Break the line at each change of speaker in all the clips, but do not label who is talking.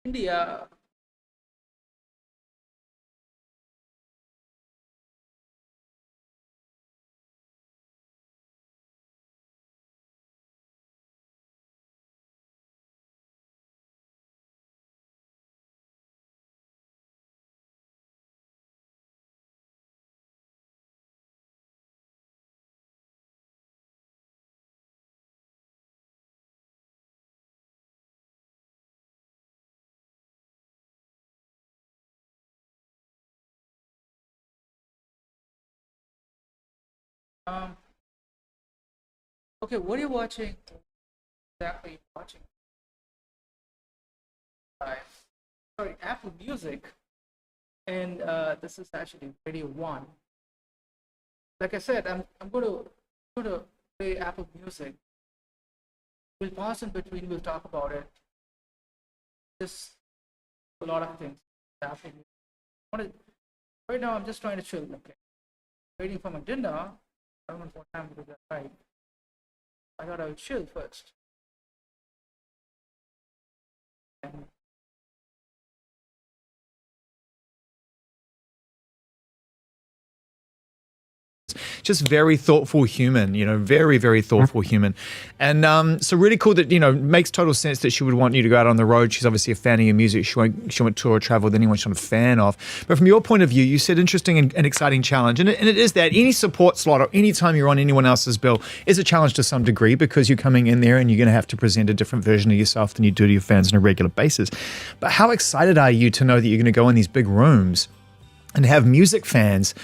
India. Um, okay, what are you watching? Exactly watching? Uh, Sorry, Apple Music, and this is actually Radio One. Like I said, I'm going to play Apple Music. We'll pause in between. We'll talk about it. Just a lot of things. Apple Music. Right now, I'm just trying to chill. Okay, waiting for my dinner. I don't know what time to do that. Right. I thought I would chill first. And
just very thoughtful human, very, very thoughtful human. And so really cool that, makes total sense that she would want you to go out on the road. She's obviously a fan of your music. She won't tour or travel with anyone she's not a fan of. But from your point of view, you said interesting and exciting challenge. And it is that any support slot or any time you're on anyone else's bill is a challenge to some degree because you're coming in there and you're going to have to present a different version of yourself than you do to your fans on a regular basis. But how excited are you to know that you're going to go in these big rooms and have music fans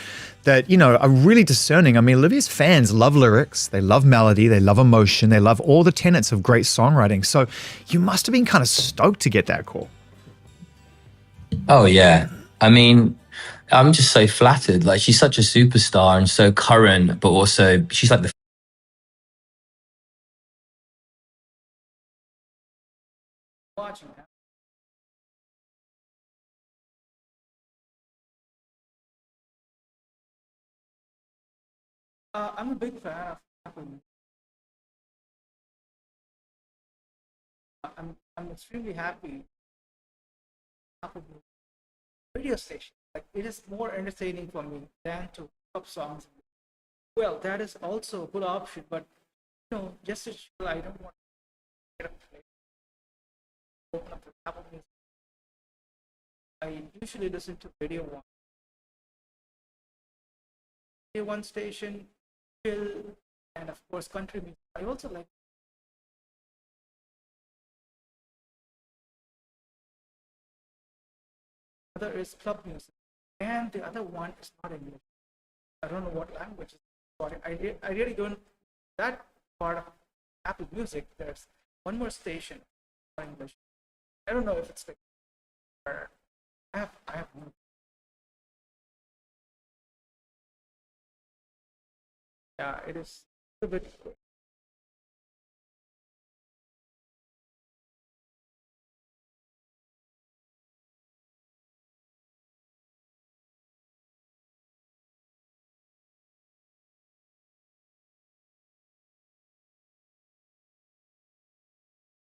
that, are really discerning? I mean, Olivia's fans love lyrics, they love melody, they love emotion, they love all the tenets of great songwriting. So you must have been kind of stoked to get that call.
Oh yeah. I mean, I'm just so flattered. Like she's such a superstar and so current, but also she's like the
watching. I'm a big fan of Apple. I'm extremely happy. Apple radio station. Like it is more entertaining for me than to pop songs. Well, that is also a good option, but just to chill, I don't want to get up late, open up the Apple Music. I usually listen to Radio One station, chill, and of course country music. I also like. Other is club music, and the other one is not English. I don't know what language is. But I really don't. That part of Apple Music, there's one more station for English. I don't know if it's like. I have no. Yeah, it is a bit.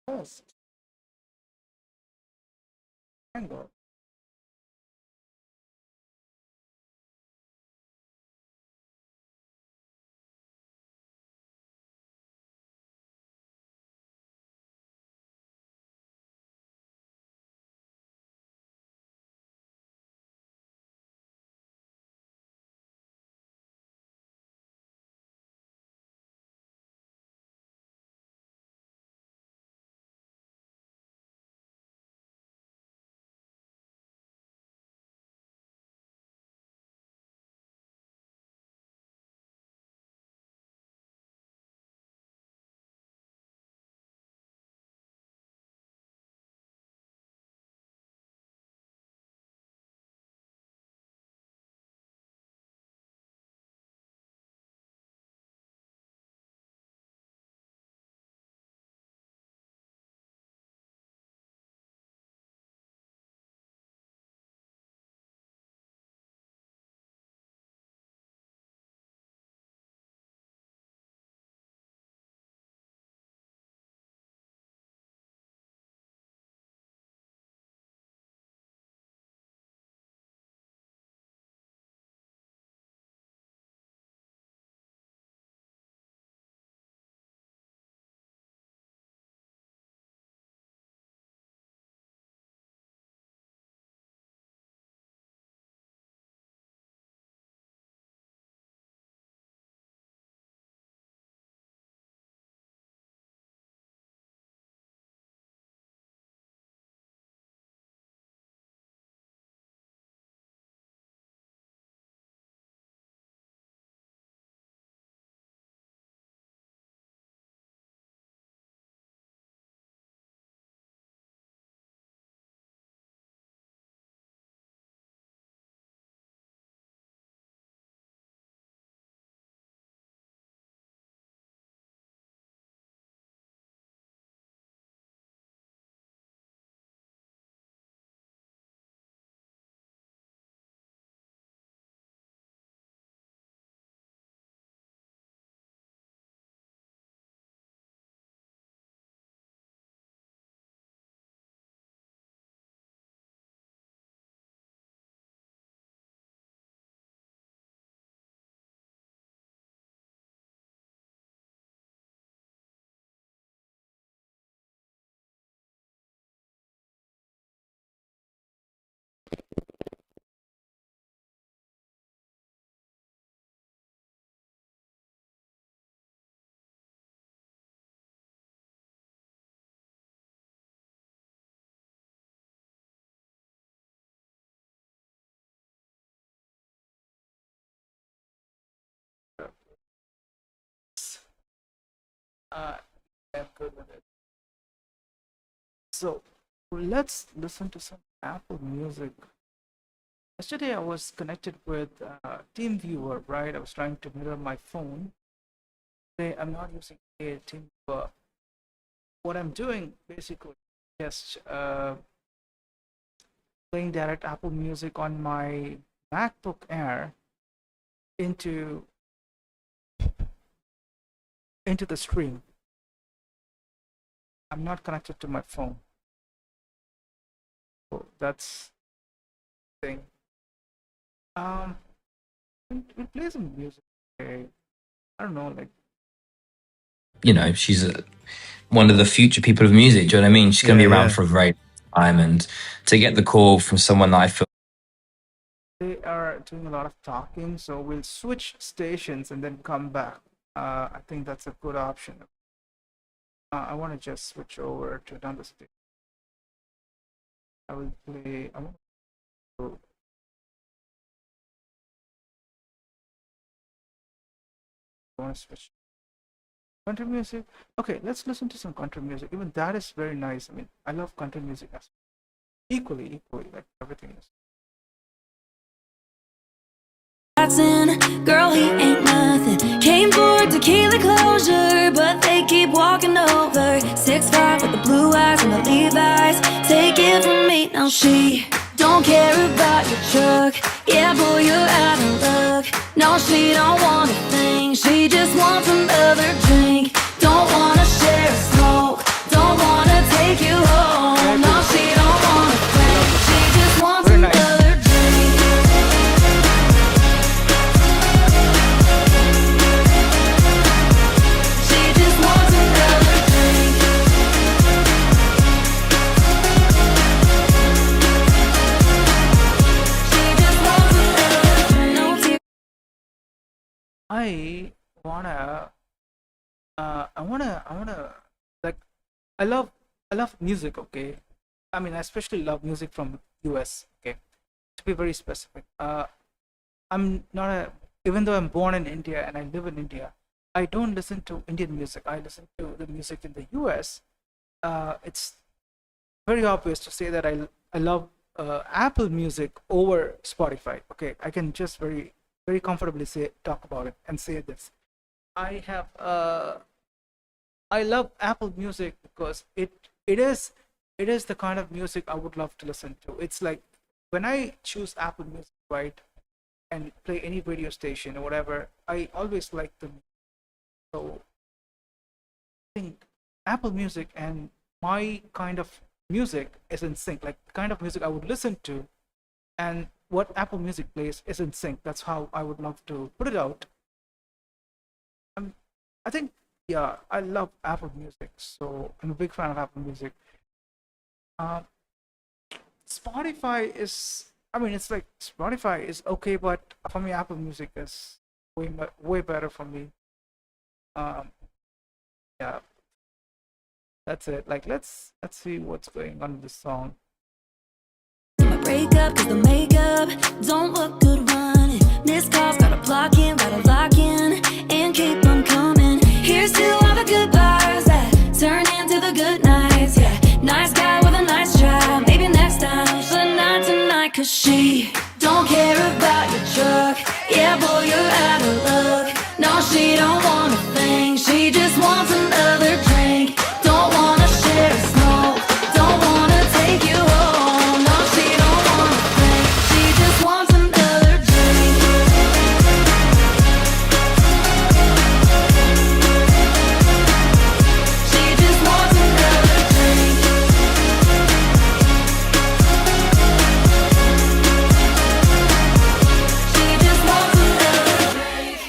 Yes, tango. Uh, I'm good with it. So let's listen to some Apple Music. Yesterday I was connected with TeamViewer, right? I was trying to mirror my phone. Today I'm not using a TeamViewer. What I'm doing basically just playing direct Apple Music on my MacBook Air into the stream. I'm not connected to my phone. So that's the thing. We'll play some music. Okay. I don't know, like
She's one of the future people of music. Do you know what I mean? She's going to
Yeah,
be around
yeah.
for a very long time, and to get the call from someone that I feel
they are doing a lot of talking, so we'll switch stations and then come back. I think that's a good option. I want to just switch over to another station. I will play. I want to switch country music. Okay, let's listen to some country music. Even that is very nice. I mean, I love country music as equally, like everything is.
Girl, he ain't nothing. Came for tequila closure, but they keep walking over. 6'5" with the blue eyes and the Levi's. Take it from me, now she don't care about your truck. Yeah, boy, you're out of luck. No, she don't want a thing. She just wants another drink. Don't wanna share a smoke. Don't wanna take you home. No, she don't want a thing. She just wants
Very nice.
another drink. She just wants another drink. She just wants another drink. No tears.
I wanna like I love music, okay? I mean I especially love music from US, okay? To be very specific. I'm not a even though I'm born in India and I live in India, I don't listen to Indian music. I listen to the music in the US. It's very obvious to say that I love Apple Music over Spotify. Okay, I can just very comfortably talk about it and say this. I have I love Apple Music because it is the kind of music I would love to listen to. It's like when I choose Apple Music, right, and play any radio station or whatever, I always like the so I think Apple Music and my kind of music is in sync. Like the kind of music I would listen to and what Apple Music plays is in sync. That's how I would love to put it out. I think, yeah, I love Apple Music, so I'm a big fan of Apple Music. Um, Spotify is, I mean, it's like Spotify is okay, but for me, Apple Music is way better for me. Um, yeah, that's it. Like, let's see what's going on with this song.
My breakup, cause the makeup don't look good running. This call's gotta block in, gotta lock in, and keep on coming. Here's to all the goodbyes that turn into the good nights. Yeah, nice guy with a nice try. Maybe next time, but not tonight, cause she don't care about your truck. Yeah, boy, you're out of luck. No, she don't want a thing. She just wants another drink. Don't wanna share a smoke. Don't wanna take you home. No, she don't want a thing. She just wants another drink. She just wants another drink. She just wants another drink.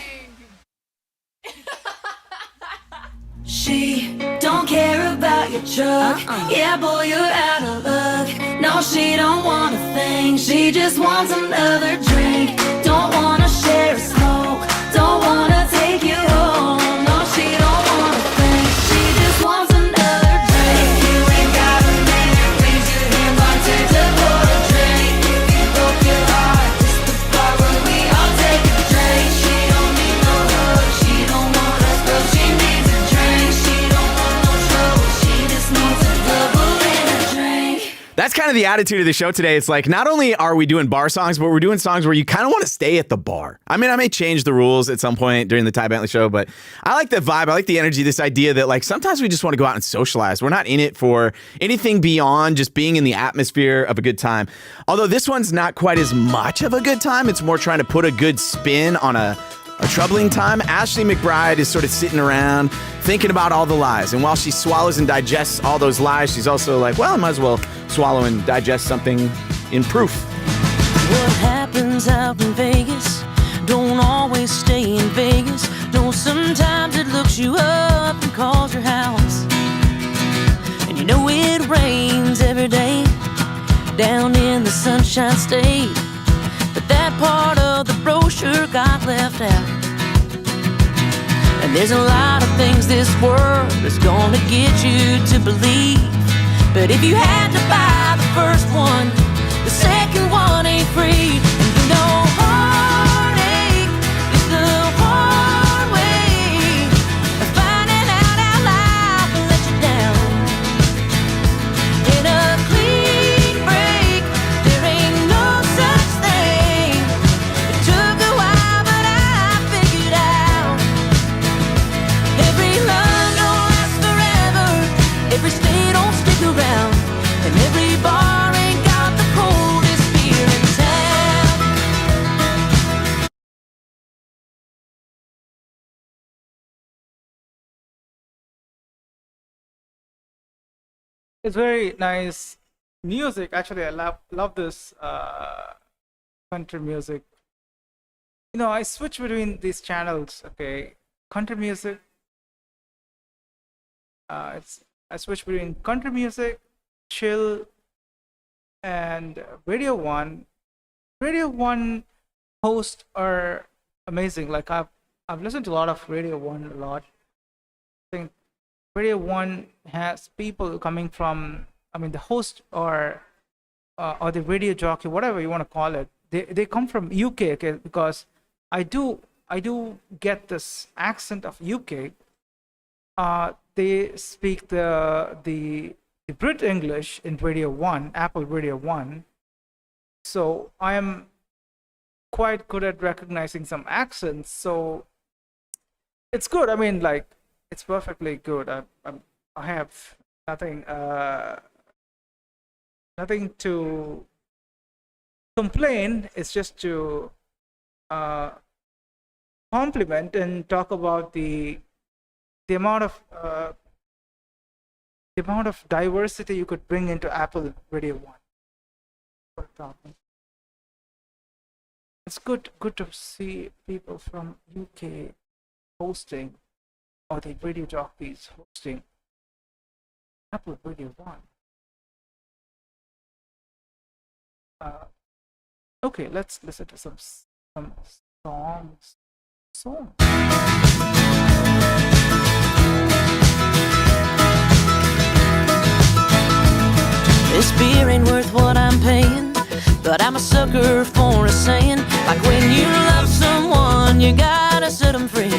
She don't care about your truck. Yeah, boy, you're out of luck. No, she don't want a thing. She just wants another drink. Don't wanna share a smoke. Don't wanna take you home. No, she don't want a thing. She just wants another drink. If you ain't got a minute, raise your hand, bartender, pour a drink. If you broke your heart, this the part where we all take a drink. She don't need no hug. She don't want us, but she needs a drink. She
That's kind of the attitude of the show today. It's like, not only are we doing bar songs, but we're doing songs where you kind of want to stay at the bar. I mean, I may change the rules at some point during the Ty Bentley show, but I like the vibe. I like the energy, this idea that like sometimes we just want to go out and socialize. We're not in it for anything beyond just being in the atmosphere of a good time. Although this one's not quite as much of a good time. It's more trying to put a good spin on a troubling time. Ashley McBride is sort of sitting around thinking about all the lies. And while she swallows and digests all those lies, she's also like, well, I might as well swallow and digest something in proof.
What happens out in Vegas don't always stay in Vegas. No, sometimes it looks you up and calls your house. And you know it rains every day down in the Sunshine State. But that part of the brochure got left out. And there's a lot of things this world is gonna get you to believe. But if you had to buy the first one, the second one ain't free. And you know heartache is the hard way of finding out how life will let you down. In a clean break, there ain't no such thing. It took a while, but I figured out. Every love don't last forever. Every stay don't stick around. And every bar ain't got the coldest beer in town.
It's very nice music. Actually, I love this country music. You know, I switch between these channels. Okay, country music. I switch between country music, chill, and Radio 1. Radio 1 hosts are amazing. Like I've listened to a lot of Radio 1 a lot. I think Radio 1 has people coming from, I mean, the host or the radio jockey, whatever you want to call it. They come from UK, okay? Because I do get this accent of UK. They speak the Brit English in Radio 1, Apple Radio 1. So I am quite good at recognizing some accents. So it's good. I mean, like, it's perfectly good. I have nothing to complain. It's just to compliment and talk about the amount of diversity you could bring into Apple Radio 1. It's good to see people from UK hosting, or the radio jockeys hosting Apple Radio 1. Okay, let's listen to some songs.
This beer ain't worth what I'm paying, but I'm a sucker for a saying, like when you love someone, you gotta set them free.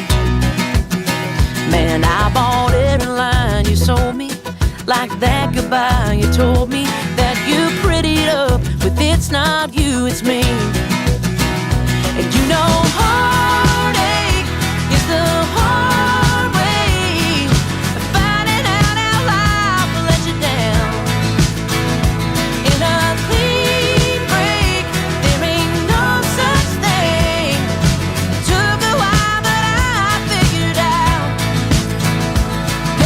Man, I bought every line you sold me, like that goodbye you told me, that you prettied up with it's not you, it's me. And you know heartache is the hard way of finding out how life will let you down. In a clean break, there ain't no such thing. It took a while, but I figured out.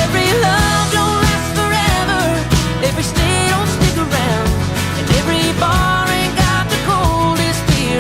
Every love don't last forever. Every stay don't stick around. And every bar ain't got the coldest beer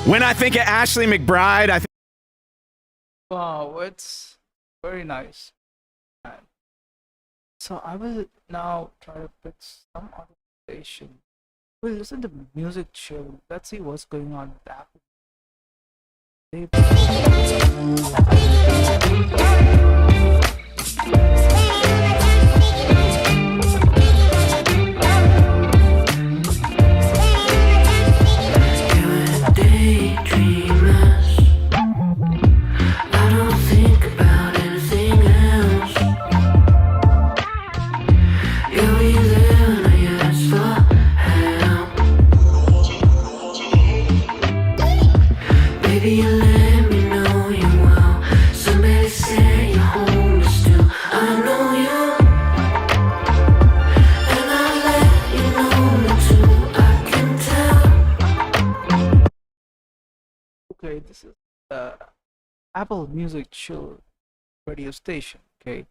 When I think of Ashley McBride, I think.
Wow, it's very nice. And so I will now try to pick some other station. We'll listen to music chill. Let's see what's going on with Apple.
Baby, you let me know you well. Somebody said you're home, but still I know you. And I let you know me too, I can tell.
Okay, this is the Apple Music Chill radio station. Okay,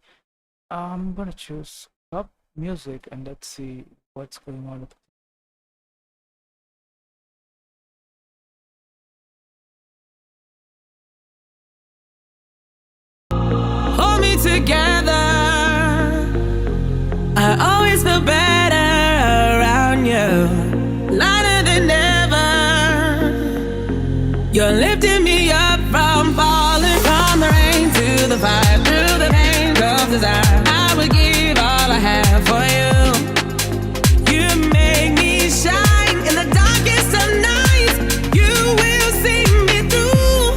I'm gonna choose Club Music and let's see what's going on with.
Hold me together. I always feel better around you. Lighter than ever. You're lifting me up from falling from the rain to the fire, through the pain of desire. I would give all I have for you. You make me shine in the darkest of nights. You will see me through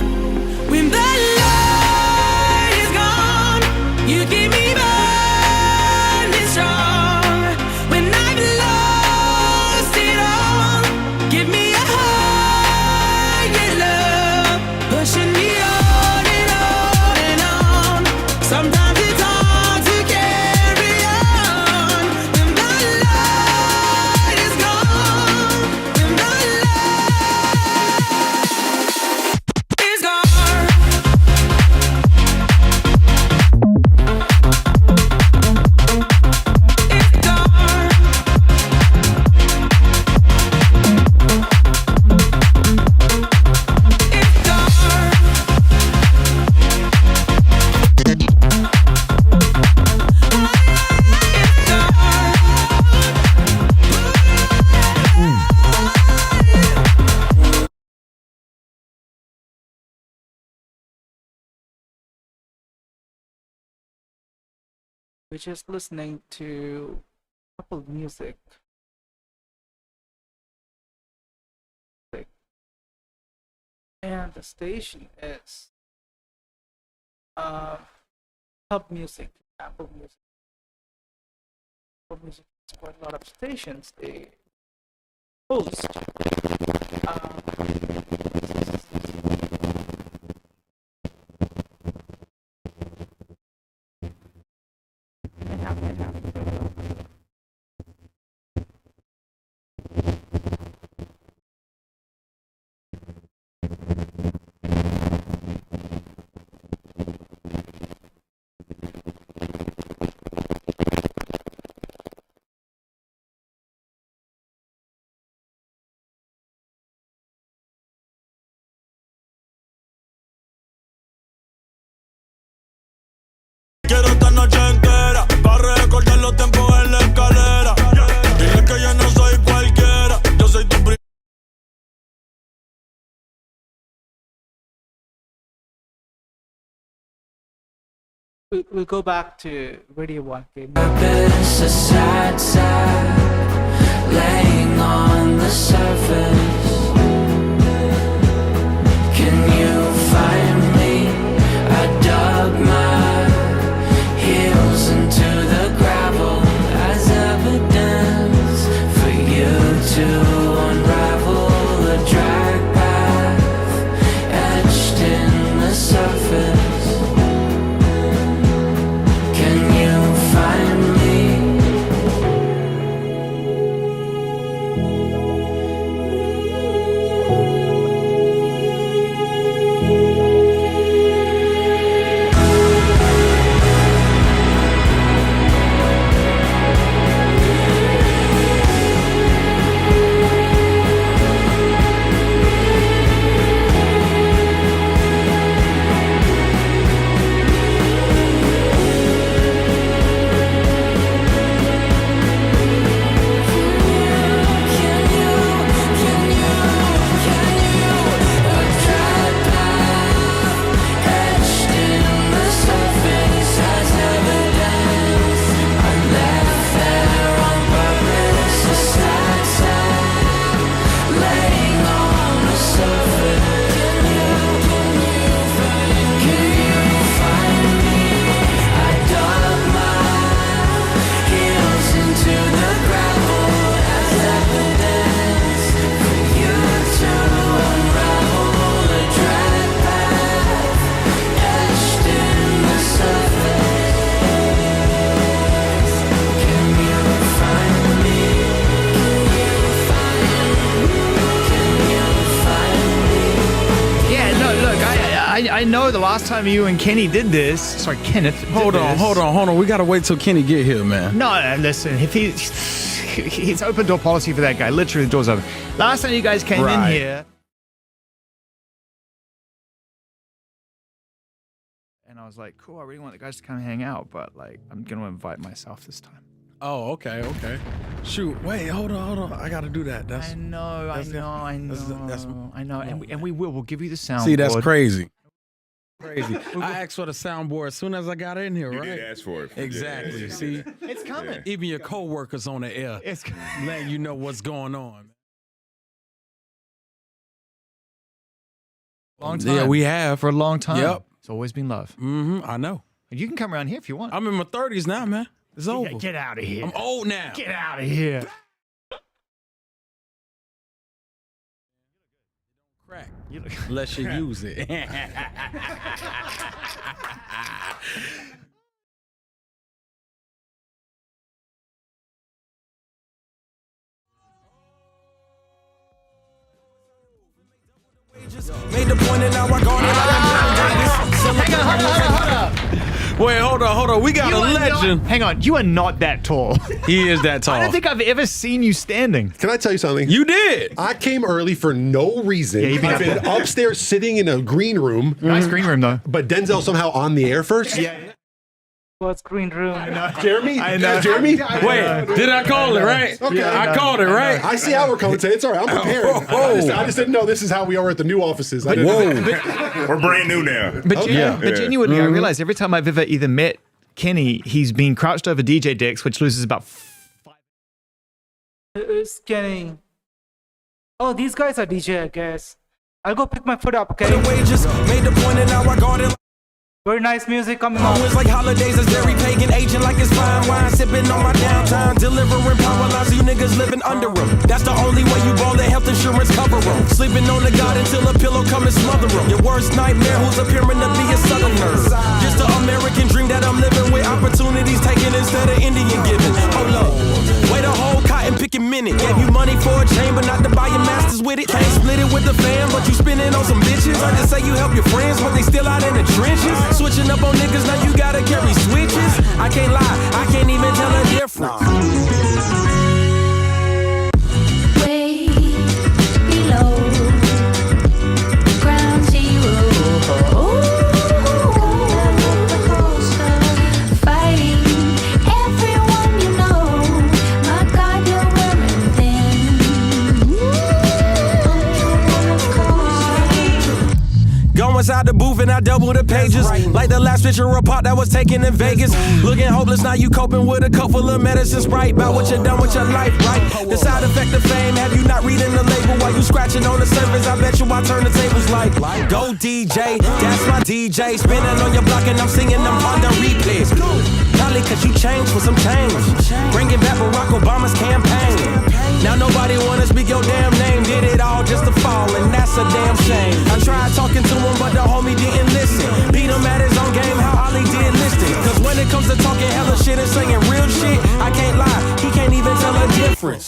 when the light is gone. You keep me burning strong when I've lost it all. Give me a higher love, pushing me on and on and on. Sometimes it's hard to carry on when the light is gone. When the light is gone. It's gone. It's gone. It's gone.
We're just listening to Apple Music. And the station is Hub Music, Apple Music. Apple Music has quite a lot of stations. They host.
Quiero esta noche entera para recordar los tiempos en la escalera. Dile que yo no soy cualquiera, yo soy tu primera.
We'll go back to Radio 1. Okay?
Purpose, a sad, sad, laying on the surface. Can you find me? I dug my heels into the gravel as evidence for you to unravel the drag path etched in the surface. Can you find me?
I know the last time you and Kenny did this. Sorry, Kenneth.
Hold on. We gotta wait till Kenny get here, man.
No, listen. If it's open door policy for that guy. Literally, the door's open. Last time you guys came in here, and I was like, "Cool, I really want the guys to come hang out, but like, I'm gonna invite myself this time."
Oh, okay. Shoot, wait, hold on. I gotta do that.
I know. And we will. We'll give you the sound.
See, that's crazy. I asked for the soundboard as soon as I got in here, right?
You did ask for it.
Exactly. See,
it's coming.
Even your coworkers on the air,
It's
letting you know what's going on.
long time.
Yeah, we have
for a long time.
Yep.
It's always been love.
I know.
You can come around here if you want.
I'm in my 30s now, man. It's over.
Get out of here.
I'm old now.
Get out of here.
Crack. Unless you use it.
Made the point and now I gone
Wait, hold on. We got a legend.
Hang on. You are not that tall.
He is that tall.
I don't think I've ever seen you standing.
Can I tell you something?
You did.
I came early for no reason.
you've been
I've been upstairs sitting in a green room.
Nice green room, though.
But Denzel somehow on the air first.
What's green room?
Jeremy?
I know.
Jeremy?
Wait, did I call it right?
Okay.
I called it right.
I see how we're coming today. It's all right. I'm prepared. I just didn't know this is how we are at the new offices. I didn't-
We're brand new now.
But, but genuinely, I realize every time I've ever either met Kenny, he's been crouched over DJ decks, which loses about 5.
It's getting. Oh, these guys are DJ, I guess. I'll go pick my foot up, okay?
wages. Made the point and now I gone in.
Very nice music coming on.
Always like holidays, as very pagan, aging like it's fine wine, sipping on my downtime, delivering power lines so you niggas living under them. That's the only way you ball the health insurance cover them. Sleeping on the god until a pillow come and smother them. Your worst nightmare who's appearing to be a southerner. Just the American dream that I'm living with, opportunities taken instead of Indian giving. Hold up, wait a whole cotton picking minute. Gave you money for a chain, but not to buy your masters with it. Can't split it with the fam, but you spending on some bitches. Heard to say you help your friends, but they still out in the trenches. Switching up on niggas, now you gotta carry switches. I can't lie, I can't even tell a difference.
Way below ground zero. Fighting everyone you know. My God, you're wearing thin.
Go inside the booth and I double the pages. Like the last picture report that was taken in Vegas. Looking hopeless, now you coping with a cup full of medicine Sprite. About what you done with your life, right? The side effect of fame, have you not reading the label while you scratching on the surface? I bet you I turn the tables like go DJ, that's my DJ. Spinning on your block and I'm singing them on the replays. Probably cause you changed for some change. Bringing back Barack Obama's campaign. Now nobody wanna speak your damn name. Did it all just to fall, and that's a damn shame. I tried talking to him, but the homie didn't listen. Beat him at his own game, how Ollie did listing. Cause when it comes to talking hella shit and saying real shit, I can't lie, he can't even tell a difference.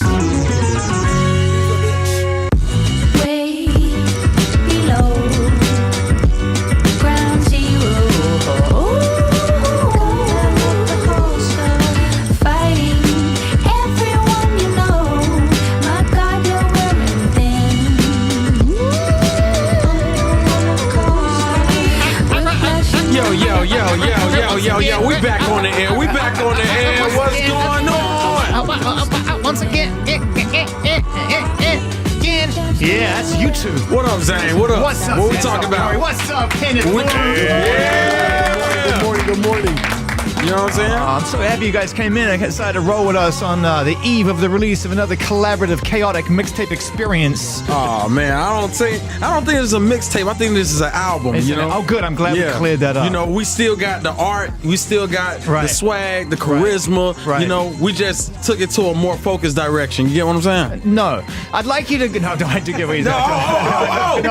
Way below ground zero. Fighting everyone you know. My God, you're wearing thin.
Yo, we back on the air. What's going on?
Once again. Yeah, that's you two.
What up, Zane? What up?
What's up?
What we talking about?
What's up, Kenneth?
Good morning.
You know what I'm saying?
I'm so happy you guys came in and decided to roll with us on the eve of the release of another collaborative, chaotic mixtape experience.
Oh man, I don't think this is a mixtape. I think this is an album. You know?
Oh, good. I'm glad we cleared that up.
You know, we still got the art, we still got the swag, the charisma.
Right.
You know, we just took it to a more focused direction. You get what I'm saying?
No, I'd like you to. No, I do get what you're saying.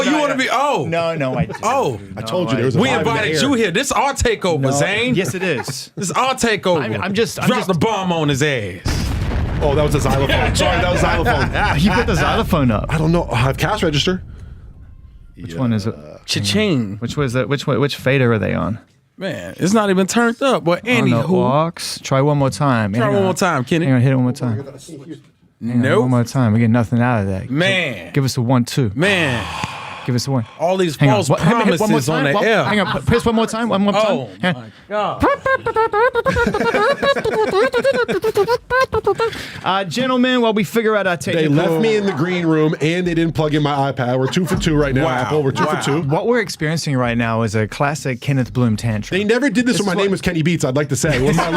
You want to be? Oh,
no, I do.
Oh,
I told you there was a
we
vibe in the
invited
air.
you here. This is our takeover, Zane.
Yes, it is.
This is our takeover.
I'm just
Drop the bomb on his ass.
Oh, that was a xylophone. Sorry, that was a xylophone.
You put the xylophone up.
I don't know. I have cash register.
Which one is it?
Cha-ching.
Which fader are they on?
Man, it's not even turned up. But
On the
anywho,
aux. Try one more time.
try one more time, Kenny.
Hang on, hit it one more time. Hang on,
Nope.
one more time. We get nothing out of that.
Man.
Give us a 1-2.
Man,
Give us a 1.
all these
Hang on.
false
What- hit one more
promises on
time.
the
One-
air.
Hang on. Press one more time. One more time.
Oh,
Hang
my God.
Gentlemen, while we figure out our
They
technical...
left me in the green room and they didn't plug in my iPad. We're 2 for 2 right now,
Wow.
Apple. We're 2
Wow.
for 2.
What we're experiencing right now is a classic Kenneth Bloom tantrum.
They never did this when my
is what-
name was Kenny Beats, I'd like to say. When my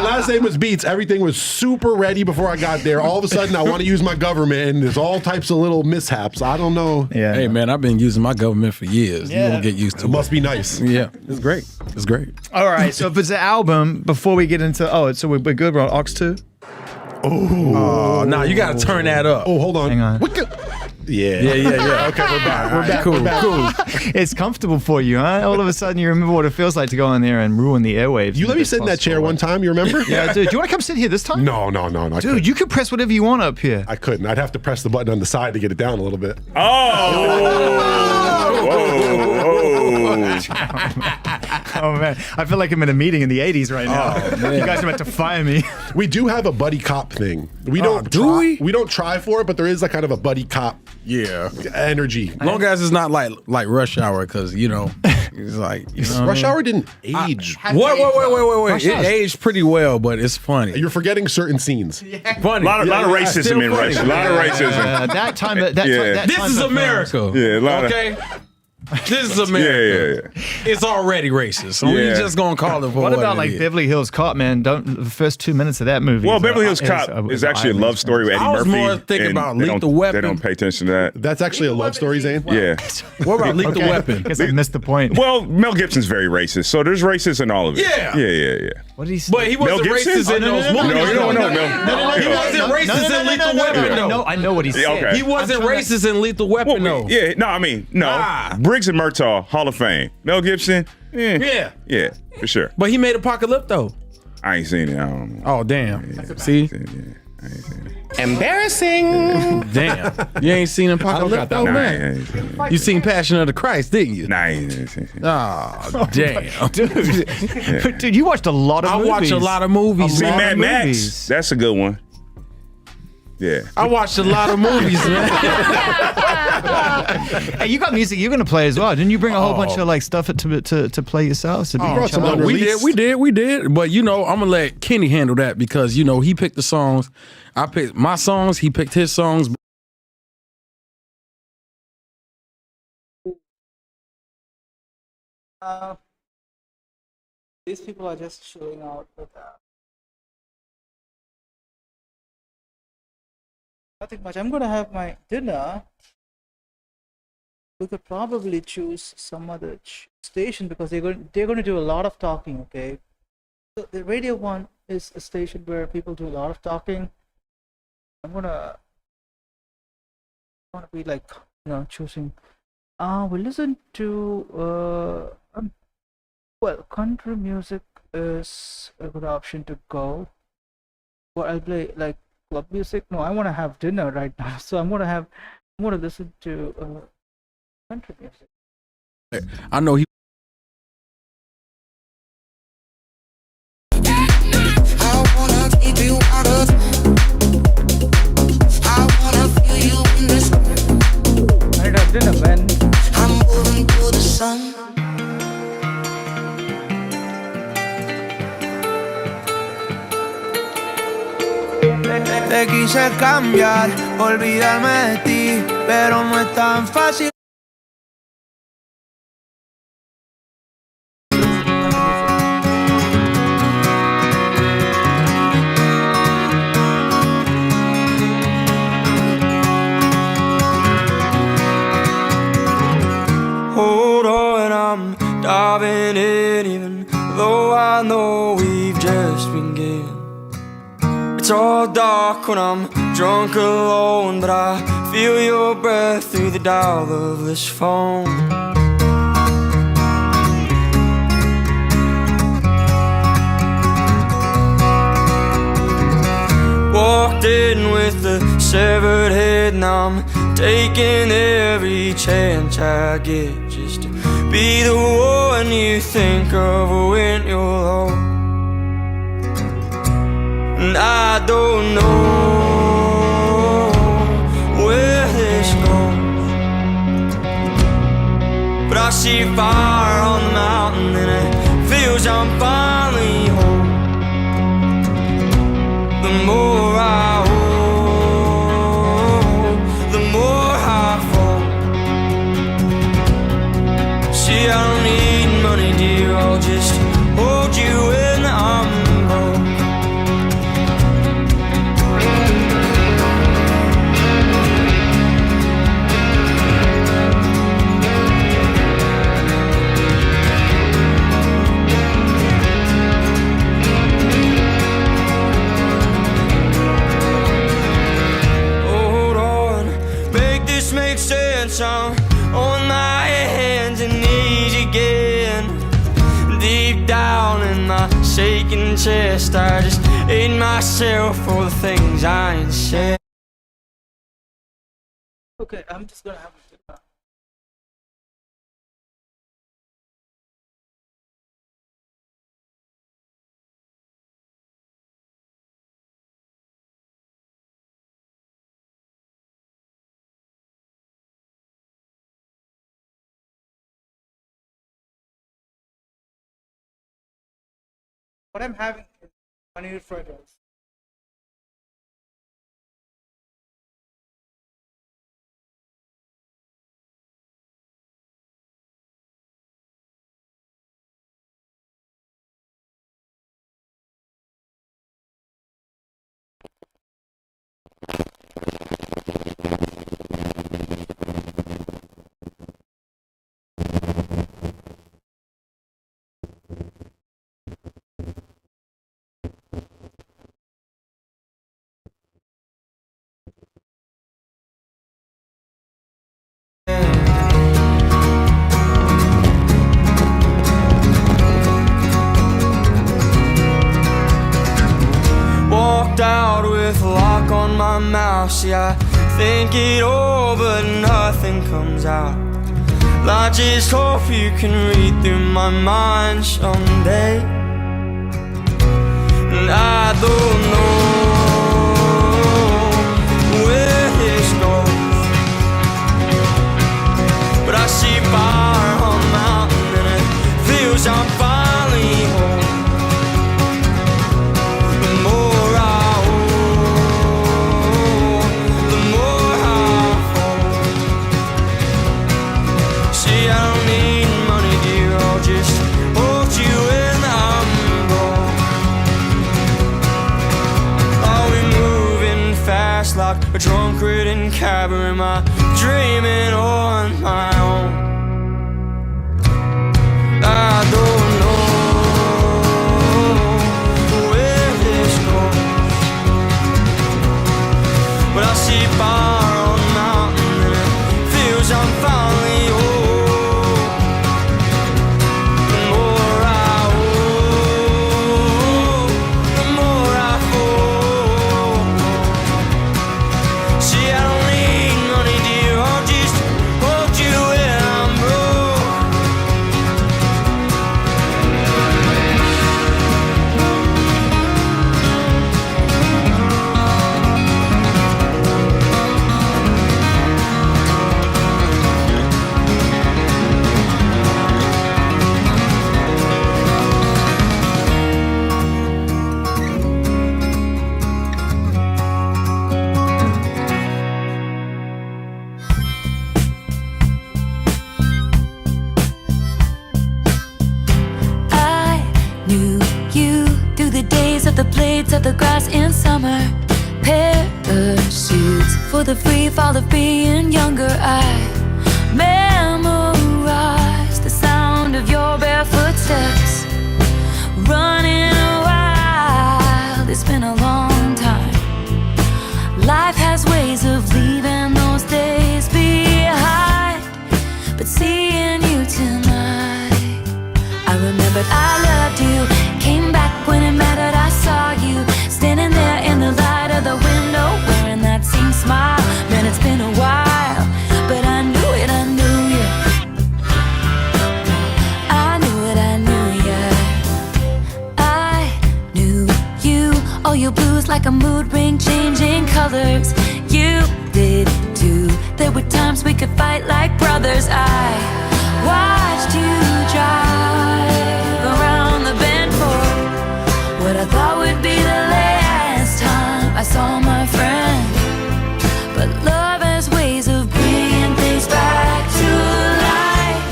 last name was Beats, everything was super ready before I got there. All of a sudden, I want to use my government, and there's all types of little mishaps. I don't know.
Yeah.
Hey, man, I've been using my government for years. You
Yeah.
won't get used to
It
it.
must be nice.
Yeah, it's great. It's great.
All right. So if it's an album, before we get into... Oh, so we're good. We're on aux 2?
Oh, nah, you got to turn that up.
Oh, hold on.
Hang on.
Yeah.
Yeah. Okay, we're back. We're back. Cool.
It's comfortable for you, huh? All of a sudden, you remember what it feels like to go in there and ruin the airwaves.
You let me sit in that chair one time, you remember?
Yeah, dude. Do you want to come sit here this time?
No. I
Dude, you could press whatever you want up here.
I couldn't. I'd have to press the button on the side to get it down a little bit.
Oh, man. I feel like I'm in a meeting in the 80s right now. You guys are about to fire me.
We do have a buddy cop thing. We don't
do
try,
we?
we don't try for it, but there is like kind of a buddy cop
Yeah.
energy.
Long as it's not like Rush Hour, because, you know, it's like, you know what I
Rush
mean?
Hour didn't age.
Wait. It aged pretty well, but it's funny.
You're forgetting certain scenes.
Funny.
A lot of racism
still
in
funny.
Rush. A lot of racism.
That time...
Yeah.
This is America.
Yeah, a lot of-
okay? This is America.
Yeah.
It's already racist. So we
Yeah.
just going to call it for
What about
it
like
is.
Beverly Hills Cop, man? The first 2 minutes of that movie.
Well,
is,
Beverly Hills Cop is actually a love story with Eddie
I was
Murphy.
more thinking
and
about
they
Lethal
don't-
Weapon.
They don't pay attention to that.
That's actually a love story, Zane.
Yeah.
What about Lethal Weapon?
I guess I missed the point.
Well, Mel Gibson's very racist, so there's racism in all of it.
Yeah.
Yeah.
What did he say?
But he wasn't
Mel Gibson?
racist in
Oh,
those
no,
movies.
no.
He wasn't racist in Lethal Weapon, though.
I know what he said.
Okay.
He wasn't racist in Lethal Weapon, though.
Yeah, no, I mean, no.
Ah.
Briggs and Murtaugh, Hall of Fame. Mel Gibson,
Yeah.
yeah, for sure.
But he made Apocalypto.
I ain't seen it. I don't know.
Oh, damn. See?
I ain't seen it.
Embarrassing. Damn. You ain't seen Apocalypto,
Nah, I
man?
ain't seen it.
You seen Passion of the Christ, didn't you?
Nah, I ain't seen it.
Oh, damn.
Dude, you watched a lot of
I
movies.
watch a lot of movies.
See,
lot of
Mad Max,
movies.
that's a good one. Yeah.
I watched a lot of movies, man.
Hey, you got music you're gonna play as well. Didn't you bring a whole bunch of like stuff to play yourself? To be
brought some
child?
unreleased.
We did. But you know, I'm gonna let Kenny handle that because you know he picked the songs. I picked my songs. He picked his songs.
These people are just showing out with nothing much. I'm gonna have my dinner. We could probably choose some other station because they're going to do a lot of talking. Okay, so the radio one is a station where people do a lot of talking. I'm gonna be like, choosing. We listen to well, country music is a good option to go. Or I'll play like club music. No, I want to have dinner right now, so I'm gonna listen to country music.
I know he.
I wanna keep you out of. I wanna feel you in this.
I need to have dinner, man.
I'm moving to the sun.
Te quise cambiar, olvidarme de ti, pero no es tan fácil. Hold on, I'm diving in, even though I know we've just begun. It's all dark when I'm drunk alone, but I feel your breath through the dial of this phone. Walked in with a severed head, now I'm taking every chance I get just to be the one you think of when you're low. And I don't know where this goes, but I see fire on the mountain and it feels I'm finally home. The more I hold, the more I fall. See, I don't need money, dear, I'll just hold you when I'm broke. Make sense, I'm on my hands and knees again. Deep down in my shaking chest, I just hate myself for the things I ain't said.
Okay, I'm just gonna have a guitar. What I'm having is paneer fried rice.
Walked out with a lock on my mouth. See, I think it all, but nothing comes out. I just hope you can read through my mind someday. And I don't know where this goes, but I see fire on the mountain and it feels I'm finally home. The more I hold, the more I fall. See, I don't need money, dear, I'll just hold you when I'm broke. Are we moving fast like a drunk-ridden cab, or am I dreaming on my own? I don't know where this goes, but I see fire on the mountain and it feels I'm finally home. The more I hold, the more I fall. See, I don't need money, dear, I'll just hold you when I'm broke.
I knew you through the days of the blades of the grass in summer. Parachutes for the free fall of being younger. I memorized the sound of your bare footsteps. Running wild, it's been a long time. Life has ways of leaving those days behind, but seeing you tonight, I remembered I loved you. Came back when it mattered, I saw you standing there in the light of the window, wearing that same smile. Man, it's been a while. others. You did too. There were times we could fight like brothers. I watched you drive around the bend for what I thought would be the last time I saw my friend. But love has ways of bringing things back to life.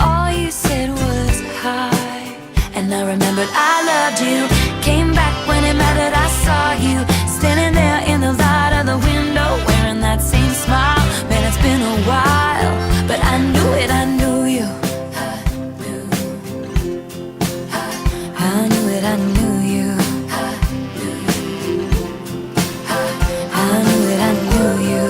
All you said was hi, and I remembered I loved you. Came back when it mattered, I saw you standing there in the light of the window, wearing that same smile. Man, it's been a while, but I knew it, I knew you. I knew it, I knew you. I knew it, I knew you.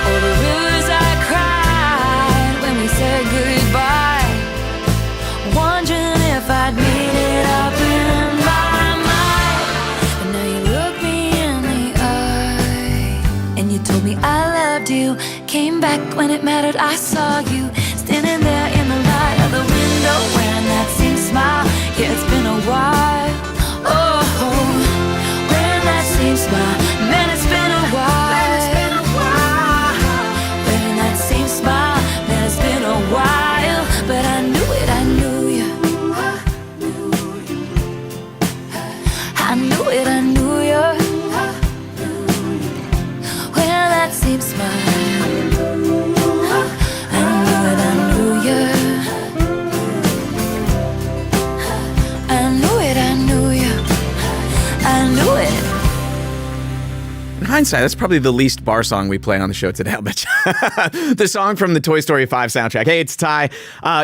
Oh, the rivers I cried when we said goodbye, wondering if I'd made it up in my mind. But now you look me in the eye, and you told me I loved you. Came back when it mattered, I saw you standing there in the light of the window, wearing that same smile. Yeah, it's been a while. Oh, wearing that same smile. Man, it's been a while. Wearing that same smile. Man, it's been a while. But I knew it, I knew you. I knew it, I knew you. Wearing that same smile. I knew it, I knew you. I knew it, I knew you. I knew it.
In hindsight, that's probably the least bar song we play on the show today, I'll bet you. The song from the Toy Story 5 soundtrack. Hey, it's Ty.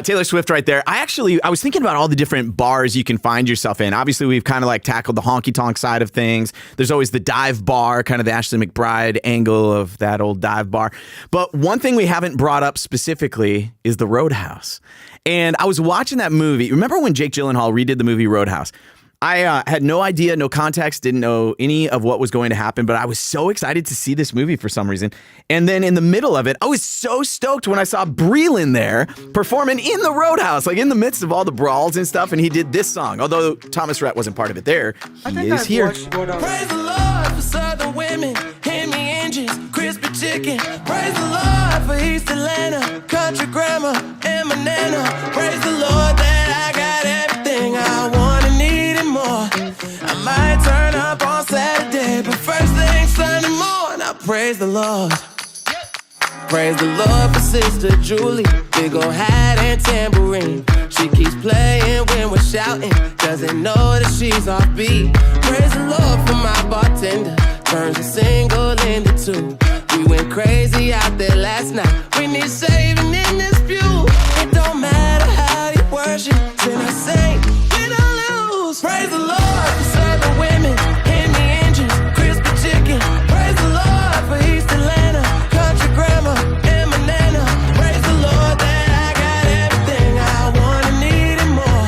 Taylor Swift right there. I was thinking about all the different bars you can find yourself in. Obviously, we've kind of like tackled the honky-tonk side of things. There's always the dive bar, kind of the Ashley McBride angle of that old dive bar. But one thing we haven't brought up specifically is the Roadhouse. And I was watching that movie. Remember when Jake Gyllenhaal redid the movie Roadhouse? I had no idea, no context, didn't know any of what was going to happen, but I was so excited to see this movie for some reason. And then in the middle of it, I was so stoked when I saw Breland there performing in the Roadhouse, like in the midst of all the brawls and stuff, and he did this song. Although Thomas Rhett wasn't part of it there, he is here.
Praise the Lord for Southern women, Hemi engines, crispy chicken. Praise the Lord for East Atlanta, country grammar, and my nana. Praise the Lord that I got everything I want and need and more. I might turn up on Saturday, but first thing Sunday morning, I praise the Lord. Praise the Lord for Sister Julie, big ol' hat and tambourine. She keeps playing when we're shouting, doesn't know that she's off beat. Praise the Lord for my bartender, turns a single into two. We went crazy out there last night, we need saving in this pew. It don't matter how you worship, till I sing, we don't lose. Praise the Lord for Southern women, Hemi engines, crispy chicken. Praise the Lord for East Atlanta, country grammar, and my nana. Praise the Lord that I got everything I want and need and more.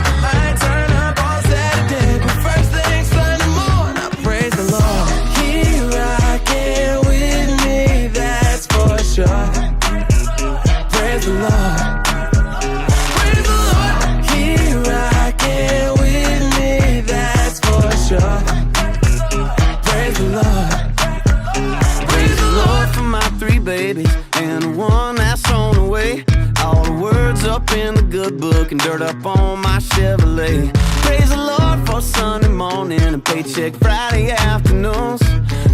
I might turn up on Saturday, but first thing Sunday morning, I praise the Lord. Here I can with me, that's for sure. Praise the Lord. Praise the Lord. Here I can with me, that's for sure. Praise the Lord. Praise the Lord for my 3 babies and the one that's on the way. All the words up in the good book and dirt up on my Chevrolet. Praise the Lord for Sunday morning and paycheck Friday afternoons,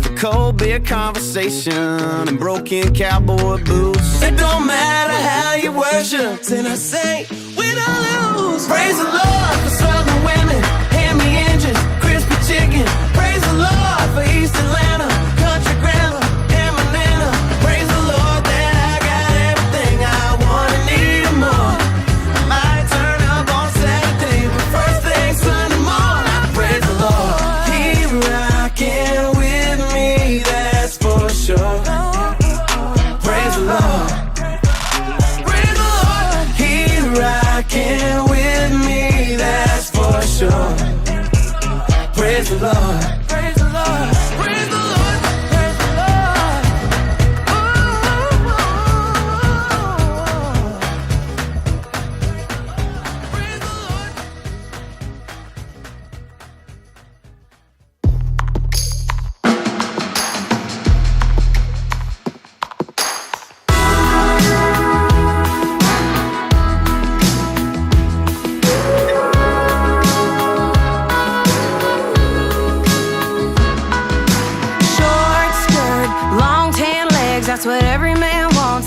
for cold beer conversation and broken cowboy boots. It don't matter how you worship, till I say we don't lose. Praise the Lord for Southern women, Hemi engines, crispy chicken. Praise the Lord for East Atlanta, country grammar, and my nana. Praise the Lord that I got everything I want and need and more. I might turn up on Saturday, but first thing Sunday morning, I praise the Lord. Here I can with me, that's for sure. Praise the Lord. Praise the Lord. Here I can with me, that's for sure. Praise the Lord. Praise the Lord. Praise the Lord. Praise the Lord.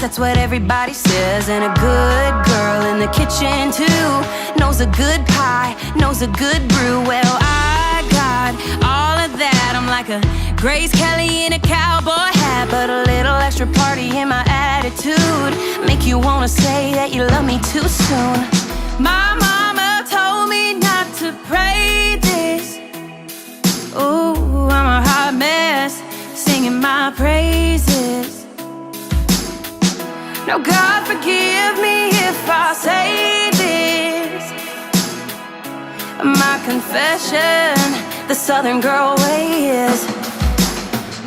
that's what everybody says. And a good girl in the kitchen too, knows a good pie, knows a good brew. Well, I got all of that. I'm like a Grace Kelly in a cowboy hat, but a little extra party in my attitude make you wanna say that you love me too soon. My mama told me not to pray this. Ooh, I'm a hot mess, singing my praises. No, God forgive me if I say this. My confession, the Southern girl way is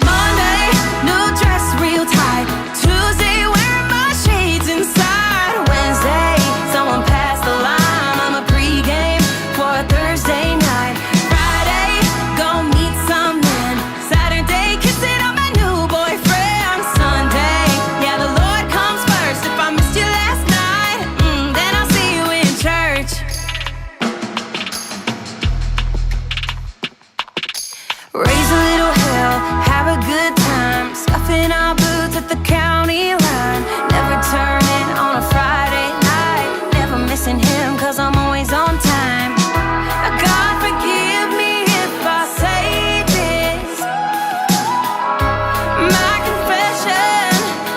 Monday, new dress real tight. Tuesday, wearing my shades inside. Wednesday, someone passed the line. I'm a pregame for a Thursday night. Friday, go meet some men. Saturday, kissing on my new boyfriend. Sunday, yeah, the Lord comes first. If I missed you last night, then I'll see you in church. Raise a little hell, have a good time. Stuffing our boots at the county line. Never turning on a Friday night. Never missing him cause I'm always on time. God forgive me if I say this. My confession,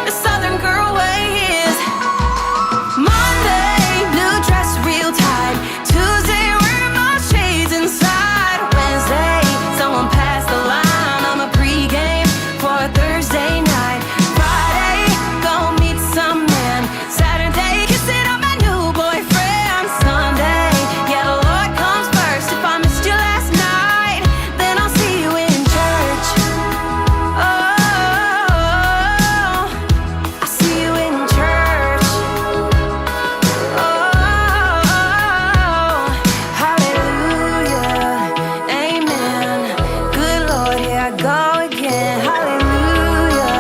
the Southern girl way is Monday, new dress real tight. Tuesday, wearing my shades inside. Wednesday, someone passed the line. I'm a pregame for a Thursday night. Friday, go meet some man. Saturday, kissing on my new boyfriend. Sunday, yeah, the Lord comes first. If I missed you last night, then I'll see you in church. Oh, I see you in church. Oh, hallelujah, amen. Good Lord, here I go again. Hallelujah,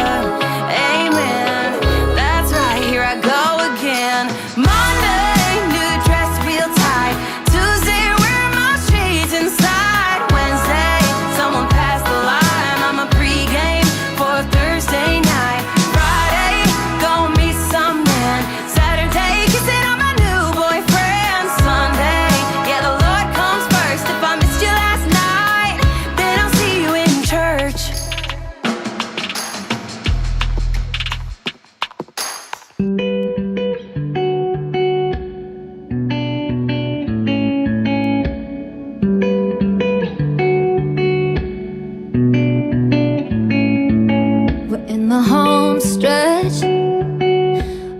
amen. That's right, here I go again. Monday, new dress real tight. Tuesday, wearing my shades inside. Wednesday, someone passed the line. I'm a pregame for a Thursday night. Friday, go meet some man. Saturday, kissing on my new boyfriend. Sunday, yeah, the Lord comes first. If I missed you last night, then I'll see you in church. We're in the home stretch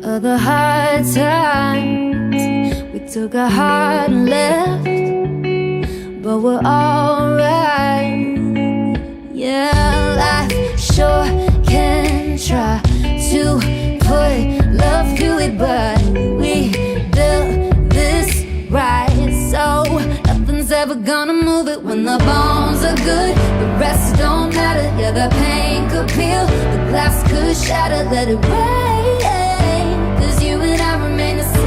of the hard times. We took a hard left, but we're alright. Yeah, life sure can try to put love through it, but we built this right. So nothing's ever gonna move it when the bones are good. The rest don't matter. Yeah, the pain could peel, the glass could shatter. Let it rain, cause you and I remain the same.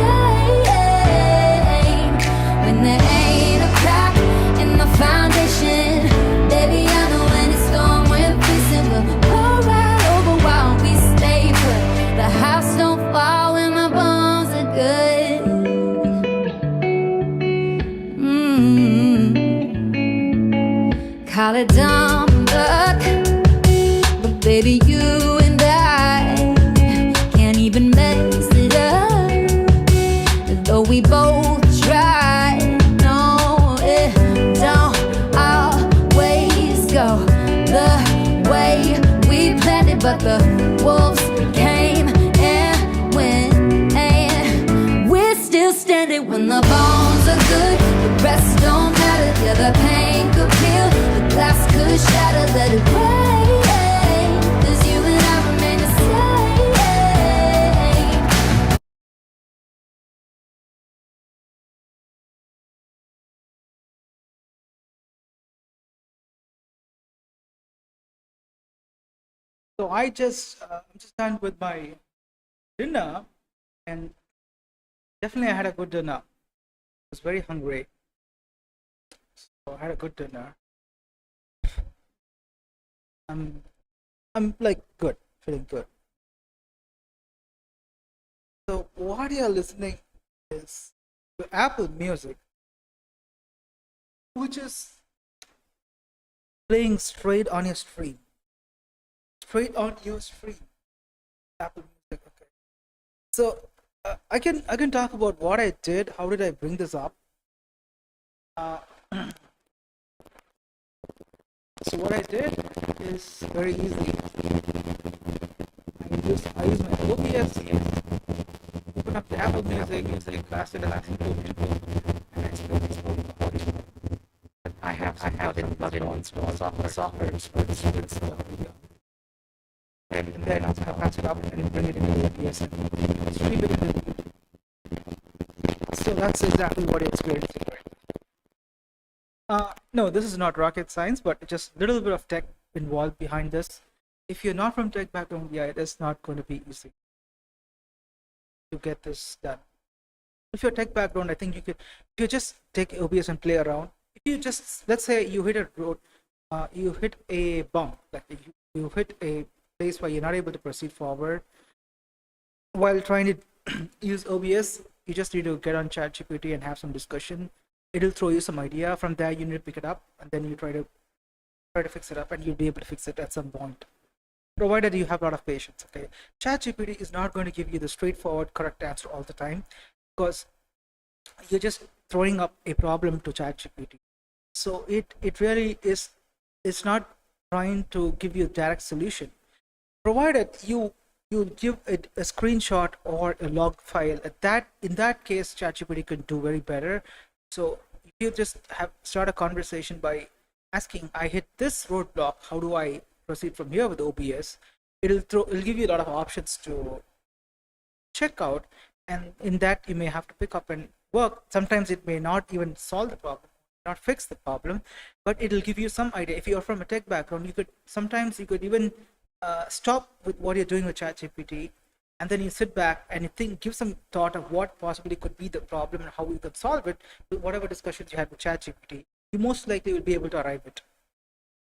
When there ain't a crack in the foundation, baby, I know any storm we're facing will pour right over while we stay put. The house don't fall when my bones are good. Call it dumb luck, but baby, you and I can't even mess it up. Though we both try, no, it don't always go the way we planned it. But the wolves came and went, and we're still standing. When the bones are good, the rest don't matter. Yeah, the pain could peel, the glass could shatter. Let it rain, cause you and I remain the same.
So I'm just done with my dinner, and definitely I had a good dinner. I was very hungry, so I had a good dinner. I'm like good, feeling good. So what you're listening is to Apple Music, which is playing straight on your stream. Straight on your stream. Apple Music. Okay. So I can talk about what I did. How did I bring this up? Uh, so what I did is very easy. I use my OBS, open up the Apple Music, blast it as and I still I have plug-in installed software splits the video. And then I'm gonna patch it up and bring it into OBS and stream it into YouTube. So that's exactly what you're experiencing right now. No, this is not rocket science, but just a little bit of tech involved behind this. If you're not from tech background, yeah, it is not going to be easy to get this done. If you're tech background, I think if you just take OBS and play around. If you just, let's say you hit a road, you hit a bump, like you hit a place where you're not able to proceed forward. While trying to use OBS, you just need to get on ChatGPT and have some discussion. It'll throw you some idea. From there, you need to pick it up, and then you try to fix it up, and you'll be able to fix it at some point, provided you have a lot of patience. Okay, ChatGPT is not going to give you the straightforward correct answer all the time, because you're just throwing up a problem to ChatGPT. So it really is, it's not trying to give you a direct solution, provided you give it a screenshot or a log file. In that case, ChatGPT can do very better. So if you just start a conversation by asking, I hit this roadblock, how do I proceed from here with OBS? It'll give you a lot of options to check out, and in that you may have to pick up and work. Sometimes it may not even solve the problem, not fix the problem, but it'll give you some idea. If you're from a tech background, you could even stop with what you're doing with ChatGPT, and then you sit back and you think, give some thought of what possibly could be the problem and how you could solve it with whatever discussions you had with ChatGPT. You most likely will be able to arrive at.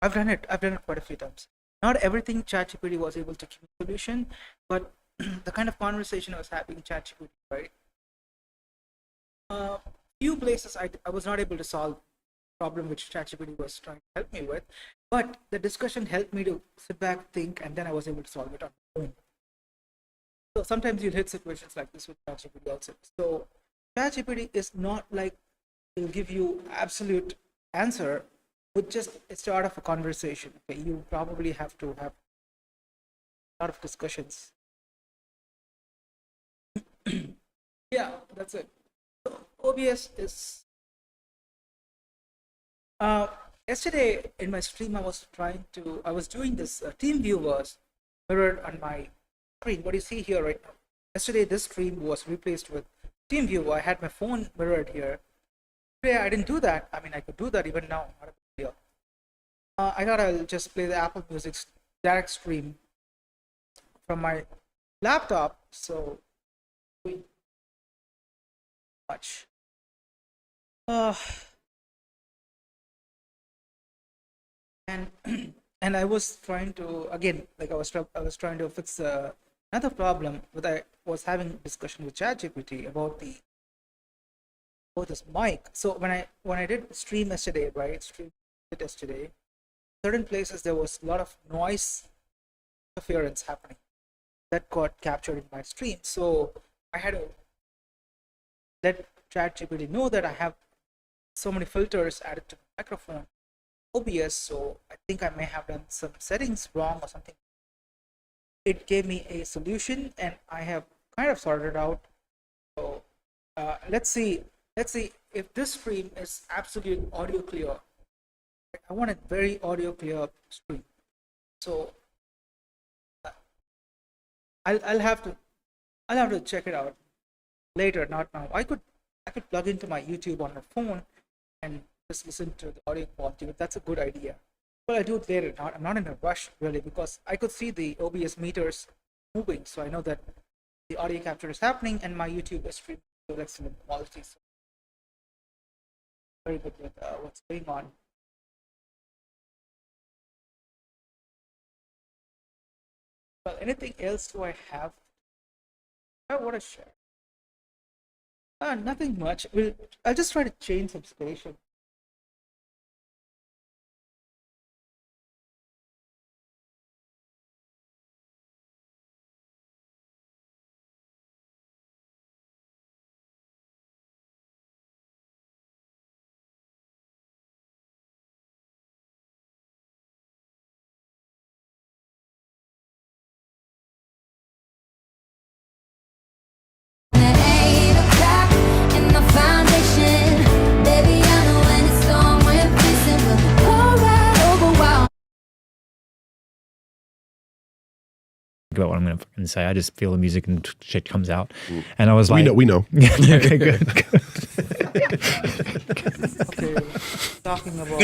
I've done it quite a few times. Not everything ChatGPT was able to give a solution, but the kind of conversation I was having with ChatGPT, right? Few places I was not able to solve the problem which ChatGPT was trying to help me with, but the discussion helped me to sit back, think, and then I was able to solve it on my own. So sometimes you'll hit situations like this with ChatGPT also. So ChatGPT is not like it'll give you absolute answer with just a start of a conversation. Okay, you probably have to have a lot of discussions. Yeah, that's it. So OBS is yesterday in my stream I was doing this team viewers mirrored on my screen. What you see here right now. Yesterday this stream was replaced with team viewer. I had my phone mirrored here. Today I didn't do that. I mean, I could do that even now. Not a big deal. I thought I'll just play the Apple Music direct stream from my laptop. So much. And and I was trying to, again, like I was trying to fix another problem that I was having a discussion with ChatGPT about this mic. So when I did stream yesterday, right? Certain places there was a lot of noise interference happening that got captured in my stream. So I had to let ChatGPT know that I have so many filters added to the microphone OBS, so I think I may have done some settings wrong or something. It gave me a solution and I have kind of sorted it out. So let's see if this stream is absolute audio clear. I want a very audio clear stream. So I'll have to check it out later, not now. I could plug into my YouTube on my phone and just listen to the audio quality, but that's a good idea. But I'll do it later. I'm not in a rush really, because I could see the OBS meters moving, so I know that the audio capture is happening and my YouTube is streaming with excellent quality. So very good with what's going on. Well, anything else do I have? I want to share. Nothing much. I'll just try to change some station.
About what I'm going to fucking say. I just feel the music and shit comes out. And I was like,
We know.
Okay, good.
Okay, talking about.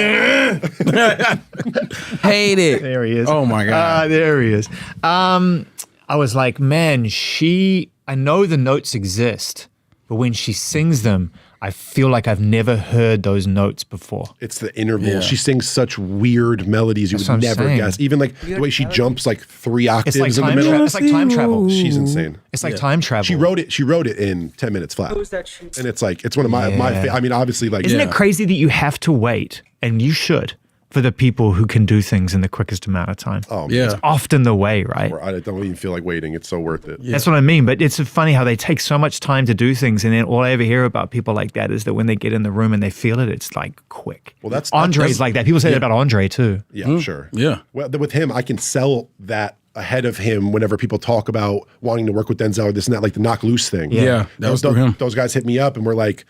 Hate it.
There he is.
Oh my God.
There he is. I was like, man, I know the notes exist, but when she sings them, I feel like I've never heard those notes before.
It's the interval.
Yeah.
She sings such weird melodies you
That's
would
what I'm
never
saying.
guess. Even like the way she jumps like 3 octaves
It's like
in the
time
middle.
It's like time travel.
She's insane.
It's like time travel.
She wrote it in 10 minutes flat.
Who is that shoot?
And it's like, it's one of my I mean, obviously, like,
Isn't it crazy that you have to wait, and you should, for the people who can do things in the quickest amount of time?
oh, man,
Yeah.
It's often the way, right?
I don't even feel like waiting. It's so worth it.
That's what I mean. But it's funny how they take so much time to do things, and then all I ever hear about people like that is that when they get in the room and they feel it, it's like quick.
Well, that's
Andre's like that. People say that about Andre too.
Yeah, sure.
Yeah.
Well, with him, I can sell that ahead of him whenever people talk about wanting to work with Denzel or this and that, like the Knock Loose thing.
Yeah, that was through him.
Those guys hit me up and we're like,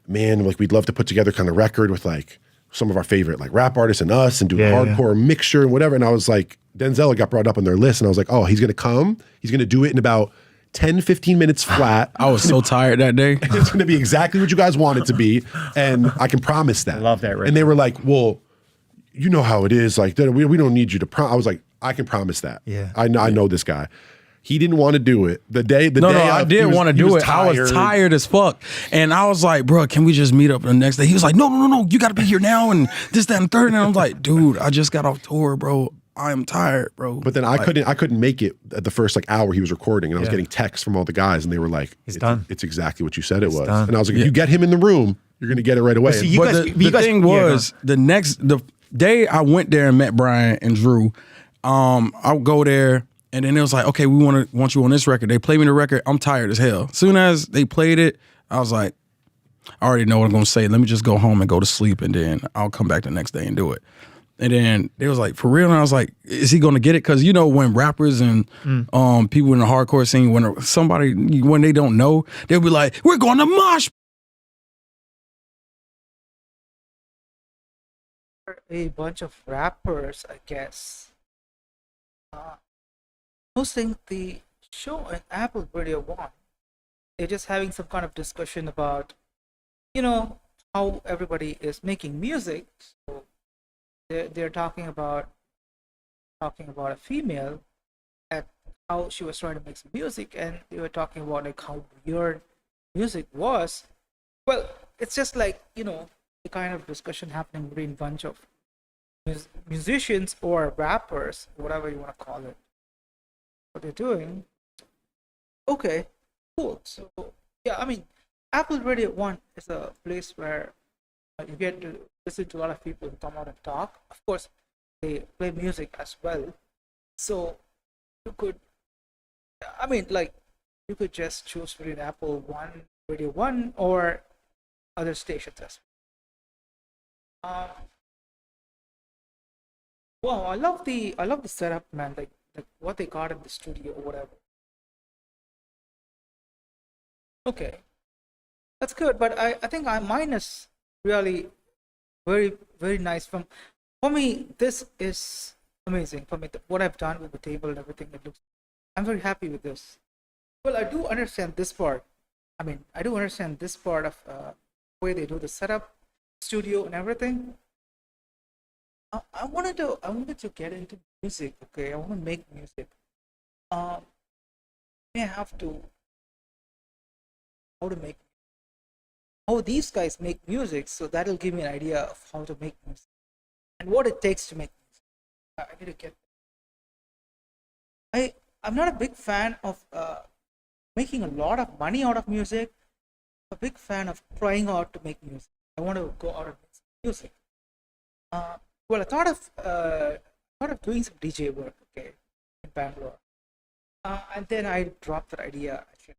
man, like we'd love to put together kind of record with like some of our favorite like rap artists and us and do a hardcore mixture and whatever. And I was like, Denzel got brought up on their list and I was like, oh, he's going to come. He's going to do it in about 10, 15 minutes flat.
I was so tired that day.
It's going to be exactly what you guys want it to be. And I can promise that. I
love that record.
And they were like, well, you know how it is. Like, we don't need you to I was like, I can promise that.
Yeah.
I know this guy. He didn't want to do it. The day
No,
I
I did want to do it. I was tired as fuck. And I was like, bro, can we just meet up the next day? He was like, no, you got to be here now and this, that, and third. And I was like, dude, I just got off tour, bro. I'm tired, bro.
But then I couldn't make it at the first like hour he was recording, and I was getting texts from all the guys, and they were like, "It's
done.
It's exactly what you said it was."
done.
And I was like, "If you get him in the room, you're gonna get it right away."
see, you
But
guys-
the thing was, the day I went there and met Brian and Drew, I would go there, and then it was like, okay, we want you on this record. They played me the record. I'm tired as hell. As soon as they played it, I was like, I already know what I'm gonna say. Let me just go home and go to sleep, and then I'll come back the next day and do it. And then they was like, for real? And I was like, is he gonna get it? Because you know when rappers and people in the hardcore scene, when they don't know, they'll be like, we're going to mosh.
A bunch of rappers, I guess, hosting the show in Apple Radio 1. They're just having some kind of discussion about, how everybody is making music. So they're talking about a female and how she was trying to make some music, and they were talking about like how weird music was. Well, it's just like the kind of discussion happening between a bunch of musicians or rappers, whatever you want to call it. What they're doing. Okay, cool. So yeah, I mean, Apple Radio 1 is a place where you get to listen to a lot of people who come out and talk. Of course, they play music as well. So you could, you could just choose between Apple Radio 1 or other stations as well. Wow, I love the setup, man. Like what they got in the studio or whatever. Okay, that's good. But I think mine is really very, very nice. For me, this is amazing. For me, what I've done with the table and everything, I'm very happy with this. Well, I do understand this part. I do understand this part of the way they do the setup, studio, and everything. I wanted to get into music. Okay, I want to make music. May I have to how these guys make music, so that'll give me an idea of how to make music and what it takes to make music. I need to get. I'm not a big fan of making a lot of money out of music. I'm a big fan of trying out to make music. I want to go out and make some music. Well, I thought of doing some DJ work, okay, in Bangalore, and then I dropped that idea. Actually.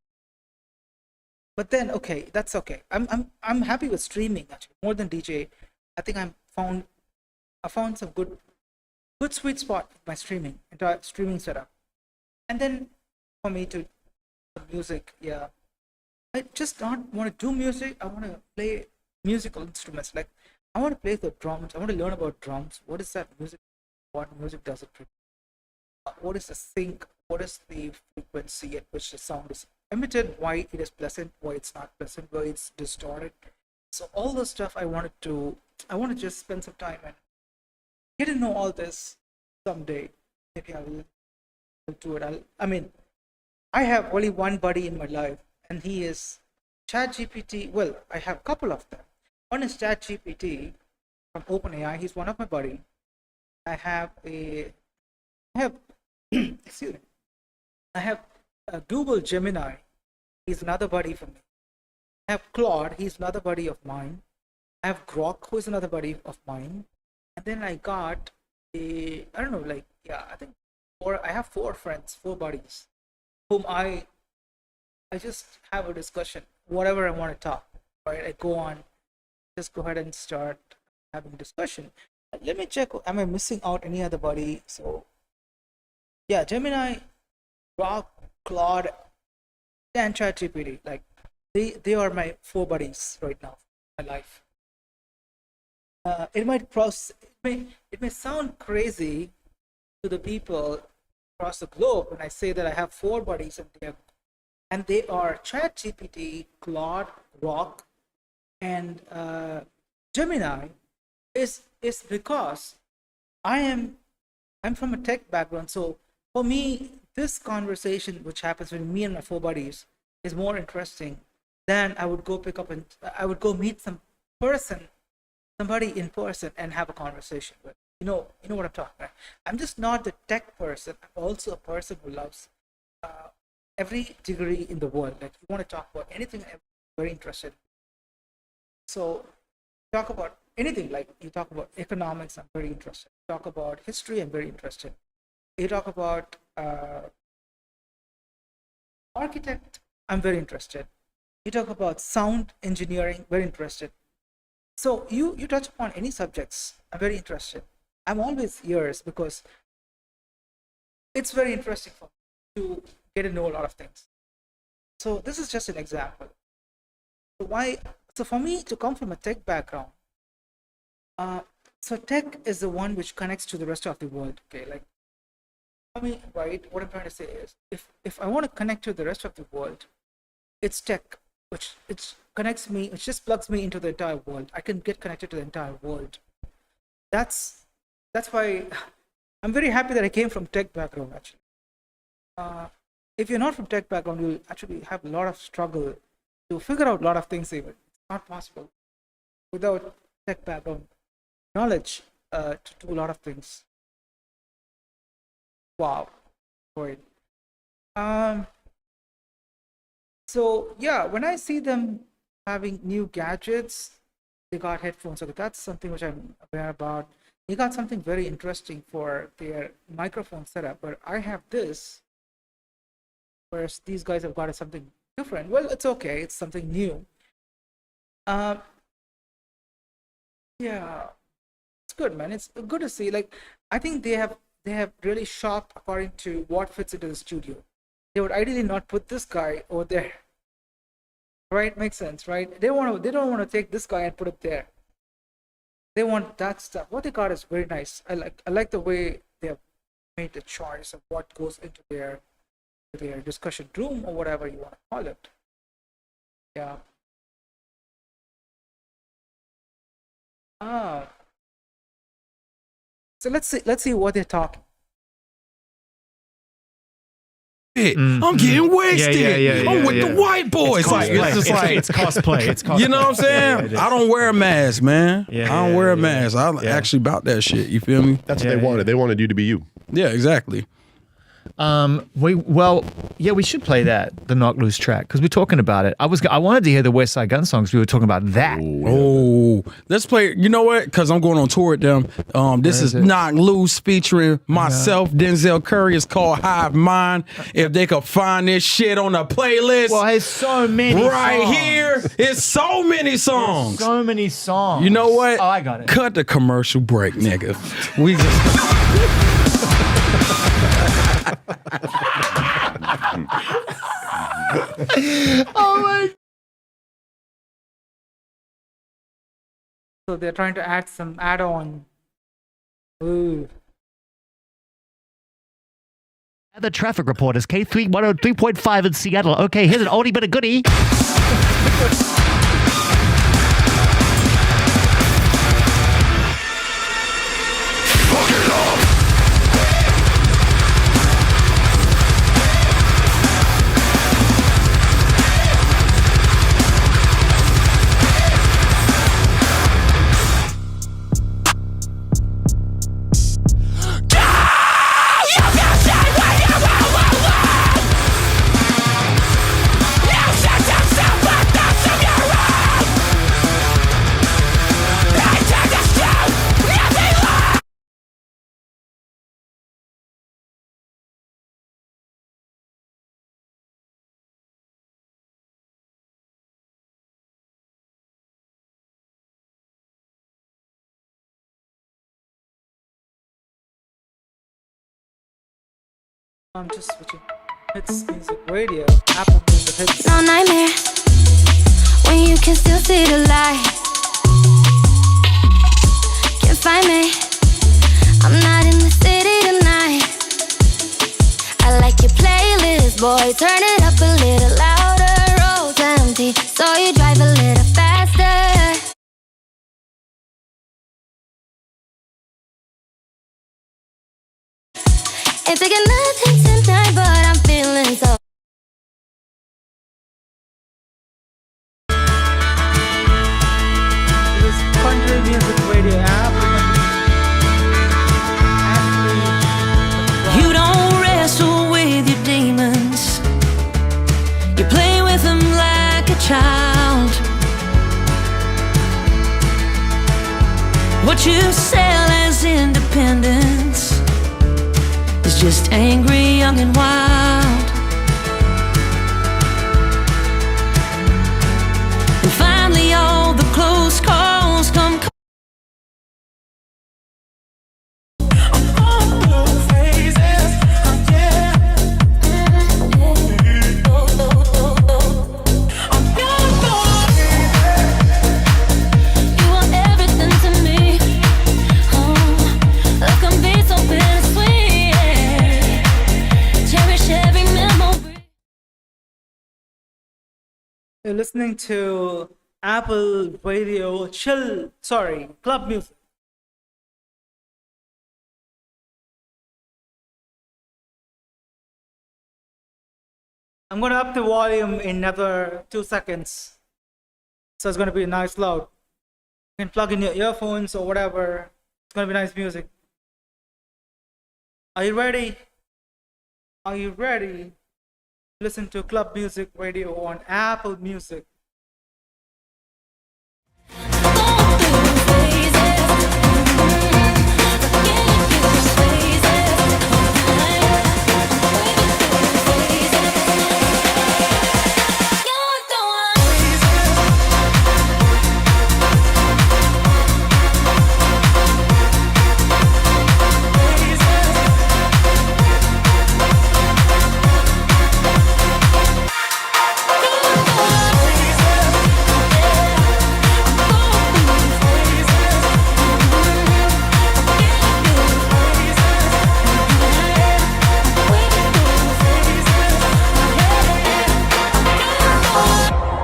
But then, okay, that's okay. I'm happy with streaming actually more than DJ. I think I found some good sweet spot with my entire streaming setup. And then for me to music, yeah, I just don't want to do music. I want to play musical instruments. Like I want to play the drums. I want to learn about drums. What is that music? What music does it produce? What is the sync? What is the frequency at which the sound is emitted? Why it is pleasant? Why it's not pleasant? Why it's distorted? So all the stuff I want to just spend some time and get to know all this someday. Maybe I'll do it. I have only one buddy in my life, and he is ChatGPT. Well, I have a couple of them. One is ChatGPT from OpenAI. He's one of my buddy. I have excuse me. I have Google Gemini. He's another buddy for me. I have Claude. He's another buddy of mine. I have Grok, who is another buddy of mine. And then I got I think I have 4 friends, 4 buddies, whom I just have a discussion, whatever I want to talk, right? I go on, just go ahead and start having discussion. Let me check, am I missing out any other buddy? So yeah, Gemini, Grok, Claude, and ChatGPT, like they are my 4 buddies right now in my life. It may sound crazy to the people across the globe when I say that I have 4 buddies and they are ChatGPT, Claude, Grok, and Gemini. Is because I'm from a tech background, so for me this conversation which happens between me and my 4 buddies is more interesting than I would go meet somebody in person and have a conversation with. You know what I'm talking about. I'm just not the tech person. I'm also a person who loves every degree in the world. Like you want to talk about anything, I'm very interested. So talk about anything, like you talk about economics, I'm very interested. Talk about history, I'm very interested. You talk about architect, I'm very interested. You talk about sound engineering, very interested. So you touch upon any subjects, I'm very interested. I'm always ears because it's very interesting for me to get to know a lot of things. So this is just an example. So for me to come from a tech background, so tech is the one which connects to the rest of the world. Okay, like right? What I'm trying to say is, if I want to connect to the rest of the world, it's tech, which it connects me. It just plugs me into the entire world. I can get connected to the entire world. That's why I'm very happy that I came from tech background. Actually, if you're not from tech background, you'll actually have a lot of struggle to figure out a lot of things. Even it's not possible without tech background knowledge to do a lot of things. Wow, great. So yeah, when I see them having new gadgets, they got headphones. Okay, that's something which I'm aware about. They got something very interesting for their microphone setup, but I have this, whereas these guys have got something different. Well, it's okay. It's something new. Yeah, it's good, man. It's good to see. Like, I think they have really shopped according to what fits into the studio. They would ideally not put this guy over there. Right? Makes sense, right? They don't want to take this guy and put it there. They want that stuff. What they got is very nice. I like the way they have made the choice of what goes into their discussion room or whatever you want to call it. Yeah. So let's see what they're talking.
I'm getting wasted. I'm with the white boys.
It's cosplay. It's cosplay.
You know what I'm saying? I don't wear a mask, man. I don't wear a mask. I'm actually about that shit. You feel me?
That's what they wanted. They wanted you to be you.
Yeah, exactly.
We should play that, the Knock Loose track, because we're talking about it. I wanted to hear the West Side Gun songs. We were talking about that.
Oh, let's play. You know what? Because I'm going on tour with them. This is Knock Loose featuring myself, Denzel Curry. It's called Hive Mind. If they could find this shit on the playlist.
Well, there's so many
right
songs.
here. It's so many songs.
There's so many songs.
You know what?
Oh, I got it.
Cut the commercial break, nigga. We just.
Oh my.
So they're trying to add some add-on. Ooh.
The traffic report is K3 103.5 in Seattle. Okay, here's an oldie but a goodie.
I'm just switching. Hits Music Radio, Apple Music Hits.
No nightmare when you can still see the light. Can't find me. I'm not in the city tonight. I like your playlist, boy. Turn it up a little louder. Roads empty, so you drive a little faster. Ain't taking nothing tonight, but I'm feeling so.
This Country Music Radio app.
You don't wrestle with your demons. You play with them like a child. What you sell as independence is just angry, young and wild. And finally all the close calls come.
You're listening to Apple Radio Club Music. I'm gonna up the volume in another 2 seconds. So it's gonna be nice loud. You can plug in your earphones or whatever. It's gonna be nice music. Are you ready? Are you ready? Listen to Club Music Radio on Apple Music.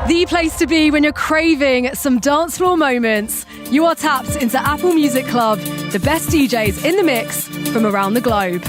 The place to be when you're craving some dance floor moments. You are tapped into Apple Music Club, the best DJs in the mix from around the globe.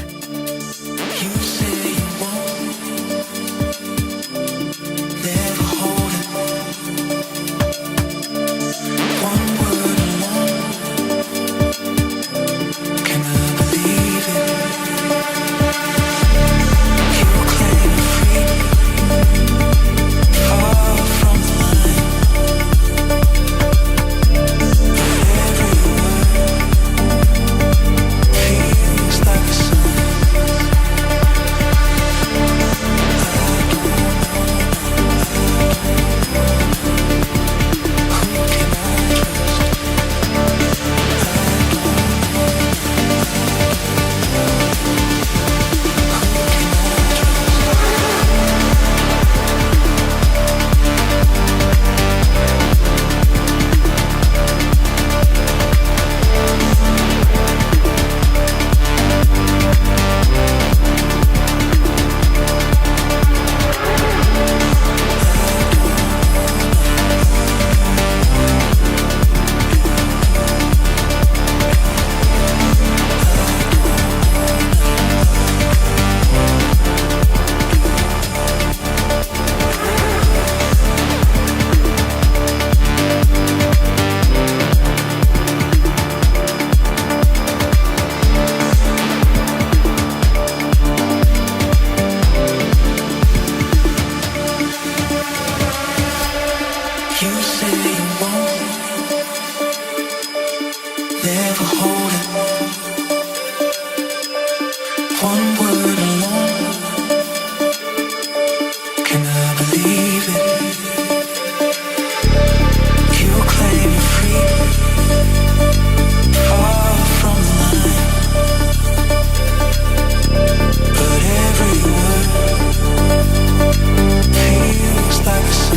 never hold it. One word alone, can I believe it? You claim you're free, far from the line, but every word feels like a sign.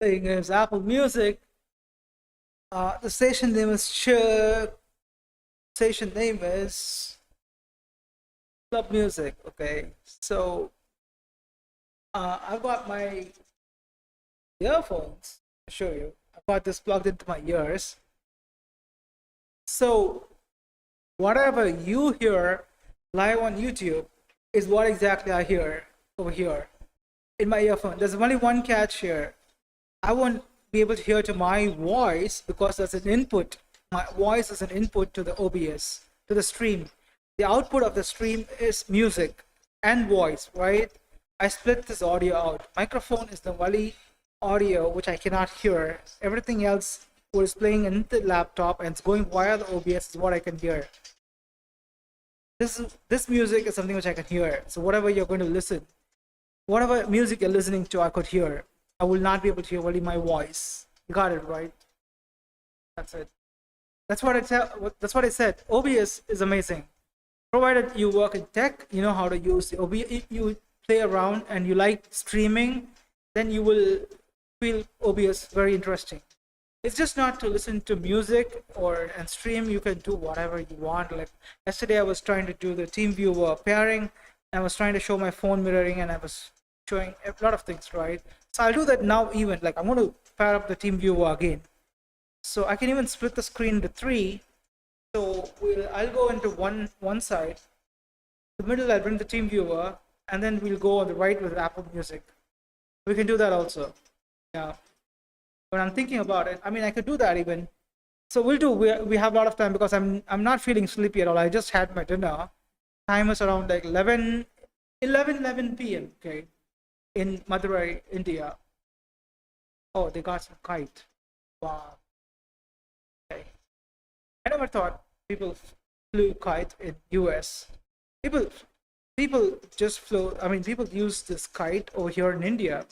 Thing is Apple Music. The station name is station name is Club Music. Okay, so I've got my earphones. I'll show you. I've got this plugged into my ears. So whatever you hear live on YouTube is what exactly I hear over here in my earphone. There's only one catch here. I won't be able to hear to my voice because there's an input. My voice is an input to the OBS, to the stream. The output of the stream is music and voice, right? I split this audio out. Microphone is the only audio which I cannot hear. Everything else what is playing in the laptop and it's going via the OBS is what I can hear. This music is something which I can hear. So whatever you're going to listen, whatever music you're listening to, I could hear. I will not be able to hear only my voice. You got it, right? That's it. That's what I said. OBS is amazing. Provided you work in tech, you know how to use the OBS. If you play around and you like streaming, then you will feel OBS very interesting. It's just not to listen to music and stream. You can do whatever you want. Like yesterday, I was trying to do the TeamViewer pairing. I was trying to show my phone mirroring, and I was showing a lot of things, right? So I'll do that now. Even like I'm going to pair up the TeamViewer again. So I can even split the screen into 3. So I'll go into one side. The middle, I'll bring the TeamViewer, and then we'll go on the right with Apple Music. We can do that also. Yeah. When I'm thinking about it, I mean, I could do that even. So we'll do. We have a lot of time because I'm not feeling sleepy at all. I just had my dinner. Time is around like 11 p.m. Okay, in Madurai, India. Oh, they got some kite. Wow. Okay. I never thought people flew kite in US. People just flew. I mean, people use this kite over here in India.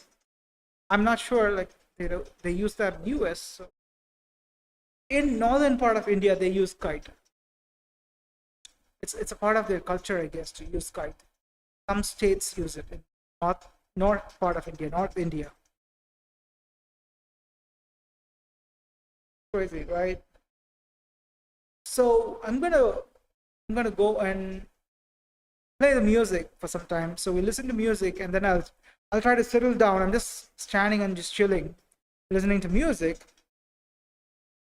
I'm not sure, like, they use that in US. So in northern part of India, they use kite. It's a part of their culture, I guess, to use kite. Some states use it in north part of India, North India. Crazy, right? So I'm gonna go and play the music for some time. So we listen to music, and then I'll try to settle down. I'm just standing and just chilling, listening to music.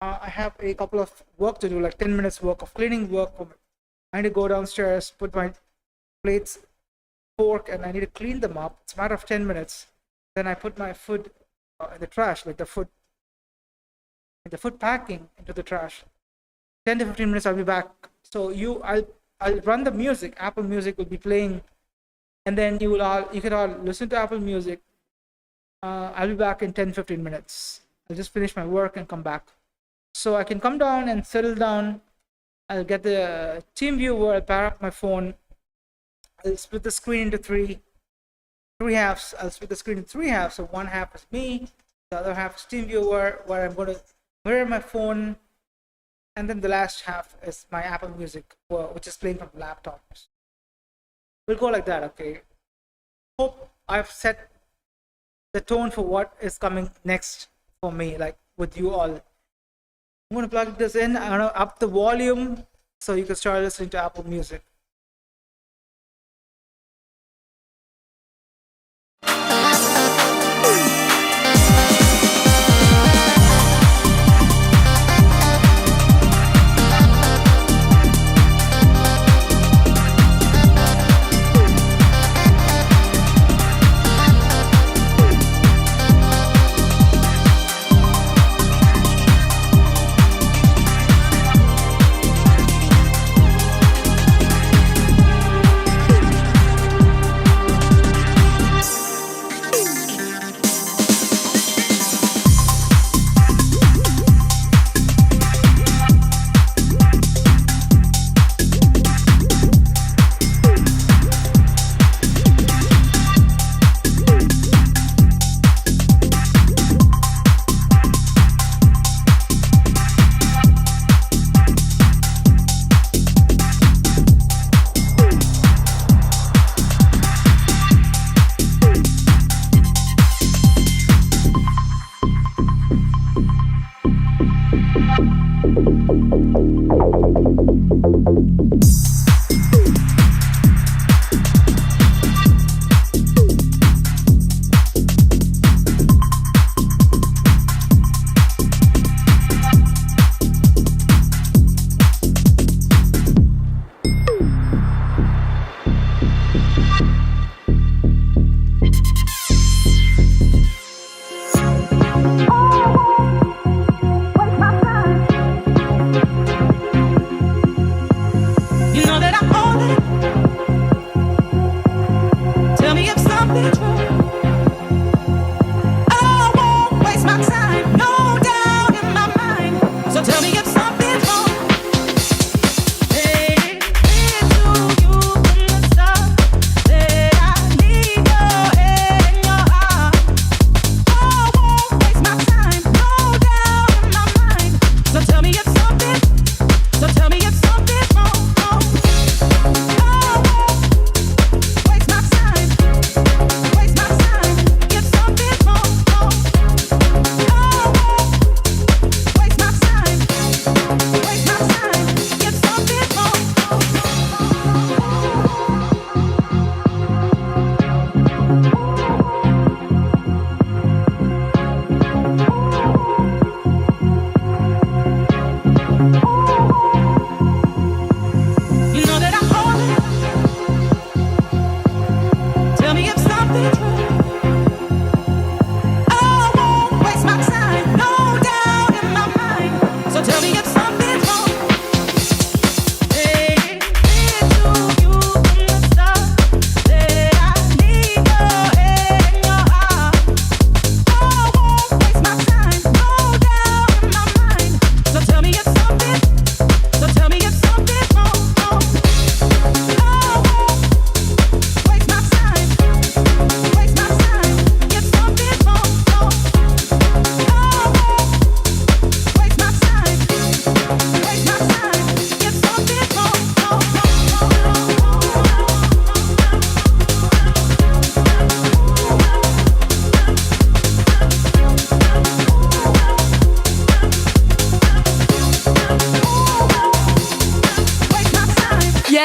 I have a couple of work to do, like 10 minutes work of cleaning work. I need to go downstairs, put my plates, fork, and I need to clean them up. It's a matter of 10 minutes. Then I put my food in the trash, like the food packing into the trash. 10 to 15 minutes, I'll be back. So I'll run the music. Apple Music will be playing, and then you could all listen to Apple Music. I'll be back in 10-15 minutes. I'll just finish my work and come back. So I can come down and settle down. I'll get the team viewer, I'll pair up my phone. I'll split the screen into three halves. I'll split the screen into 3 halves. So one half is me, the other half is team viewer, where I'm going to mirror my phone. And then the last half is my Apple Music, which is playing from laptops. We'll go like that, okay? Hope I've set the tone for what is coming next for me, like with you all. I'm going to plug this in. I'm going to up the volume so you can start listening to Apple Music.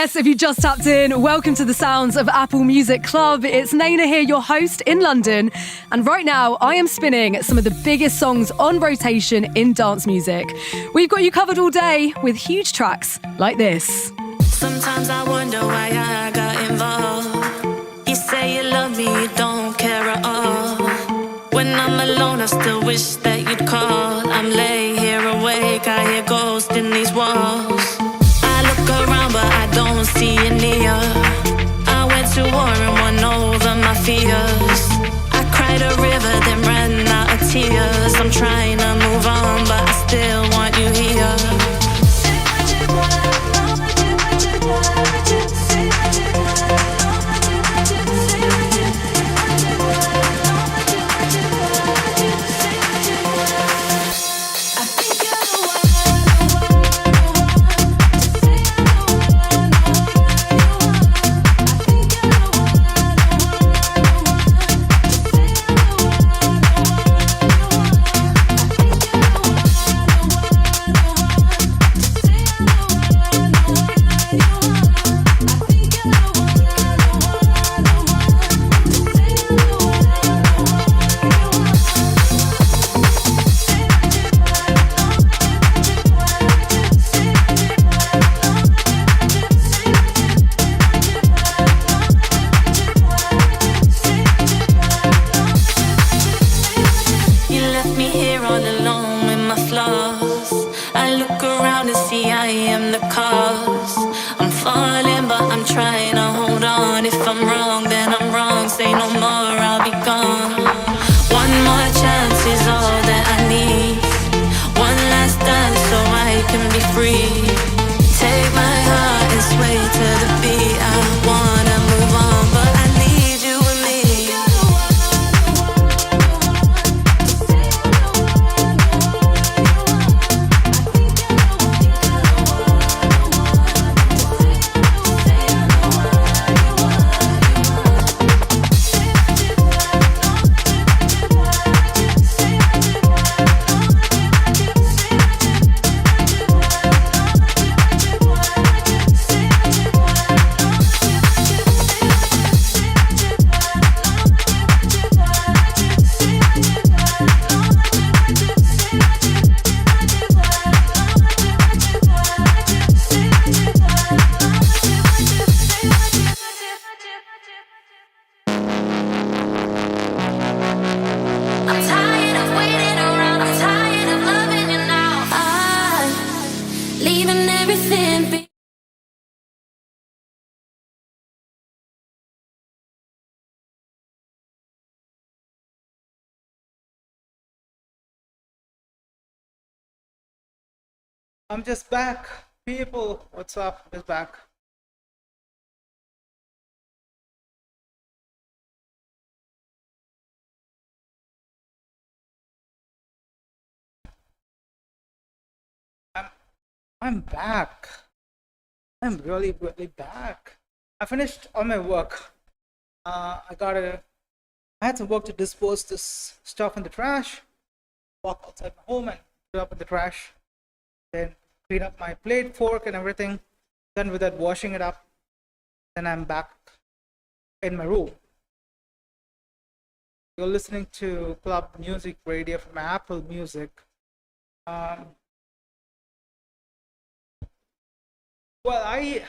Yes, if you just tapped in, welcome to the sounds of Apple Music Club. It's Naina here, your host in London. And right now, I am spinning some of the biggest songs on rotation in dance music. We've got you covered all day with huge tracks like this.
Sometimes I wonder why I got involved. You say you love me, you don't care at all. When I'm alone, I still wish that you'd call. I'm laying here awake, I hear ghosts in these walls. I look around, but I don't see you near. I went to war and won over my fears. I cried a river, then ran out of tears. I'm trying to move on, but I still want you here.
I'm just back. People, what's up? I'm just back. I'm back. I'm really back. I finished all my work. I had some work to dispose this stuff in the trash, walk outside my home and put it up in the trash, then clean up my plate, fork and everything. Done with that, washing it up. Then I'm back in my room. You're listening to Club Music Radio from Apple Music. Well, I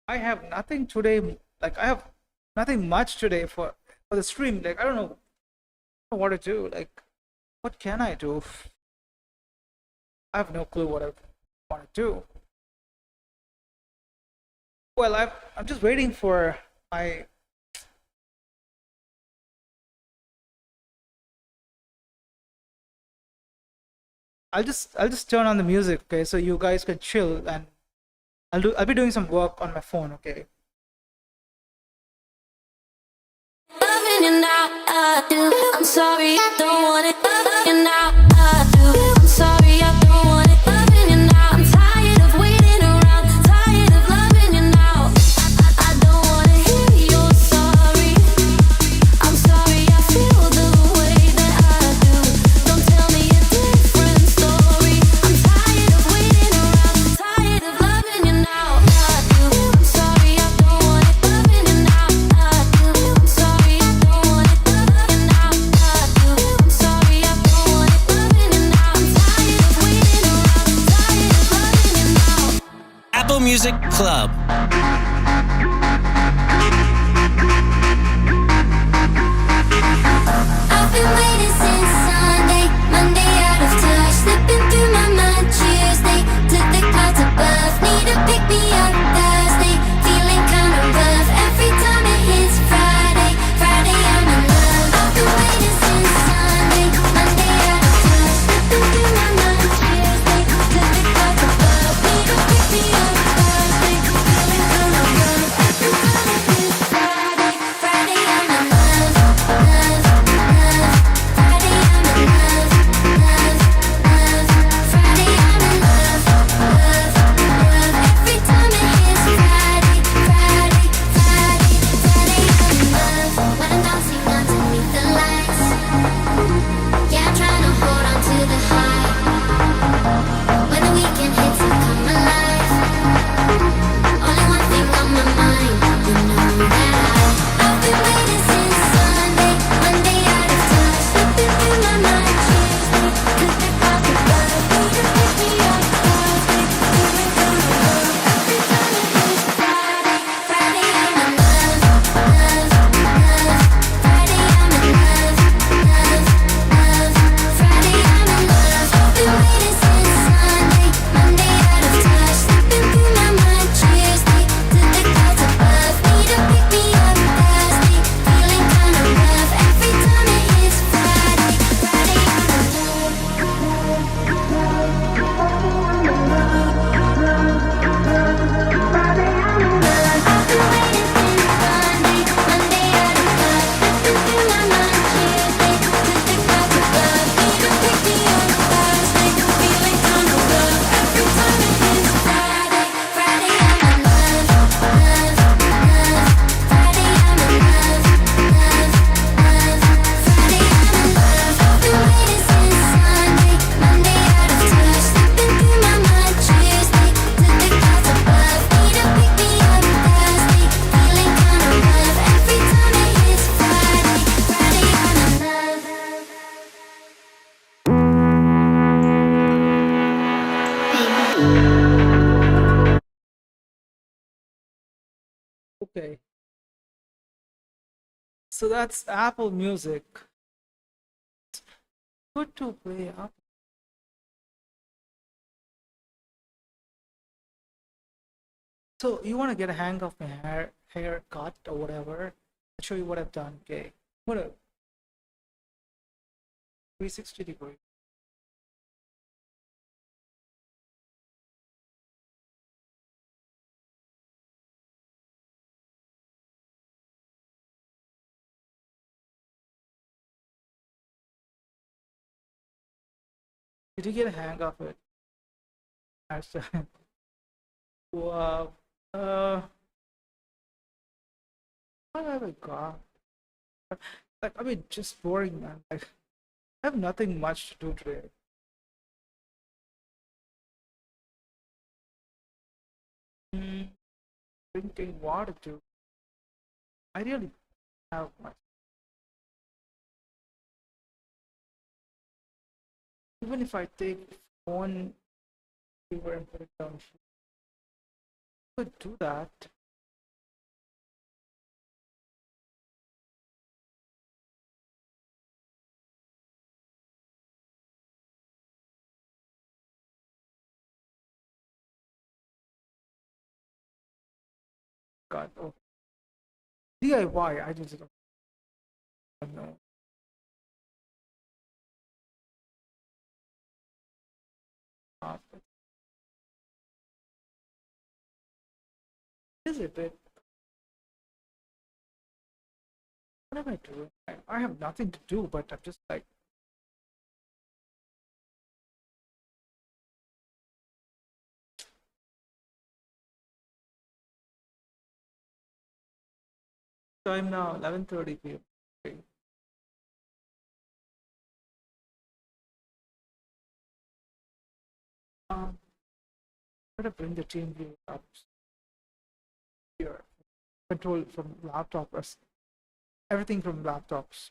have nothing today. Like I have nothing much today for the stream. Like I don't know what to do. Like what can I do? I have no clue what I want to do. Well, I'm just waiting for my. I'll just turn on the music, okay? So you guys can chill, and I'll be doing some work on my phone, okay?
Loving you now, I do. I'm sorry, I don't want it. Loving you now, I do. I'm sorry, I don't want it. Loving you now. I'm tired of waiting around. Tired of loving you now. I don't wanna hear you're sorry. I'm sorry, I feel the way that I do. Don't tell me a different story. I'm tired of waiting around. Tired of loving you now. I do. I'm sorry.
Music Club.
I've been waiting since Sunday, Monday out of touch, slipping through my mind. Tuesday to the clouds above, need to pick me up. Thursday, feeling kind of rough. Every time it hits Friday, Friday I'm in love. I've been waiting since Sunday, Monday out of touch, slipping through my mind. Tuesday to the clouds above, need to pick me up. Thursday, feeling kind of rough. Every time it hits Friday, Friday I'm in love, love, love. Friday I'm in love, love, love. Friday I'm in love, love, love. Every time it hits Friday, Friday, Friday, Friday I'm in love. When I'm dancing underneath the lights, yeah, I'm trying to hold on to the high. When the weekend hits, I come alive. Only one thing on my mind, you know that I've been waiting since Sunday, Monday out of touch, slipping through my mind. Tuesday to the clouds above, need to pick me up. Thursday, feeling kind of rough. Every time it hits Friday, Friday I'm in love, love, love. Friday I'm in love, love, love. Friday I'm in love. I've been waiting since Sunday, Monday out of touch, slipping through my mind. Tuesday to the clouds above, need to pick me up. Thursday, feeling kind of rough. Every time it hits Friday, Friday I'm in love. Friday I'm in love. I've been waiting since Sunday, Monday out of touch, slipping through my mind. Tuesday to the clouds above, need to pick me up. Thursday, feeling kind of rough. Every time it hits Friday, Friday I'm in love, love, love. Friday I'm in love, love, love. Friday I'm in love. I've been waiting since Sunday, Monday out of touch, slipping through my mind. Tuesday to the clouds above, need to pick me up. Thursday, feeling kind of rough. Every time it hits Friday, Friday I'm in love.
Okay. So that's Apple Music. Good to play Apple. So you want to get a hang of my haircut or whatever? I'll show you what I've done. Okay. What a 360 degree. Did you get a hang of it? Actually, wow. What have I got? Like, I mean, just boring, man. Like, I have nothing much to do today. Drinking water too. I really have much. Even if I take phone paper and put it down, I could do that. God, oh. DIY, I just don't know. Is it bit? What am I doing? I have nothing to do, but I'm just like, time now, 11:30 p.m. Okay. Better bring the team view up here. Control from laptop, everything from laptops.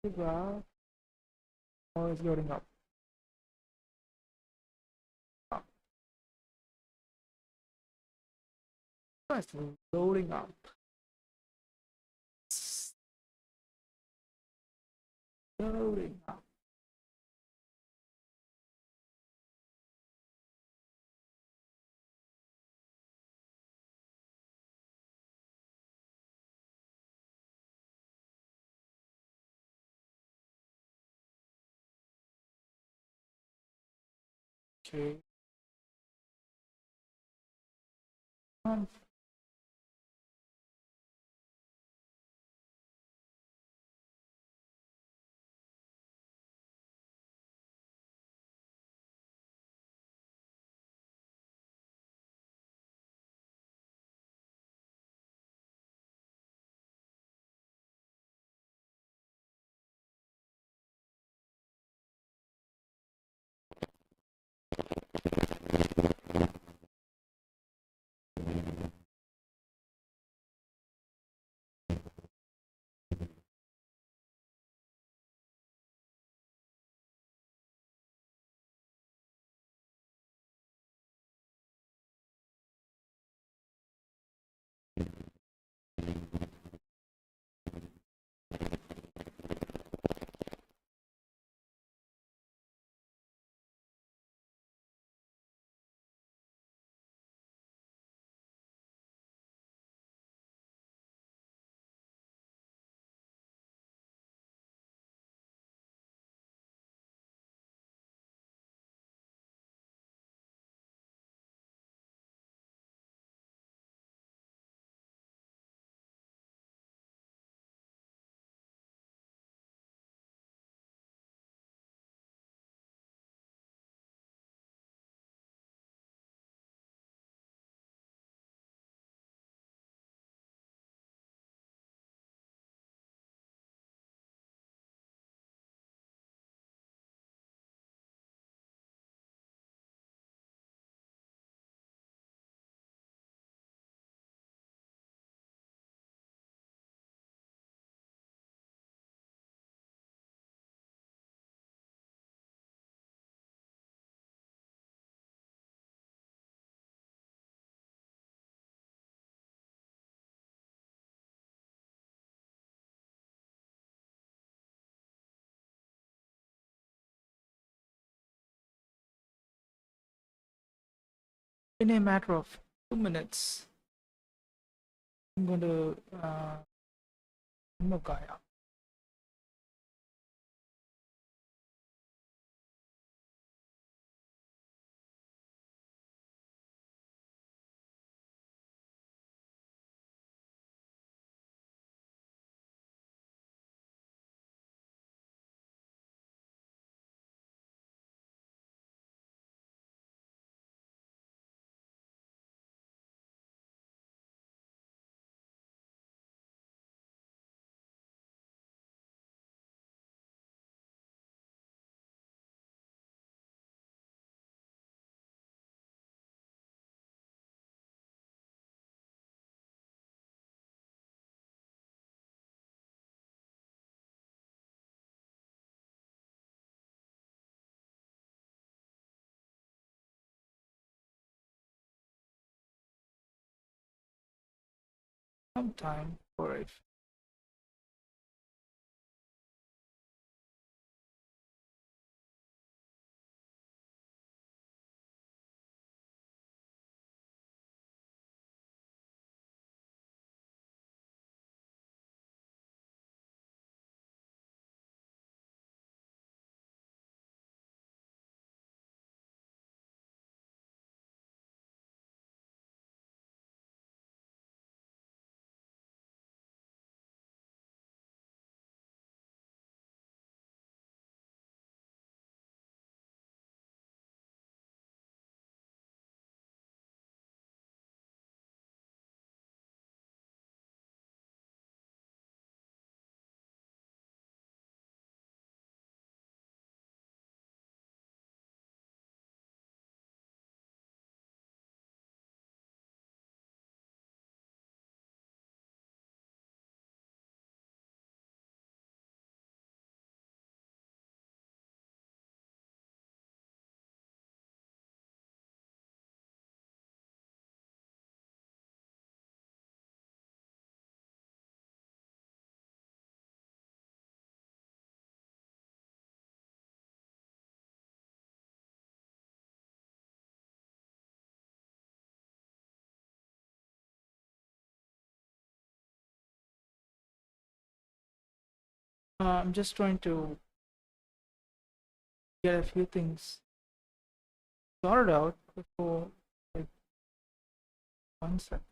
graph. Oh, it's loading up. Oh, it's loading up. Loading up. Okay. Um, in a matter of 2 minutes, I'm going to remove Gaia. Some time for it. I'm just trying to get a few things sorted out before, like, one second.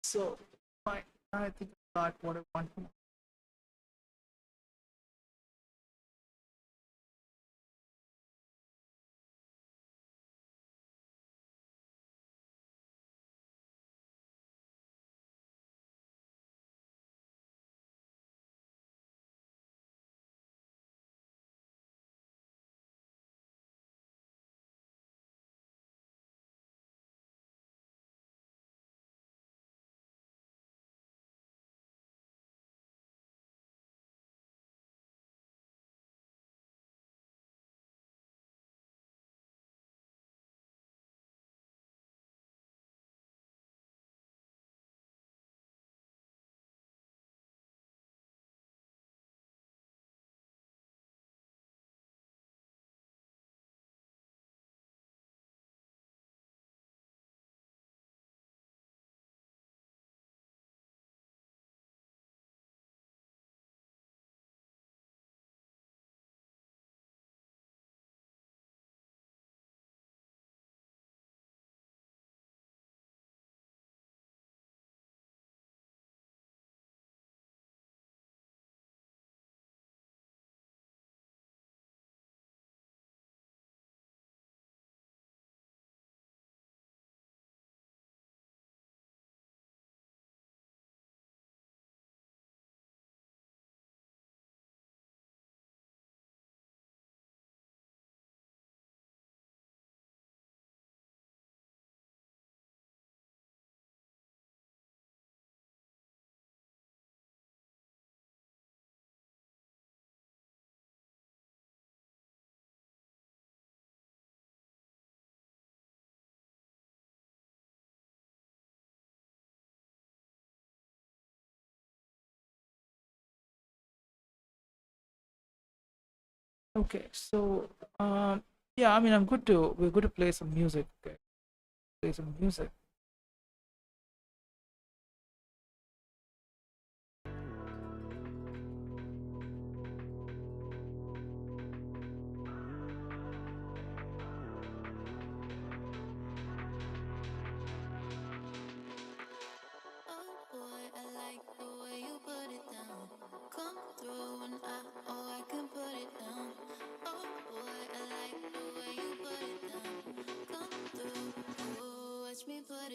So, fine. I think I got what I want. Okay, so yeah, I mean, we're good to play some music. Okay, play some music.
Watch me put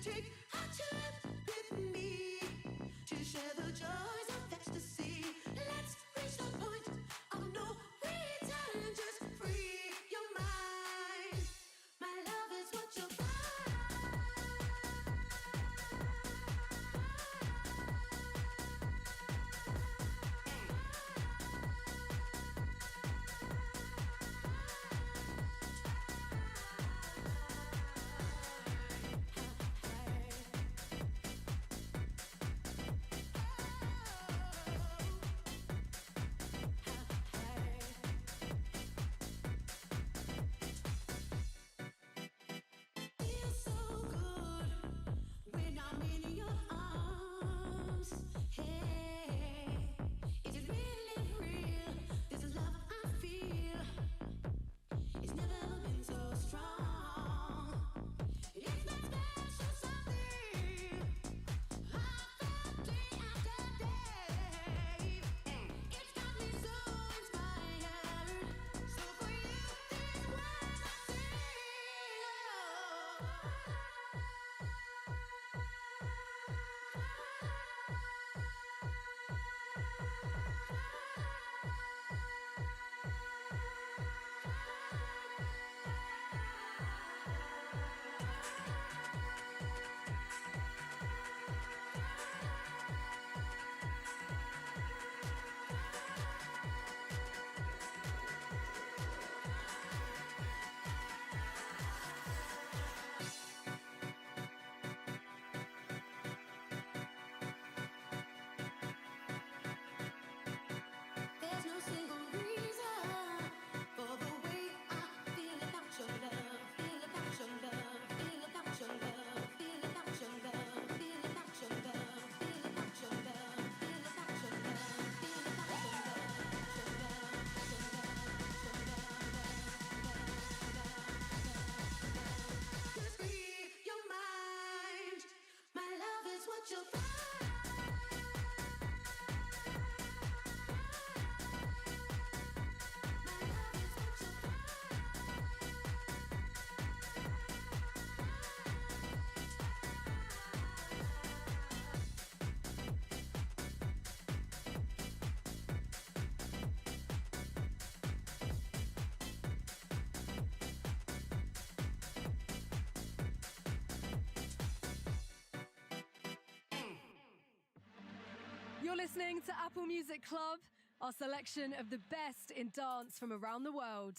take a trip with me to share the joys of ecstasy. Let's reach the point of no return. Just free your mind. My love is what you'll find. Feels so good when I'm in your arms. Hey, is it really real? This love I feel, it's never been so strong. It's that special something I felt day after day. It's got me so inspired. So for you, these words I sing. There's no single reason for the way I feel about your love, feel about your love, feel about your love, feel about your love, feel about your love, feel about your love, feel about your love, feel about your love, just free your mind. My love is what you'll find.
You're listening to Apple Music Club, our selection of the best in dance from around the world.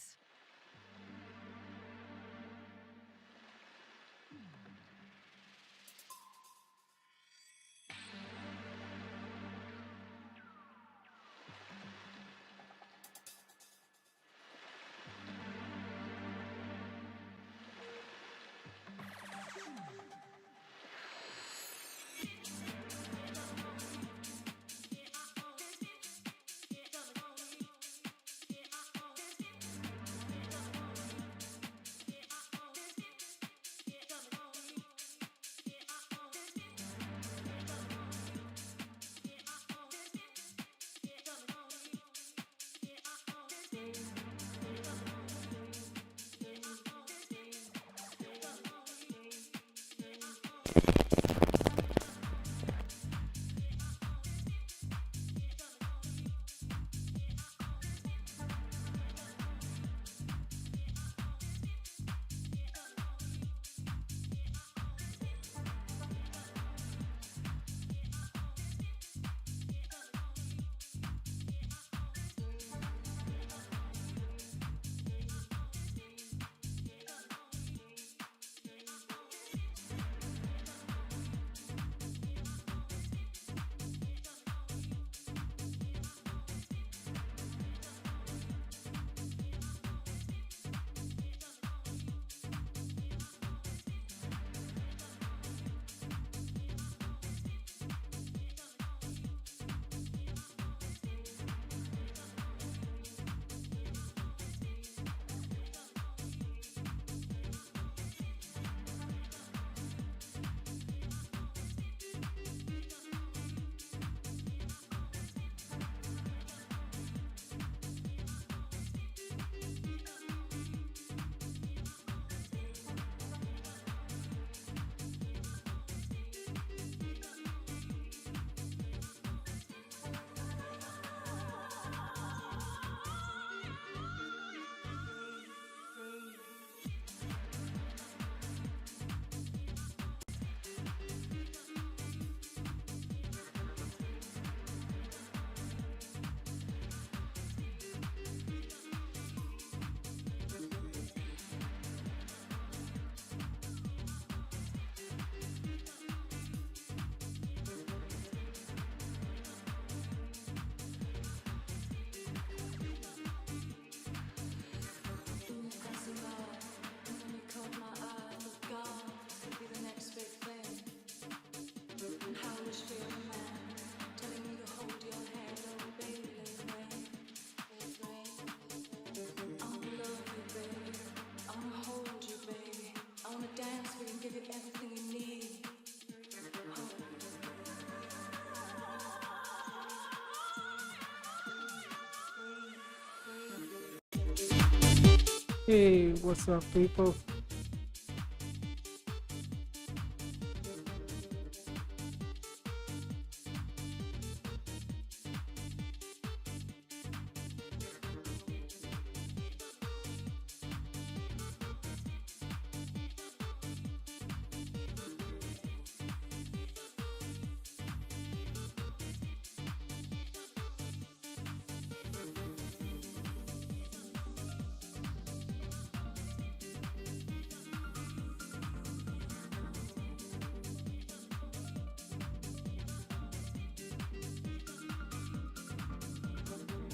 Hey, what's up, people?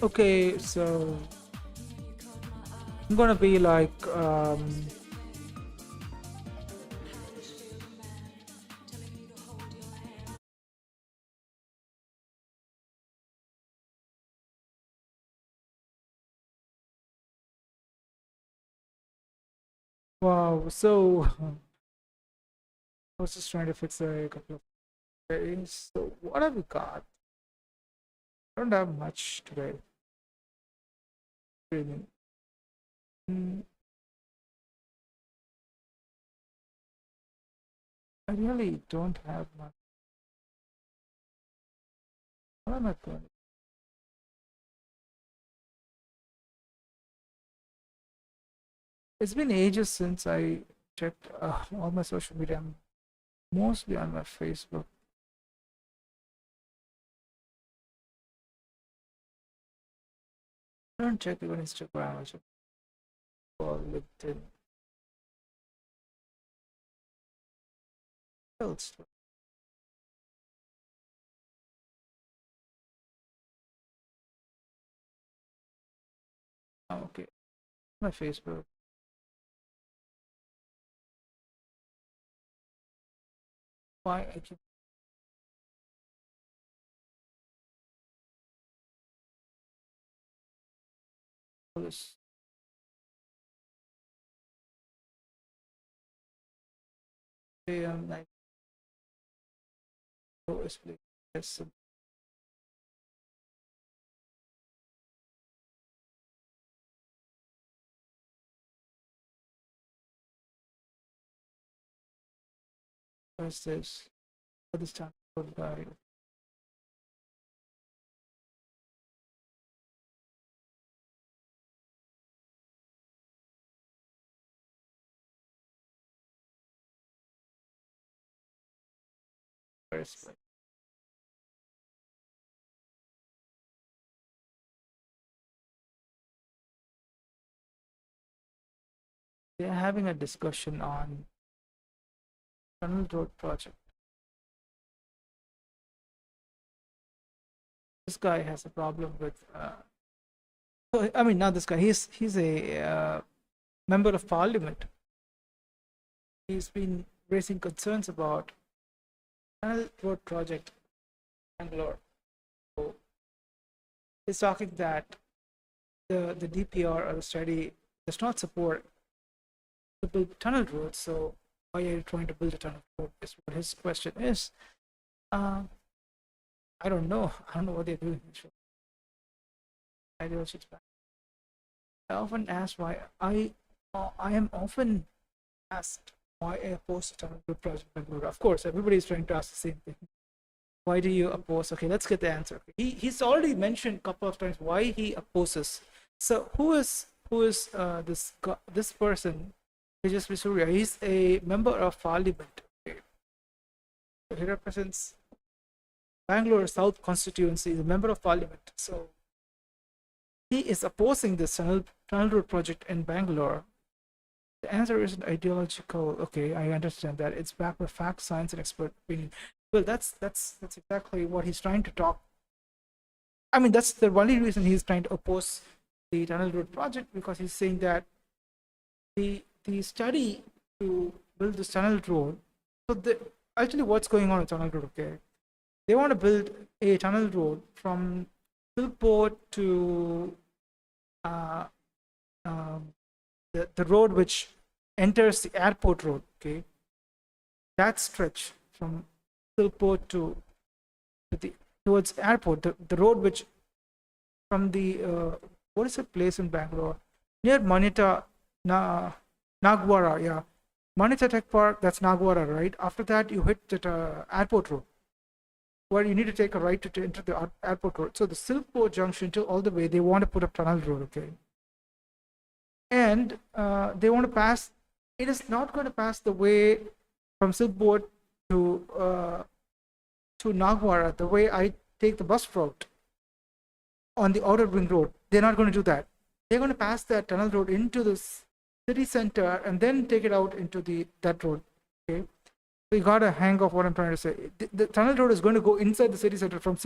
Okay, so I'm gonna be like wow, so I was just trying to fix a couple of things. So what have we got? I don't have much today. Really. Mm, I really don't have much. What am I going? It's been ages since I checked all my social media. I'm mostly on my Facebook. I don't check even Instagram. I check or LinkedIn. What else? Oh, okay. My Facebook. Why I keep all this? Like always play. Yes. What's this? What is time? Goodbye. First play. They're having a discussion on Tunnel Road project. This guy has a problem with. I mean, not this guy. He's a member of parliament. He's been raising concerns about Tunnel Road project in Bangalore. So he's talking that the DPR or the study does not support to build tunnel roads. So why are you trying to build a tunnel road? Is what his question is. I don't know. I don't know what they're doing. Ideology is bad. I often ask why I am often asked why I oppose the tunnel road project in Bangalore. Of course, everybody is trying to ask the same thing. Why do you oppose? Okay, let's get the answer. He's already mentioned a couple of times why he opposes. So who is this person? Tejas Surya. He's a member of parliament. Okay. So he represents Bangalore South constituency. He's a member of parliament. So he is opposing this tunnel road project in Bangalore. The answer isn't ideological. Okay, I understand that. It's backed by fact, science, and expert opinion. Well, that's exactly what he's trying to talk. I mean, that's the only reason he's trying to oppose the tunnel road project, because he's saying that the study to build this tunnel road. So actually, what's going on with tunnel road? Okay, they want to build a tunnel road from Silkport to the road which enters the airport road. Okay, that stretch from Silkport to towards airport, the road which from the what is the place in Bangalore near Manita Nagwara, yeah. Manita Tech Park, that's Nagwara, right? After that, you hit that airport road, where you need to take a right to enter the airport road. So the Silk Boat Junction to all the way, they want to put up tunnel road, okay? And they want to pass. It is not going to pass the way from Silk Boat to Nagwara, the way I take the bus route on the outer ring road. They're not going to do that. They're going to pass that tunnel road into the city center and then take it out into that road. Okay, so you got a hang of what I'm trying to say. The tunnel road is going to go inside the city center from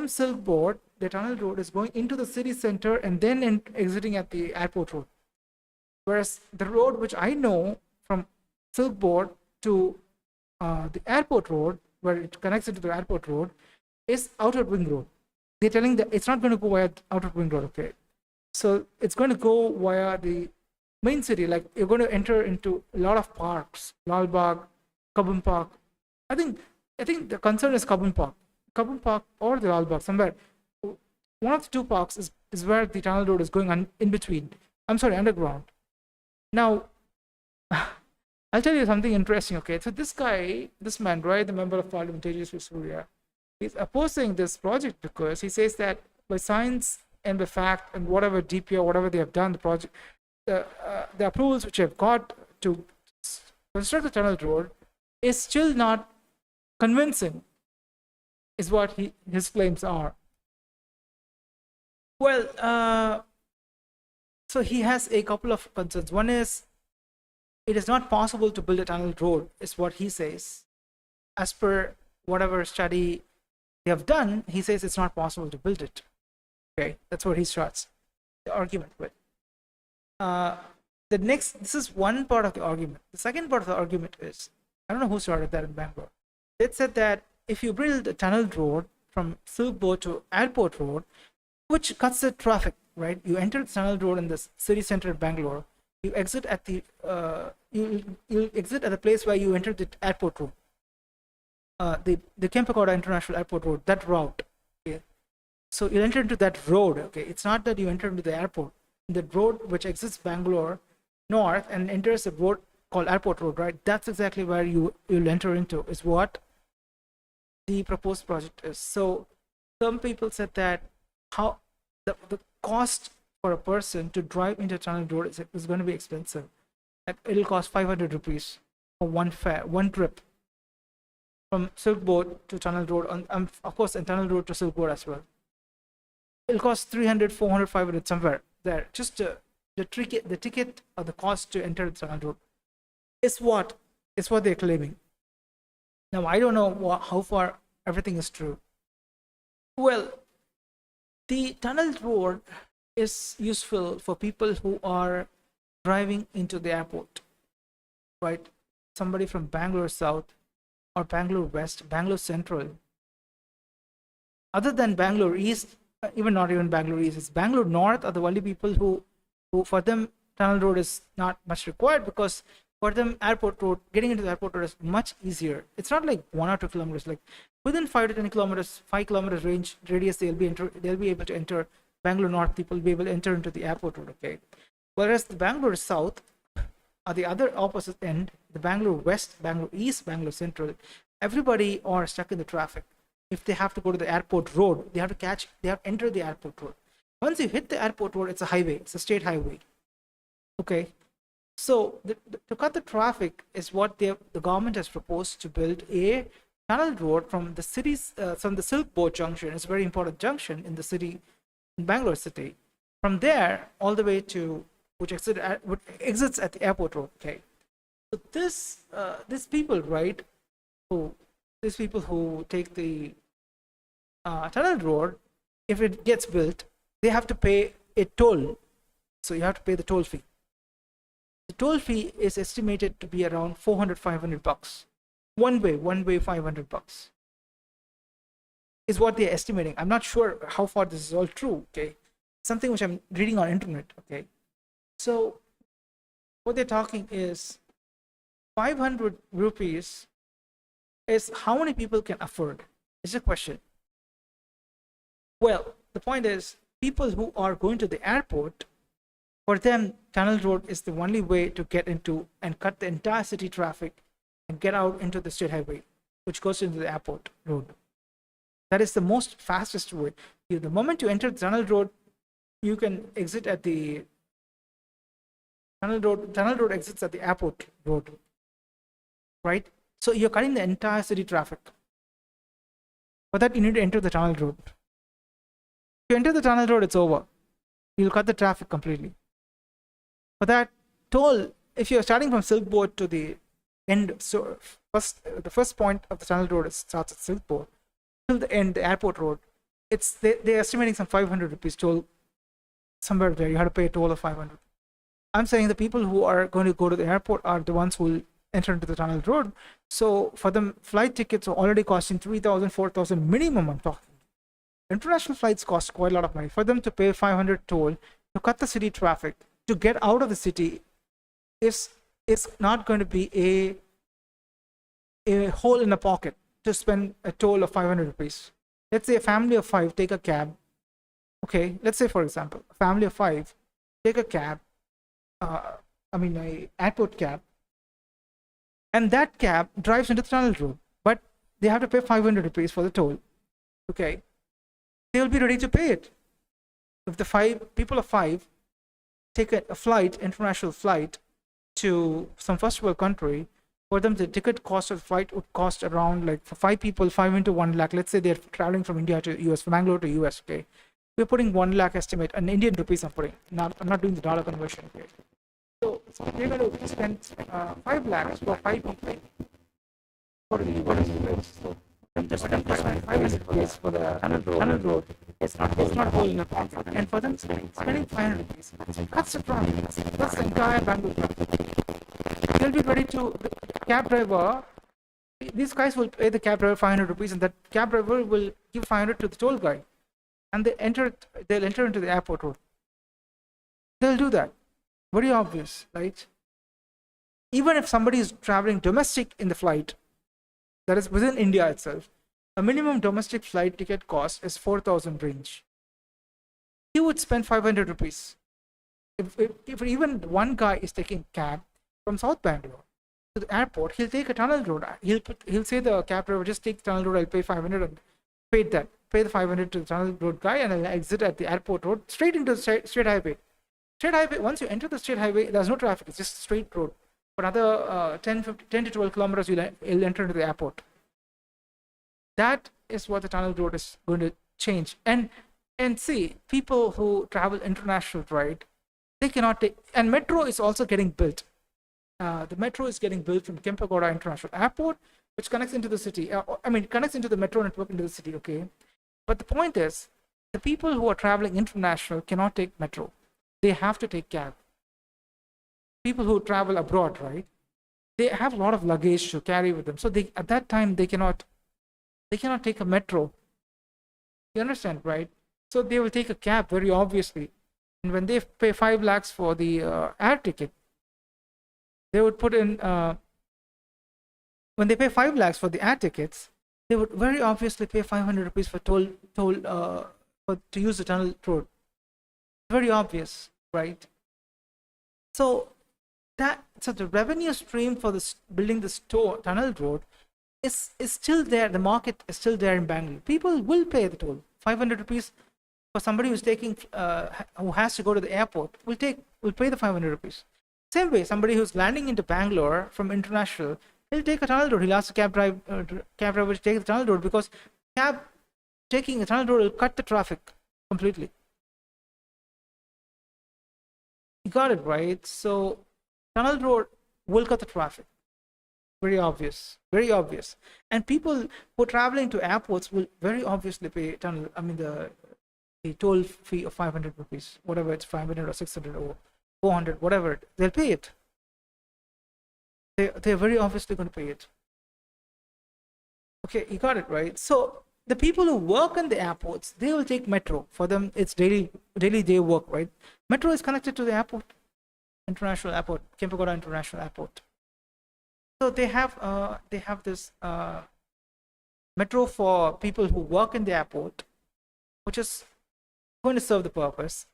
Silk Board. The tunnel road is going into the city center and then exiting at the airport road. Whereas the road which I know from Silk Board to the airport road, where it connects it to the airport road, is outer ring road. They're telling that it's not going to go via outer ring road, okay? So it's going to go via the main city. Like, you're going to enter into a lot of parks, Lal Bagh, Kabun Park. I think the concern is Kabun Park or the Lal Bagh, somewhere. One of the two parks is where the tunnel road is going in between. I'm sorry, underground. Now, I'll tell you something interesting, okay? So this man, right, the member of parliament, Tejas Surya, he's opposing this project because he says that by science and by fact and whatever DPO, whatever they have done, the project, the approvals which have got to construct the tunnel road is still not convincing, is what his claims are. Well, so he has a couple of concerns. One is, it is not possible to build a tunnel road, is what he says. As per whatever study they have done, he says it's not possible to build it. Okay, that's what he starts the argument with. This is one part of the argument. The second part of the argument is, I don't know who started that in Bangalore. It said that if you build a tunnel road from Silk Boat to Airport Road, which cuts the traffic, right? You enter the tunnel road in the city center of Bangalore. You exit at the you exit at the place where you entered the airport road, the Kempegowda International Airport Road, that route. Okay, so you enter into that road. Okay, it's not that you enter into the airport. The road which exits Bangalore north and enters a road called Airport Road, right? That's exactly where you'll enter into. Is what the proposed project is. So some people said that how the cost for a person to drive into tunnel road is going to be expensive. Like, it'll cost 500 rupees for one trip from Silk Boat to tunnel road, of course, and tunnel road to Silk Boat as well. It'll cost 300, 400, 500 somewhere there. Just the ticket or the cost to enter the tunnel road is what they're claiming. Now, I don't know how far everything is true. Well, the tunnel road is useful for people who are driving into the airport, right? Somebody from Bangalore South or Bangalore West, Bangalore Central. Other than Bangalore East, not even Bangalore East, it's Bangalore North are the only people who for them tunnel road is not much required, because for them airport road, getting into the airport road is much easier. It's not like 1 or 2 kilometers. Like within 5 to 10 kilometers, 5 kilometers radius, they'll be able to enter. Bangalore North people will be able to enter into the airport road. Okay, whereas the Bangalore South, at the other opposite end, the Bangalore West, Bangalore East, Bangalore Central, everybody are stuck in the traffic. If they have to go to the airport road, they have to enter the airport road. Once you hit the airport road, it's a highway. It's a state highway. Okay, so to cut the traffic is what the government has proposed, to build a tunnel road from the Silk Boat Junction. It's a very important junction in the city, in Bangalore city. From there all the way to which exits at the airport road. Okay, so these people, right? These people who take the tunnel road, if it gets built, they have to pay a toll. So you have to pay the toll fee. The toll fee is estimated to be around 400, 500 bucks. One way, 500 bucks is what they're estimating. I'm not sure how far this is all true. Okay, something which I'm reading on internet. Okay, so what they're talking is 500 rupees is how many people can afford. It's a question. Well, the point is, people who are going to the airport, For them, tunnel road is the only way to get into and cut the entire city traffic and get out into the state highway, which goes into the airport road. That is the most fastest way. The moment you enter the tunnel road, you can exit at the tunnel road. Tunnel road exits at the airport road, right? So you're cutting the entire city traffic. For that, you need to enter the tunnel road. If you enter the tunnel road, it's over. You'll cut the traffic completely. For that, toll, if you're starting from Silk Board to the end, so the first point of the tunnel road starts at Silk Board till the end, the airport road. They're estimating some 500 rupees toll somewhere there. You have to pay a toll of 500. I'm saying the people who are going to go to the airport are the ones who will enter into the tunnel road. So for them, flight tickets are already costing 3,000, 4,000 minimum. I'm talking. International flights cost quite a lot of money. For them to pay 500 toll to cut the city traffic, to get out of the city, is not going to be a hole in the pocket to spend a toll of 500 rupees. Let's say a family of 5 take a cab. Okay, let's say, for example, a family of 5 take a cab, a airport cab, and that cab drives into the tunnel road, but they have to pay 500 rupees for the toll. Okay, they will be ready to pay it. If the people of 5 take a flight, international flight, to some first world country, for them the ticket cost of the flight would cost around, like, for 5 people, 5 into 1 lakh. Let's say they're traveling from India to US, from Bangalore to US. Okay, we're putting 1 lakh estimate, an Indian rupees I'm putting. I'm not doing the dollar conversion. Okay, so they're going to spend 5 lakhs for 5 people. For the tunnel road, it's not whole in the pocket. And for them, spending 500 rupees, that's the problem. That's the entire Bangalore traffic. They'll be ready to, the cab driver, these guys will pay the cab driver 500 rupees, and that cab driver will give 500 to the toll guy. And they'll enter into the airport road. They'll do that. Very obvious, right? Even if somebody is traveling domestic in the flight, that is within India itself, a minimum domestic flight ticket cost is 4,000 range. He would spend 500 rupees. If even one guy is taking cab from South Bangalore to the airport, he'll take a tunnel road. He'll say the cab driver, just take the tunnel road, I'll pay 500, and pay the 500 to the tunnel road guy, and I'll exit at the airport road straight into the straight highway. Straight highway, once you enter the straight highway, there's no traffic, it's just straight road. For another 10 to 12 kilometers, you'll enter into the airport. That is what the tunnel road is going to change. And see, people who travel international, right, they cannot take, and metro is also getting built. The metro is getting built from Kempegowda International Airport, which connects into the city. Connects into the metro network into the city, okay? But the point is, the people who are traveling international cannot take metro. They have to take cab. People who travel abroad, right, they have a lot of luggage to carry with them. So at that time, they cannot take a metro. You understand, right? So they will take a cab, very obviously. And when they pay 5 lakhs for the air ticket, they would put in, when they pay 5 lakhs for the air tickets, they would very obviously pay 500 rupees for toll to use the tunnel road. Very obvious, right? So the revenue stream for this building this tunnel road is still there. The market is still there in Bangalore. People will pay the toll. 500 rupees for somebody who's taking who has to go to the airport will pay the 500 rupees. Same way, somebody who's landing into Bangalore from international, he'll take a tunnel road. He'll ask the cab driver to take the tunnel road, because taking a tunnel road will cut the traffic completely. You got it, right? So tunnel road will cut the traffic. Very obvious, very obvious. And people who are traveling to airports will very obviously pay the toll fee of 500 rupees, whatever it's 500 or 600 or 400, whatever, they'll pay it. They're very obviously going to pay it. Okay, you got it, right? So the people who work in the airports, they will take metro. For them, it's daily day work, right? Metro is connected to the airport, international airport, Kempegowda International Airport. So they have this metro for people who work in the airport, which is going to serve the purpose.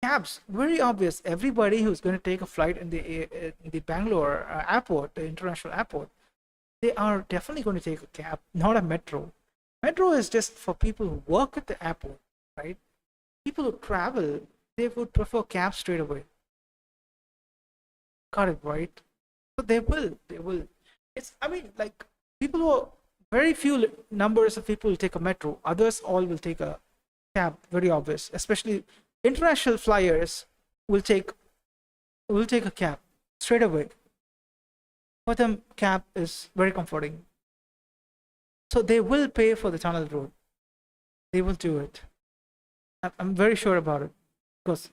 cabs, very obvious. Everybody who's going to take a flight in the Bangalore airport, the international airport, they are definitely going to take a cab, not a metro. Metro is just for people who work at the airport, right? People who travel, they would prefer cabs straight away. Got it, right? So they will. It's, I mean, like, people who are, very few numbers of people will take a metro. Others all will take a cab, very obvious. Especially international flyers will take a cab straight away. For them, cab is very comforting. So they will pay for the tunnel road. They will do it. I'm very sure about it. Because,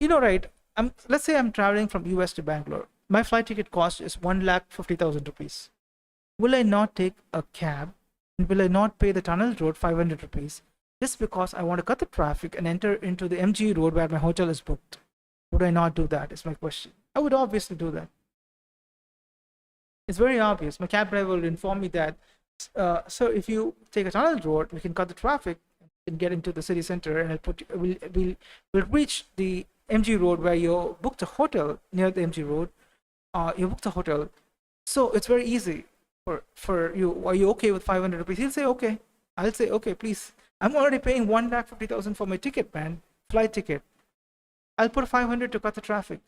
right, let's say I'm traveling from US to Bangalore. My flight ticket cost is 1,50,000 rupees. Will I not take a cab? And will I not pay the tunnel road 500 rupees just because I want to cut the traffic and enter into the MG road where my hotel is booked? Would I not do that? Is my question. I would obviously do that. It's very obvious. My cab driver will inform me that, so if you take a tunnel road, we can cut the traffic and get into the city center, and we'll reach the MG road where you booked a hotel near the MG road. You booked a hotel, so it's very easy for you. Are you okay with 500 rupees? He'll say okay. I'll say okay, please. I'm already paying 1,50,000 for my ticket, man, flight ticket. I'll put 500 to cut the traffic.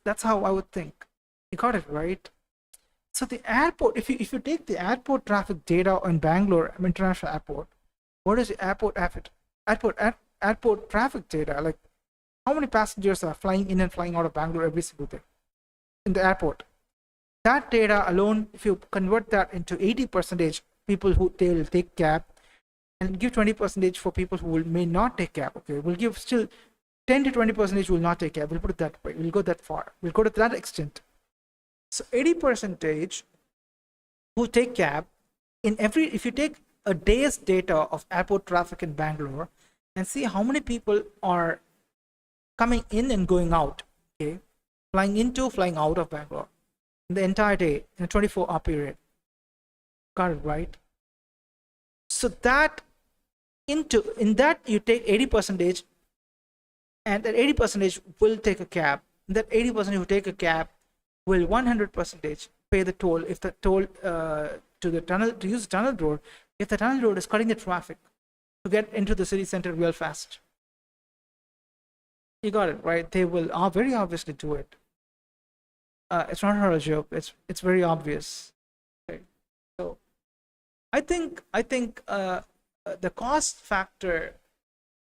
That's how I would think. You got it right. So the airport, if you take the airport traffic data on Bangalore International Airport, what is the airport traffic data? Like, how many passengers are flying in and flying out of Bangalore every single day in the airport? That data alone, if you convert that into 80% people who they will take cab, and give 20% for people who may not take cab. Okay, we'll give still 10 to 20% will not take cab. We'll put it that way. We'll go that far. We'll go to that extent. So 80% who take cab if you take a day's data of airport traffic in Bangalore and see how many people are coming in and going out, okay, flying into, flying out of Bangalore in the entire day in a 24-hour period. Got it right? So in that you take 80%, and that 80% will take a cab. That 80% who take a cab will 100% pay the toll if the toll to use the tunnel road, if the tunnel road is cutting the traffic to get into the city center real fast. You got it right. They will very obviously do it. It's not a joke. It's very obvious. Okay. So I think the cost factor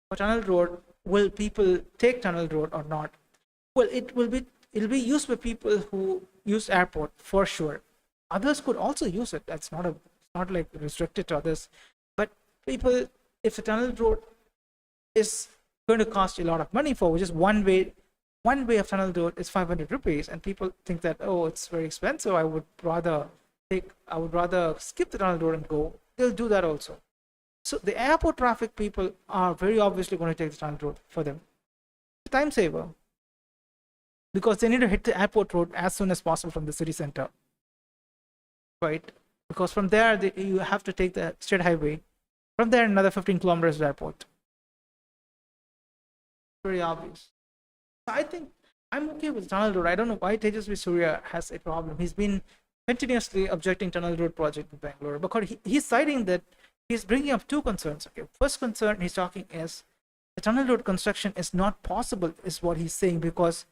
for tunnel road, will people take tunnel road or not? Well, it'll be used by people who use airport for sure. Others could also use it. That's not like restricted to others. But people, if the tunnel road is going to cost you a lot of money for just one way of tunnel road is 500 rupees, and people think that, oh, it's very expensive, I would rather skip the tunnel road and go. They'll do that also. So the airport traffic people are very obviously going to take the tunnel road for them. It's a time saver, because they need to hit the airport road as soon as possible from the city center, right? Because from there you have to take the state highway. From there, another 15 kilometers to the airport. Very obvious. I think I'm okay with tunnel road. I don't know why Tejasvi Surya has a problem. He's been continuously objecting tunnel road project in Bangalore, because he's citing that he's bringing up two concerns. Okay, first concern he's talking is the tunnel road construction is not possible, is what he's saying, because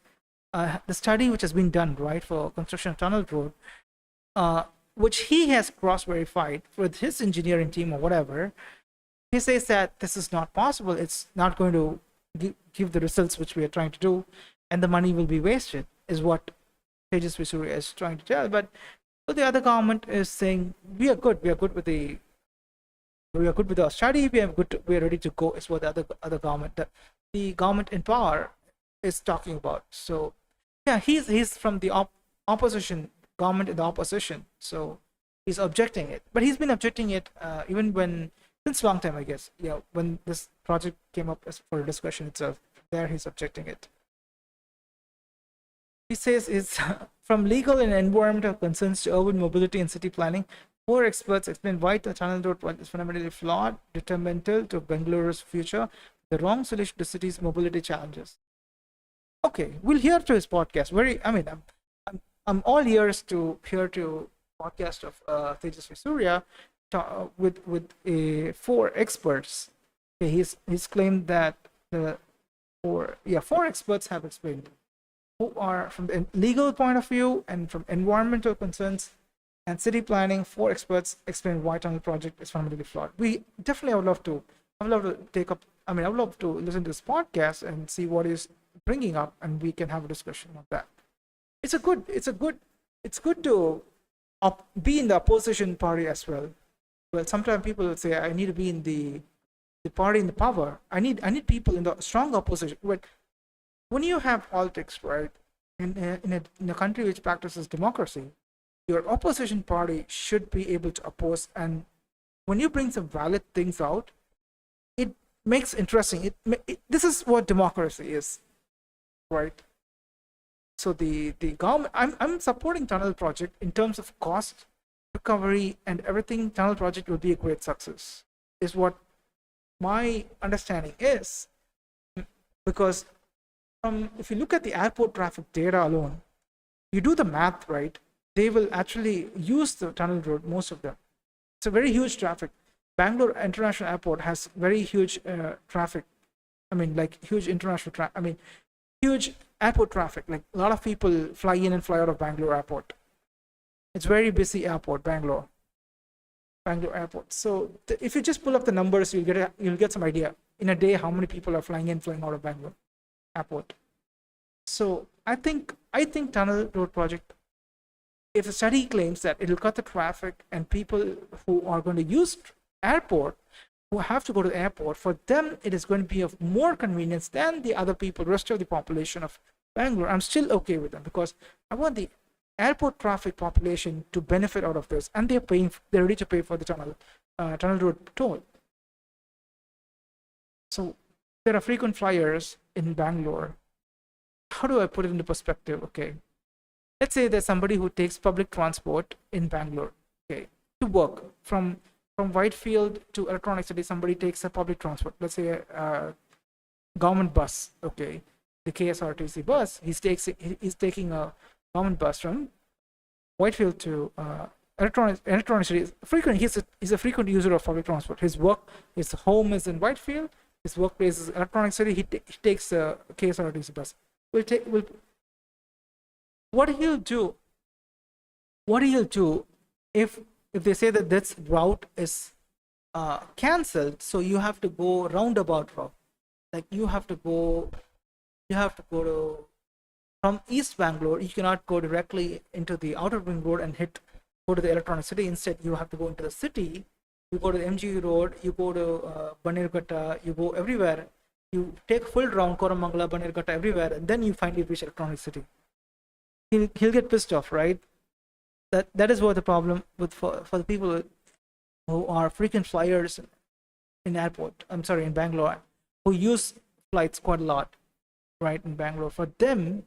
the study which has been done, right, for construction of tunnel road, which he has cross-verified with his engineering team or whatever, he says that this is not possible. It's not going to give the results which we are trying to do, and the money will be wasted, is what Tejasvi Surya is trying to tell. But the other government is saying we are good with our study, we are ready to go, is what the other government, the government in power, is talking about. So yeah, he's from the opposition government, in the opposition, so he's objecting it. But he's been objecting it even since long time, I guess. Yeah, when this project came up for discussion itself, there he's objecting it. He says it's from legal and environmental concerns to urban mobility and city planning. Four experts explain why the tunnel road project is fundamentally flawed, detrimental to Bengaluru's future, the wrong solution to cities' mobility challenges. Okay, we'll hear to his podcast. I'm all ears to hear to podcast of Tejasvi Surya with 4 experts. Okay, he's claimed that the four experts have explained who are from the legal point of view and from environmental concerns and city planning. 4 experts explain why tunnel project is fundamentally flawed. We definitely would love to take up. I would love to listen to this podcast and see what is bringing up, and we can have a discussion on that. It's good to be in the opposition party as well. Well, sometimes people will say, I need to be in the party in the power. I need people in the strong opposition. But when you have politics, right, in a country which practices democracy, your opposition party should be able to oppose. And when you bring some valid things out, it makes interesting. This is what democracy is, right? So the government, I'm supporting tunnel project in terms of cost, recovery, and everything. Tunnel project will be a great success, is what my understanding is. Because if you look at the airport traffic data alone, you do the math, right, they will actually use the tunnel road, most of them. It's a very huge traffic. Bangalore International Airport has very huge traffic. Huge international traffic. Huge airport traffic. Like a lot of people fly in and fly out of Bangalore Airport. It's very busy airport, Bangalore Airport. So if you just pull up the numbers, you'll get some idea in a day how many people are flying in, flying out of Bangalore Airport. So I think tunnel road project, if a study claims that it'll cut the traffic and people who are going to use airport, who have to go to the airport, for them it is going to be of more convenience than the other people, rest of the population of Bangalore. I'm still okay with them because I want the airport traffic population to benefit out of this, and they're ready to pay for the tunnel road toll. So there are frequent flyers in Bangalore. How do I put it into perspective? Okay, let's say there's somebody who takes public transport in Bangalore, okay, to work from Whitefield to Electronic City. Somebody takes a public transport, let's say a government bus, okay, the KSRTC bus. He's taking a government bus from Whitefield to Electronic City. He's a frequent user of public transport. His home is in Whitefield. His workplace is Electronic City. He takes a KSRTC bus. What he'll do if they say that this route is cancelled, so you have to go roundabout route. Like you have to go to from East Bangalore. You cannot go directly into the outer ring road and go to the Electronic City. Instead, you have to go into the city. You go to the MG road. You go to Bannerghatta. You go everywhere. You take full round, Koramangala, Bannerghatta, everywhere, and then you finally reach Electronic City. He'll get pissed off, right? That is what the problem with for the people who are frequent flyers in Bangalore, who use flights quite a lot, right, in Bangalore. For them,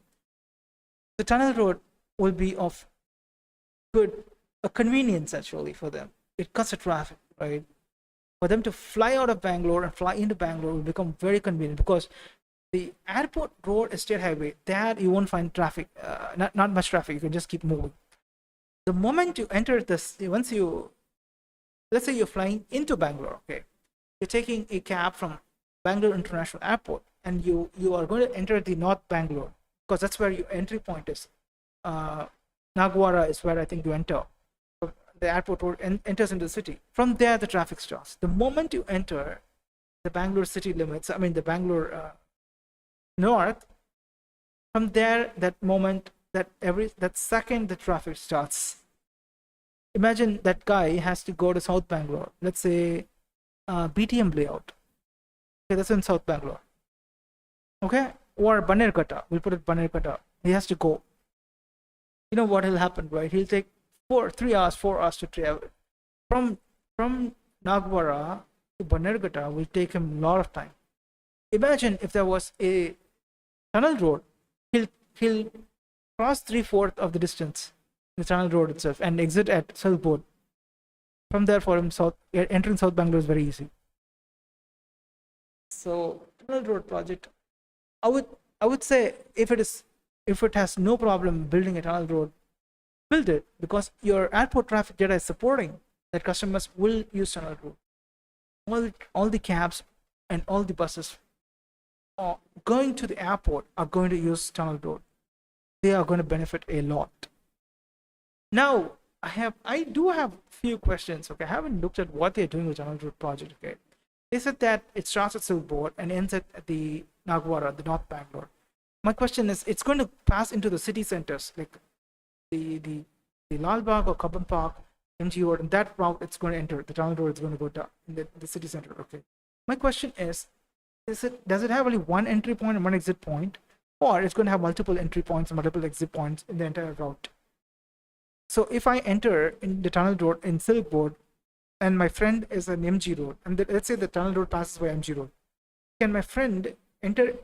the tunnel road will be of a convenience actually for them. It cuts the traffic, right? For them to fly out of Bangalore and fly into Bangalore will become very convenient, because the airport road is state highway. There you won't find traffic, not much traffic. You can just keep moving. The moment you enter this, let's say you're flying into Bangalore, okay, you're taking a cab from Bangalore International Airport, and you are going to enter the North Bangalore, because that's where your entry point is. Nagwara is where I think you enter. The airport road enters into the city. From there, the traffic starts. The moment you enter the Bangalore city limits, the Bangalore North, from there, that moment, that second, the traffic starts. Imagine that guy has to go to South Bangalore, let's say BTM layout. Okay, that's in South Bangalore. Okay, or Bannerghatta. We'll put it Bannerghatta. He has to go. You know what will happen, right? He'll take 4 hours to travel. From Nagwara to Bannerghatta will take him a lot of time. Imagine if there was a tunnel road. He'll cross 3/4 of the distance, the tunnel road itself, and exit at Southport. From there, for him, entering South Bangalore is very easy. So tunnel road project, I would say if it has no problem building a tunnel road, build it, because your airport traffic data is supporting that customers will use tunnel road. All the cabs and all the buses going to the airport are going to use tunnel road. They are going to benefit a lot. Now, I do have few questions. Okay, I haven't looked at what they're doing with tunnel road project. Okay, they said that it starts at Silkboard and ends at the Nagwara, the North Bangalore. My question is, it's going to pass into the city centers like the Lal Bagh or Kabban Park, MG Road, and that route it's going to enter. The tunnel road is going to go down in the city center. Okay, my question is does it have only one entry point and one exit point, or it's going to have multiple entry points and multiple exit points in the entire route? So if I enter in the tunnel road in Silkboard, and my friend is an MG Road, and let's say the tunnel road passes by MG Road, can my friend enter?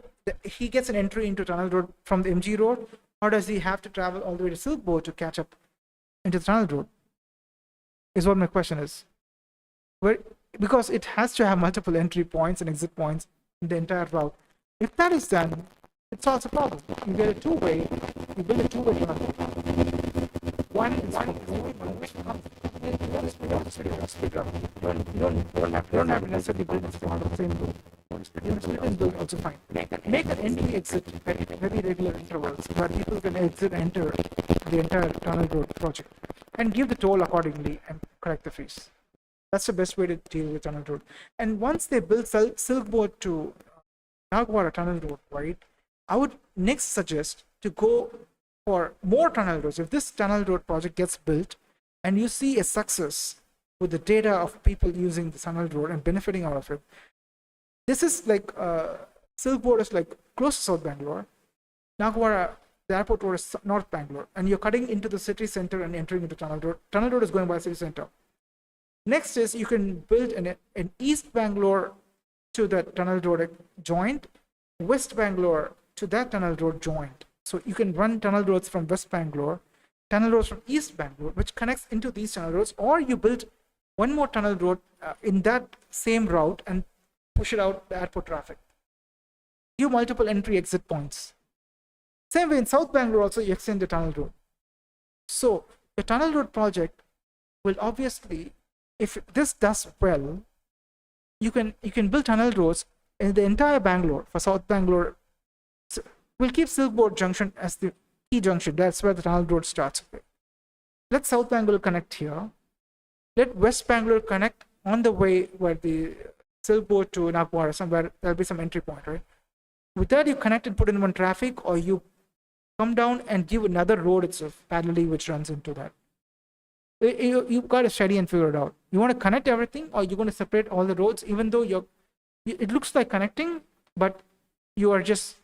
He gets an entry into tunnel road from the MG Road, or does he have to travel all the way to Silkboard to catch up into the tunnel road? Is what my question is. Because it has to have multiple entry points and exit points in the entire route. If that is done, it solves a problem. You get a two-way, you build a two-way tunnel road. One is for which comes. You don't have to necessarily build it on the same road. You split and build also fine. Make an entry exit very regular intervals where people can exit and enter the entire tunnel road project, and give the toll accordingly and collect the fees. That's the best way to deal with tunnel road. And once they build Silkboard to Nagwara tunnel road, right, I would next suggest to go for more tunnel roads. If this tunnel road project gets built and you see a success with the data of people using the tunnel road and benefiting out of it, this is like Silkboard is like close to South Bangalore. Nagwara, the airport road is North Bangalore, and you're cutting into the city center and entering into tunnel road. Tunnel road is going by city center. Next is you can build an East Bangalore to that tunnel road joint, West Bangalore to that tunnel road joint. So you can run tunnel roads from West Bangalore, tunnel roads from East Bangalore, which connects into these tunnel roads, or you build one more tunnel road in that same route and push it out the airport traffic. Give multiple entry exit points. Same way in South Bangalore also you extend the tunnel road. So the tunnel road project will obviously, if this does well, you can build tunnel roads in the entire Bangalore. For South Bangalore, so we'll keep Silkboard Junction as the key junction. That's where the tunnel road starts. Let South Bangalore connect here. Let West Bangalore connect on the way where the Silkboard to Nagwara, somewhere there'll be some entry point, right? With that, you connect and put in one traffic, or you come down and give another road itself parallelly which runs into that. You've got to study and figure it out. You want to connect everything, or you're going to separate all the roads, even though it looks like connecting, but you are just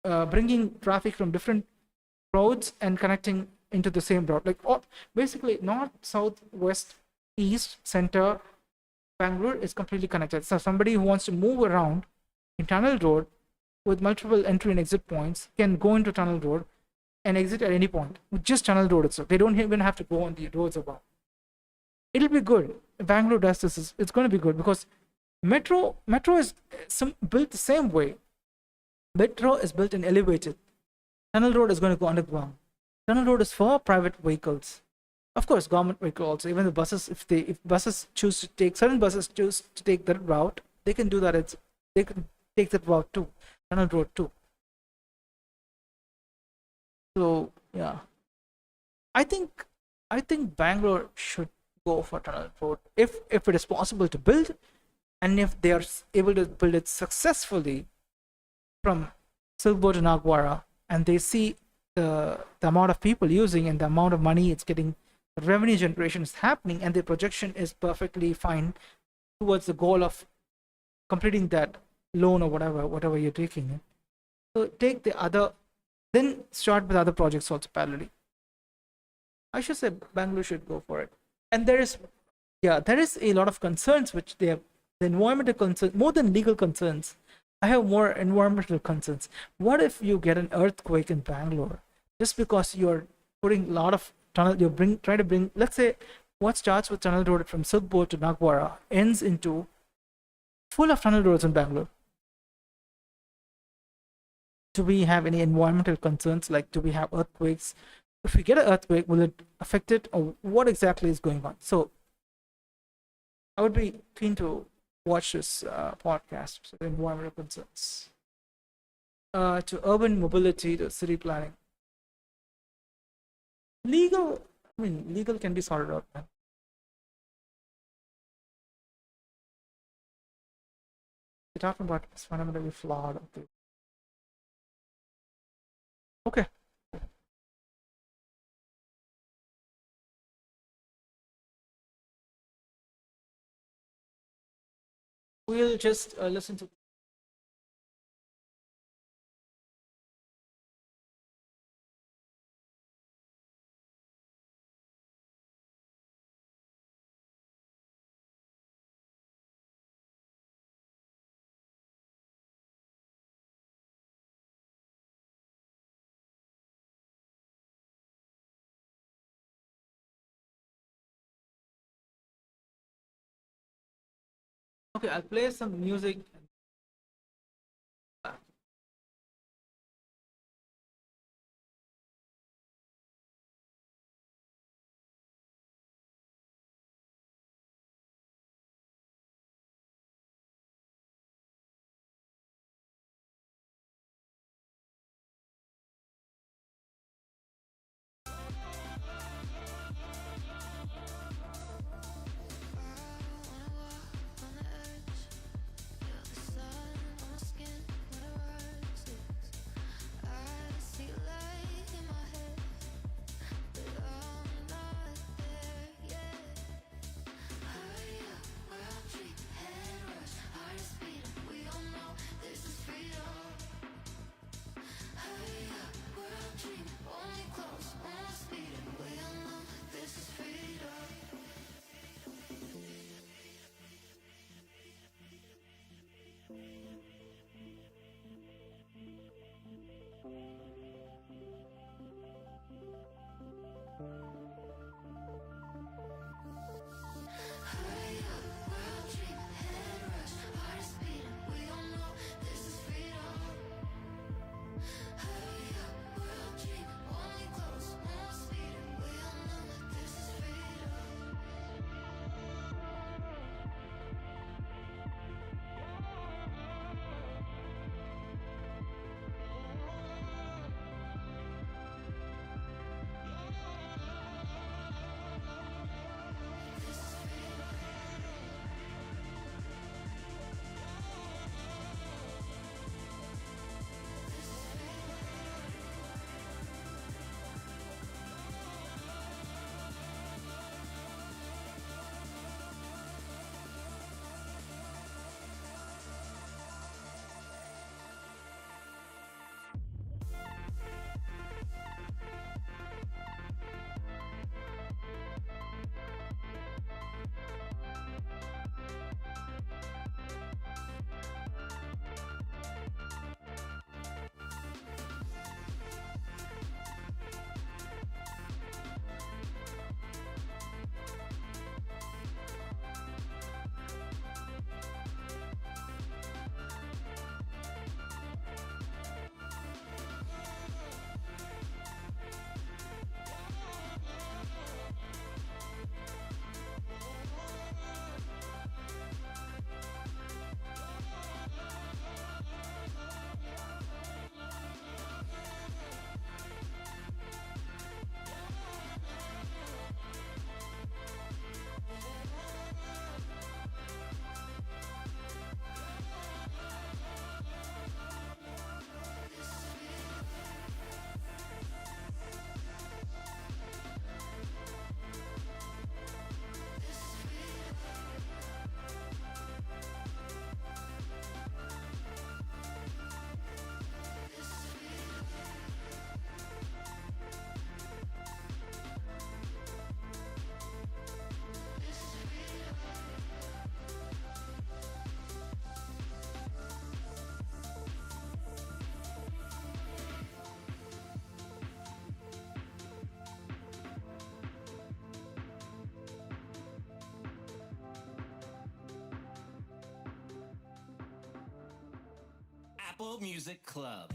bringing traffic from different roads and connecting into the same route. Like basically north, south, west, east, center, Bangalore is completely connected. So somebody who wants to move around in tunnel road with multiple entry and exit points can go into tunnel road and exit at any point with just tunnel road itself. They don't even have to go on the roads above. It'll be good. If Bangalore does this, it's going to be good, because metro is built the same way. Metro is built and elevated. Tunnel road is going to go underground. Tunnel road is for private vehicles. Of course, government vehicle also. Even the buses, if buses choose to take, certain buses choose to take that route, they can do that. They can take that route too, tunnel road too. So yeah, I think Bangalore should go for tunnel road if it is possible to build, and if they are able to build it successfully from Silkboard to Nagwara, and they see the amount of people using and the amount of money it's getting, the revenue generation is happening, and the projection is perfectly fine towards the goal of completing that loan or whatever you're taking. So take the other, then start with other projects also parallelly. I should say Bangalore should go for it. And there is a lot of concerns which they have. The environmental concerns, more than legal concerns, I have more environmental concerns. What if you get an earthquake in Bangalore just because you're putting a lot of tunnel, try to bring, let's say what starts with tunnel road from Silkboard to Nagwara ends into full of tunnel roads in Bangalore. Do we have any environmental concerns? Like, do we have earthquakes? If we get an earthquake, will it affect it, or what exactly is going on? So I would be keen to watch this podcast. So the environmental concerns, to urban mobility, to city planning. Legal, I mean, legal can be sorted out, man. We're talking about it's fundamentally flawed. Okay. We'll just listen to. Okay, I'll play some music.
Apple Music Club.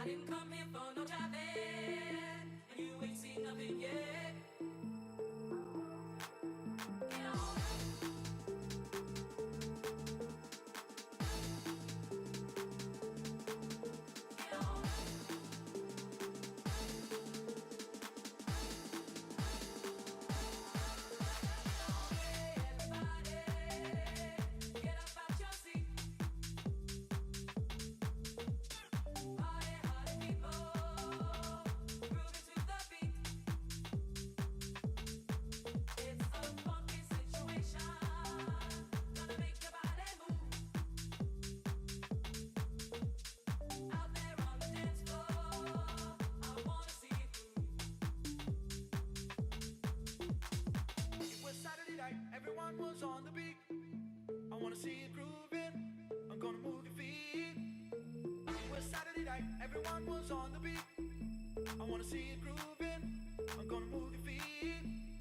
I didn't come here for no job, and you ain't seen nothing yet. Get on. Get on. Get up out your seat. Party hard people, grooving to the beat. It's a funky situation, gonna make your body move. Out there on the dance floor, I wanna see you groove.
It was Saturday night, everyone was on the beat. I wanna see you grooving, I'm gonna move your feet. It was Saturday night, everyone was on the beat. I wanna see you grooving, I'm gonna move your feet.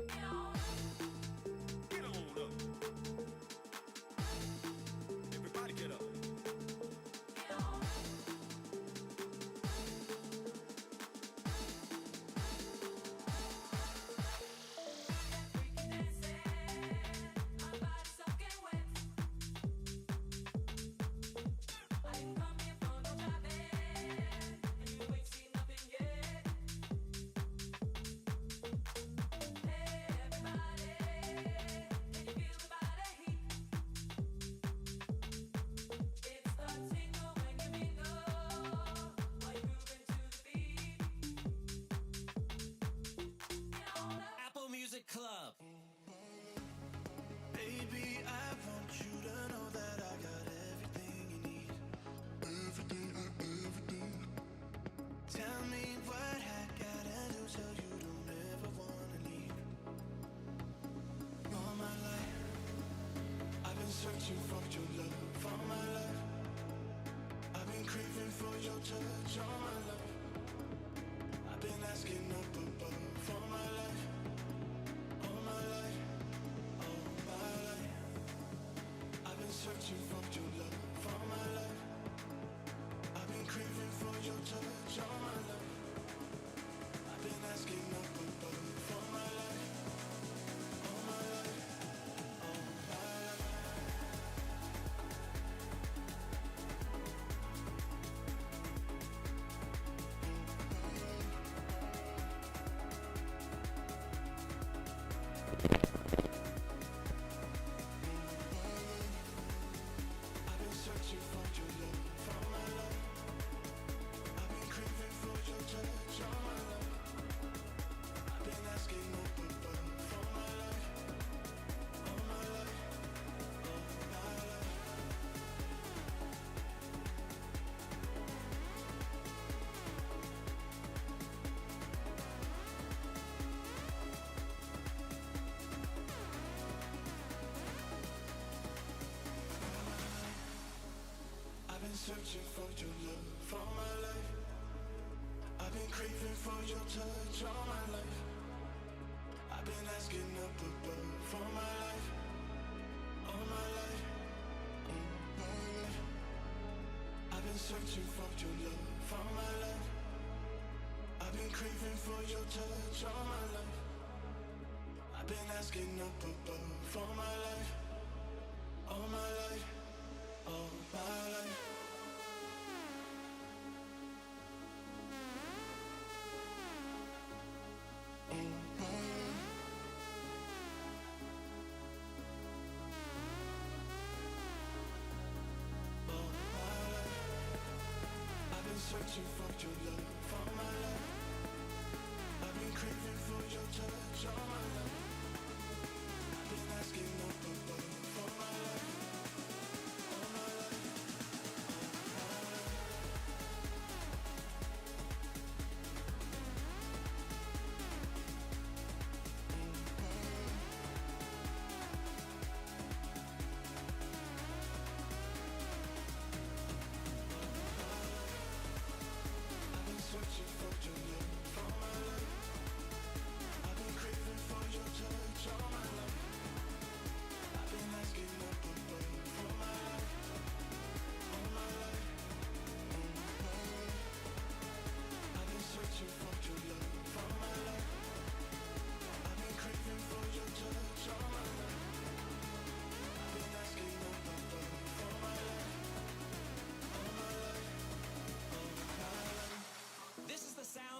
Get on.
Get on up. Everybody get up.
Get on. Freaky dancing, my body soaking wet. I didn't come here for no driving, and you ain't seen nothing yet. Hey everybody, can you feel the body heat? It's a tingle when you mingle, while you're grooving to the beat. Get on up.
Apple Music Club. Baby, I want you to know that I got everything you need. Everything. Tell me what I gotta do so you don't ever wanna leave. All my life, I've been searching for your love. All my life, I've been craving for your touch. All my life, I've been asking up above. All my life, all my life, all my life, I've been searching for your love. All my life, I've been craving for your touch. All my life, I've been asking up above. All my life, all my life, all my life. I've been searching for your love all my life. I've been craving for your touch all my life. I've been asking up above all my life, all my life, all my life. I've been searching for your love all my life. I've been craving for your touch all my life. I've been asking up above all my life, all my life, all my life. I've been searching for your love all my life. I've been craving for your touch all my life. I've been asking up above all my life, all my life, all my life. I've been searching for your love all my life. I've been craving for your touch all my life. I've been asking up above all my life, all my life, all my life.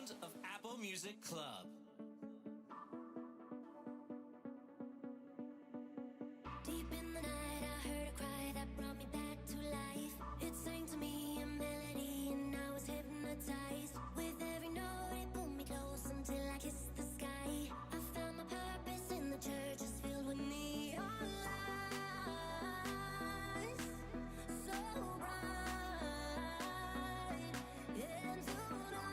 sounds of Apple Music Club.
Deep in the night, I heard a cry that brought me back to life. It sang to me a melody, and I was hypnotized. With every note, it pulled me close until I kissed the sky. I found my purpose in the church, it's filled with neon lights, so bright. And tonight,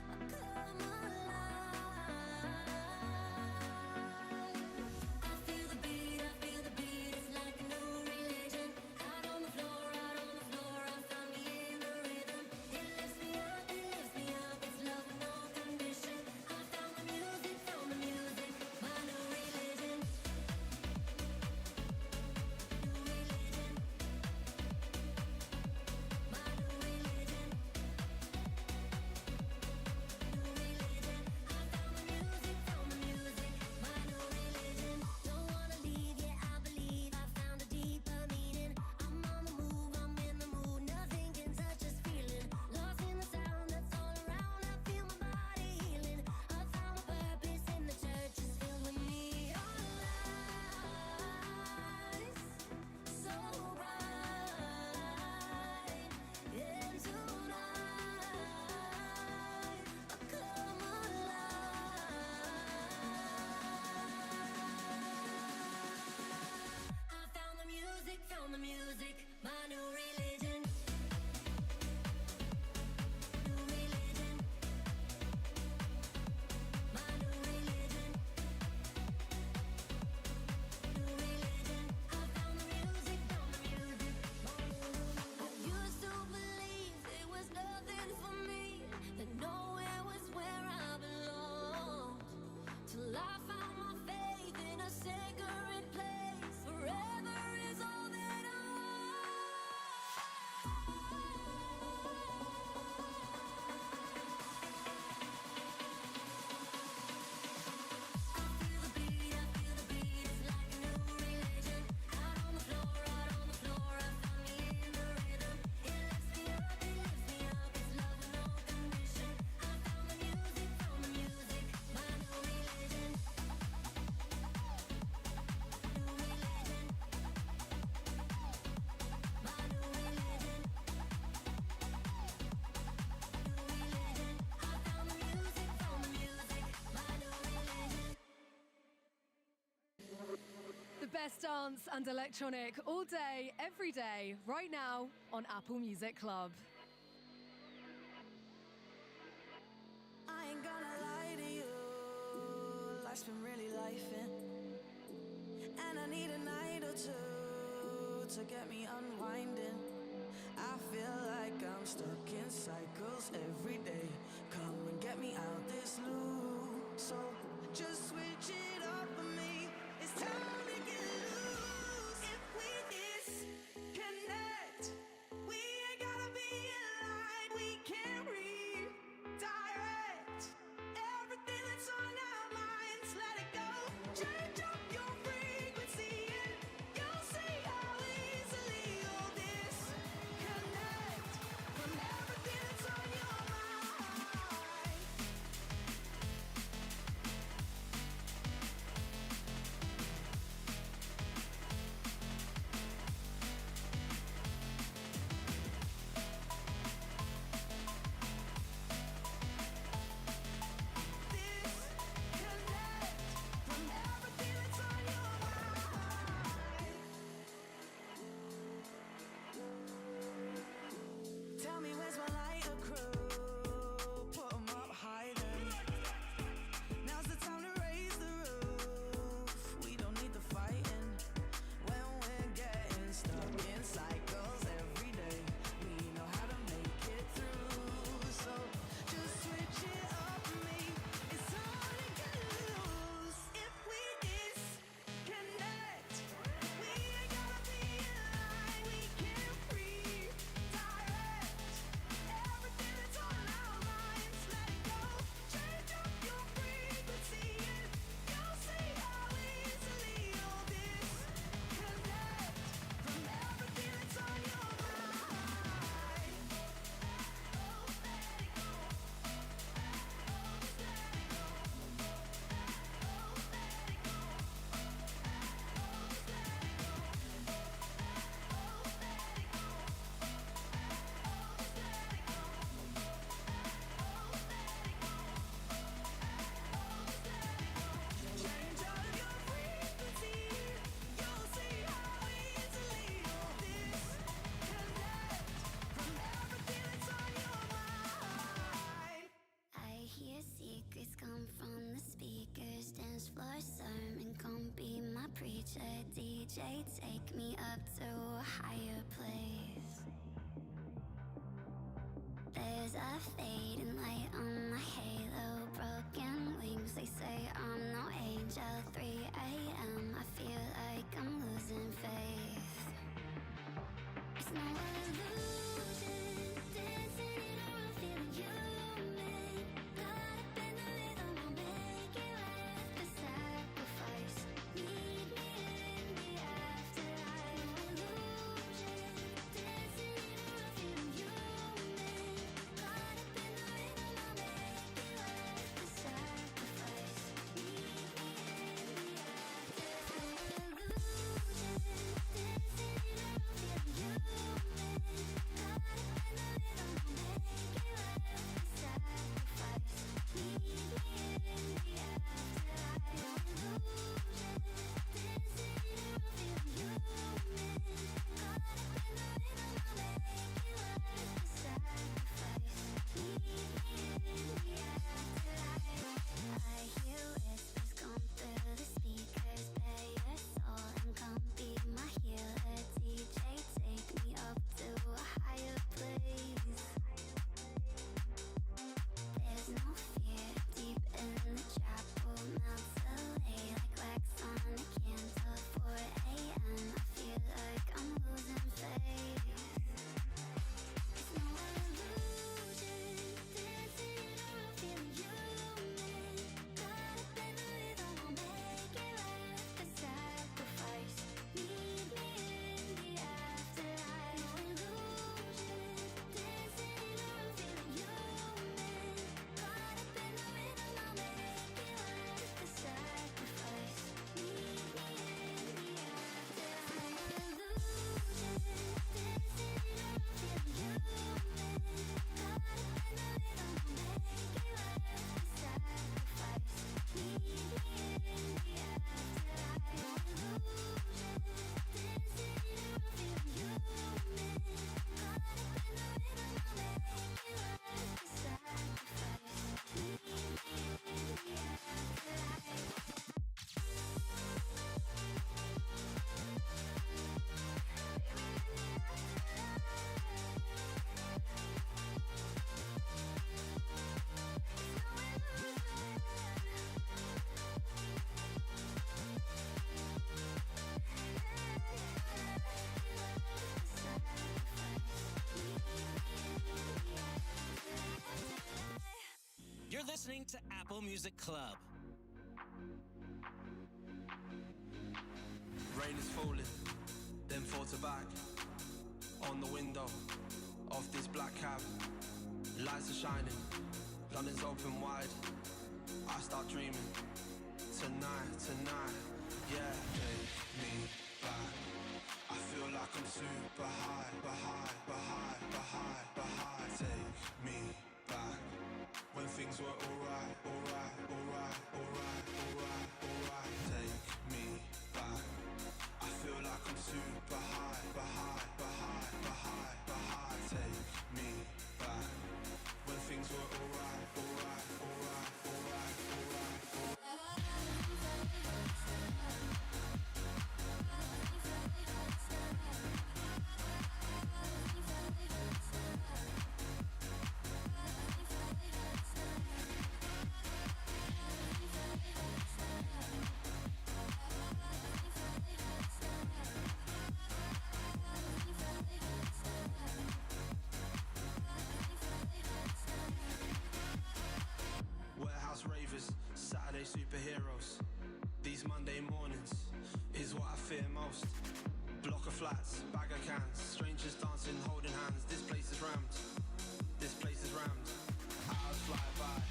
I come alive. I feel the beat, it's like a new religion. Out on the floor, I found me in the rhythm. It lifts me up, it's love with no condition. I found the music, my new religion. New religion. My new religion. New religion. I found the music, my new religion. Don't wanna leave, yeah, I believe I found a deeper meaning. I'm on the move, I'm in the mood, nothing can touch this feeling. Lost in the sound that's all around, I feel my body healing. I found my purpose in the church, it's filled with neon lights, so bright. And tonight, I come alive. I found the music, my new religion. New religion. My new religion. New religion. I found the music, I used to believe there was nothing for me, that nowhere was where I belonged. Till I found my faith in a sacred place. Forever is all that I
The best dance and electronic all day, every day, right now on Apple Music Club.
I ain't gonna lie to you, life's been really lifing, and I need a night or two to get me unwinding. I feel like I'm stuck in cycles every day. Come and get me out this loop. So just switch it up for me. It's time to get loose. If we disconnect, we ain't gotta be aligned. We can redirect everything that's on our minds. Let it go. Change up your frequency and you'll see how easily you'll disconnect from everything that's on
DJ, take me up to a higher place. There's a fading light on my halo, broken wings. They say I'm no angel. 3 a.m. I feel like I'm losing faith. It's no illusion, dancing in a room, feeling human. Caught up in the rhythm, I'll make it worth the sacrifice. Meet me in the afterlife. No illusion, dancing in a room, feeling human. Caught up in the rhythm, I'll make it worth the sacrifice. Meet me in the afterlife. No illusion, dancing in a room, feeling human. I hear whispers come through the speakers. Bare your soul and come be my healer. DJ, take me up to a higher place. There's no fear deep in the chapel. Melts away like wax on a candle. 4 a.m. I feel like I'm losing faith. It's no illusion, dancing in a room, feeling human. Caught up in the rhythm, I'll make it worth the sacrifice. Meet me in the afterlife. No illusion, dancing in a room, feeling human. Caught up in the rhythm, I'll make it worth the sacrifice. Meet me in the afterlife. No illusion, dancing in a room, feeling human. Caught up in the rhythm, I'll make it worth the sacrifice. Meet me in the afterlife. No illusion, dancing in a room, feeling human. Caught up in the rhythm, I'll make it worth the sacrifice. Meet me in the afterlife.
You're listening to Apple Music Club.
Rain is falling, then falls back on the window of this black cab. Lights are shining, London's open wide. I start dreaming tonight, yeah. Take me back. I feel like I'm super high. Take me back when things were alright. Take me back. I feel like I'm super high. Take me back when things were alright. Warehouse ravers, Saturday superheroes. These Monday mornings is what I fear most. Block of flats, bag of cans, strangers dancing, holding hands. This place is rammed. Hours fly by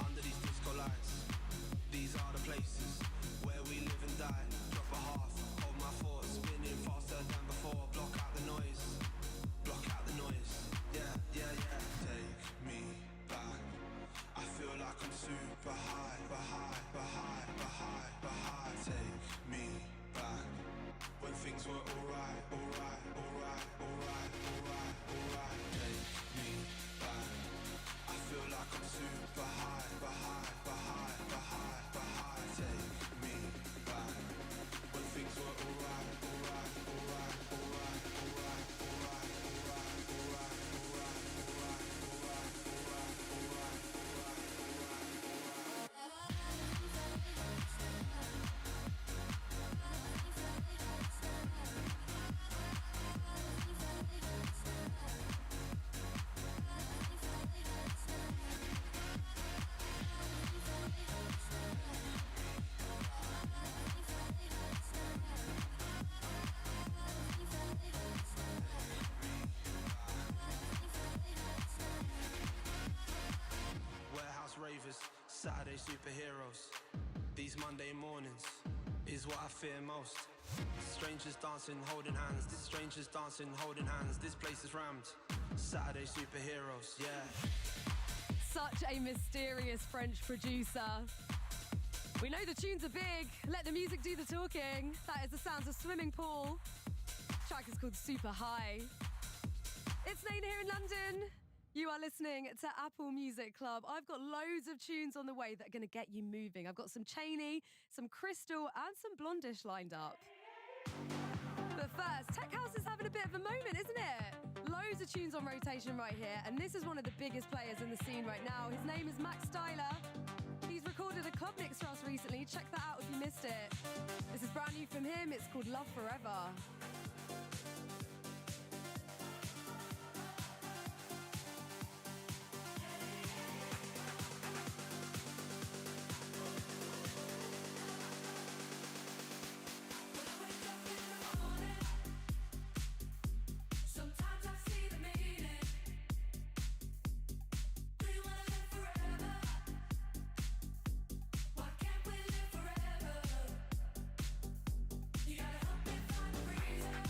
under these disco lights. These are the places where we live and die. Drop a half, hold my thoughts, spinning faster than before. Block out the noise. Yeah. Take me back. I feel like I'm super high. Take me back when things were alright. Take me back. I feel like I'm super high. Take me back when things were alright.
Saturday superheroes. These Monday mornings is what I fear most. Strangers dancing, holding hands. This strangers dancing, holding hands. This place is rammed. Saturday superheroes, yeah.
Such a mysterious French producer. We know the tunes are big. Let the music do the talking. That is the sounds of Swimming Pool. The track is called Super High. It's Naina here in London. You are listening to Apple Music Club. I've got loads of tunes on the way that are going to get you moving. I've got some Cheney, some Crystal, and some Blondish lined up. But first, Tech House is having a bit of a moment, isn't it? Loads of tunes on rotation right here, and this is one of the biggest players in the scene right now. His name is Max Styler. He's recorded a club mix for us recently. Check that out if you missed it. This is brand new from him. It's called Love Forever.
Sometimes I see the meaning. Do you wanna live forever? Why can't we live forever? You gotta help me find the reason.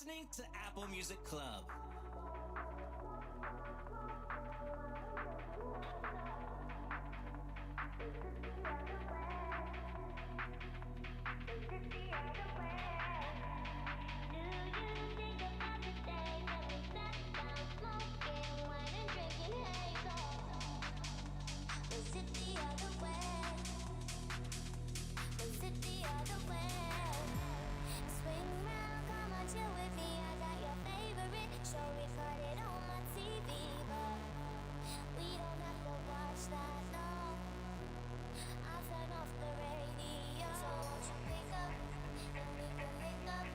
listening to Apple Music Club.
Do you think about the days when we sat down smoking wine and drinking haze? Or was it the other way? Was it the other way? Swing round, come on, chill with me. I got your favorite show, we got it on my TV, but we don't have to watch that, no. I'll turn off the radio. So won't you wake up, then we can link up.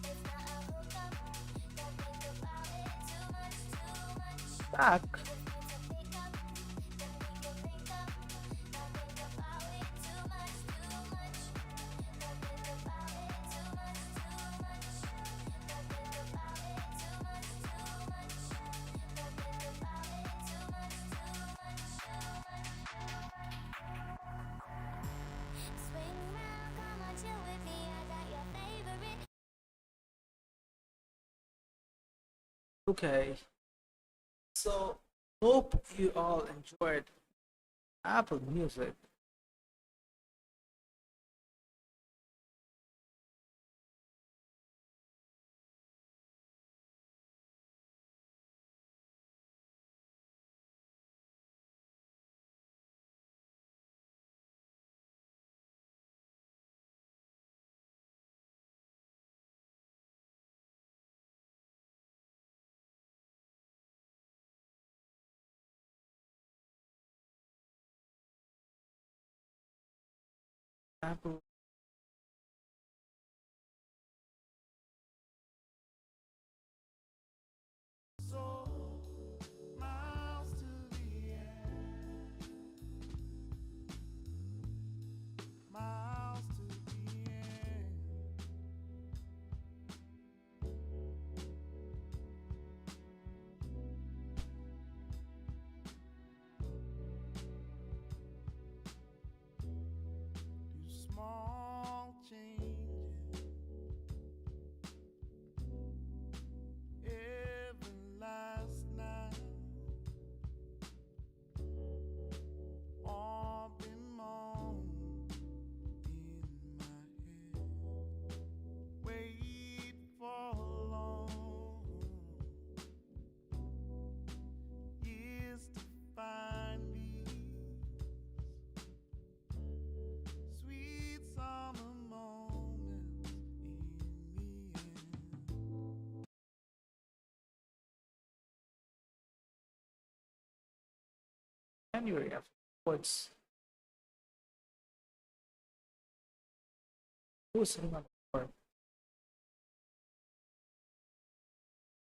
It's not a hookup, don't think about it too much, too much.
Back.
Swing round, come on, chill with me. I got your favorite.
Okay. So, hope you all enjoyed Apple Music. Apple.
Miles to the end. Miles to the end. Do small changes every last night. All bemoan in my head. Wait for long years to find these sweet summer moments in the end.
January afterwards. Who was sitting on the board?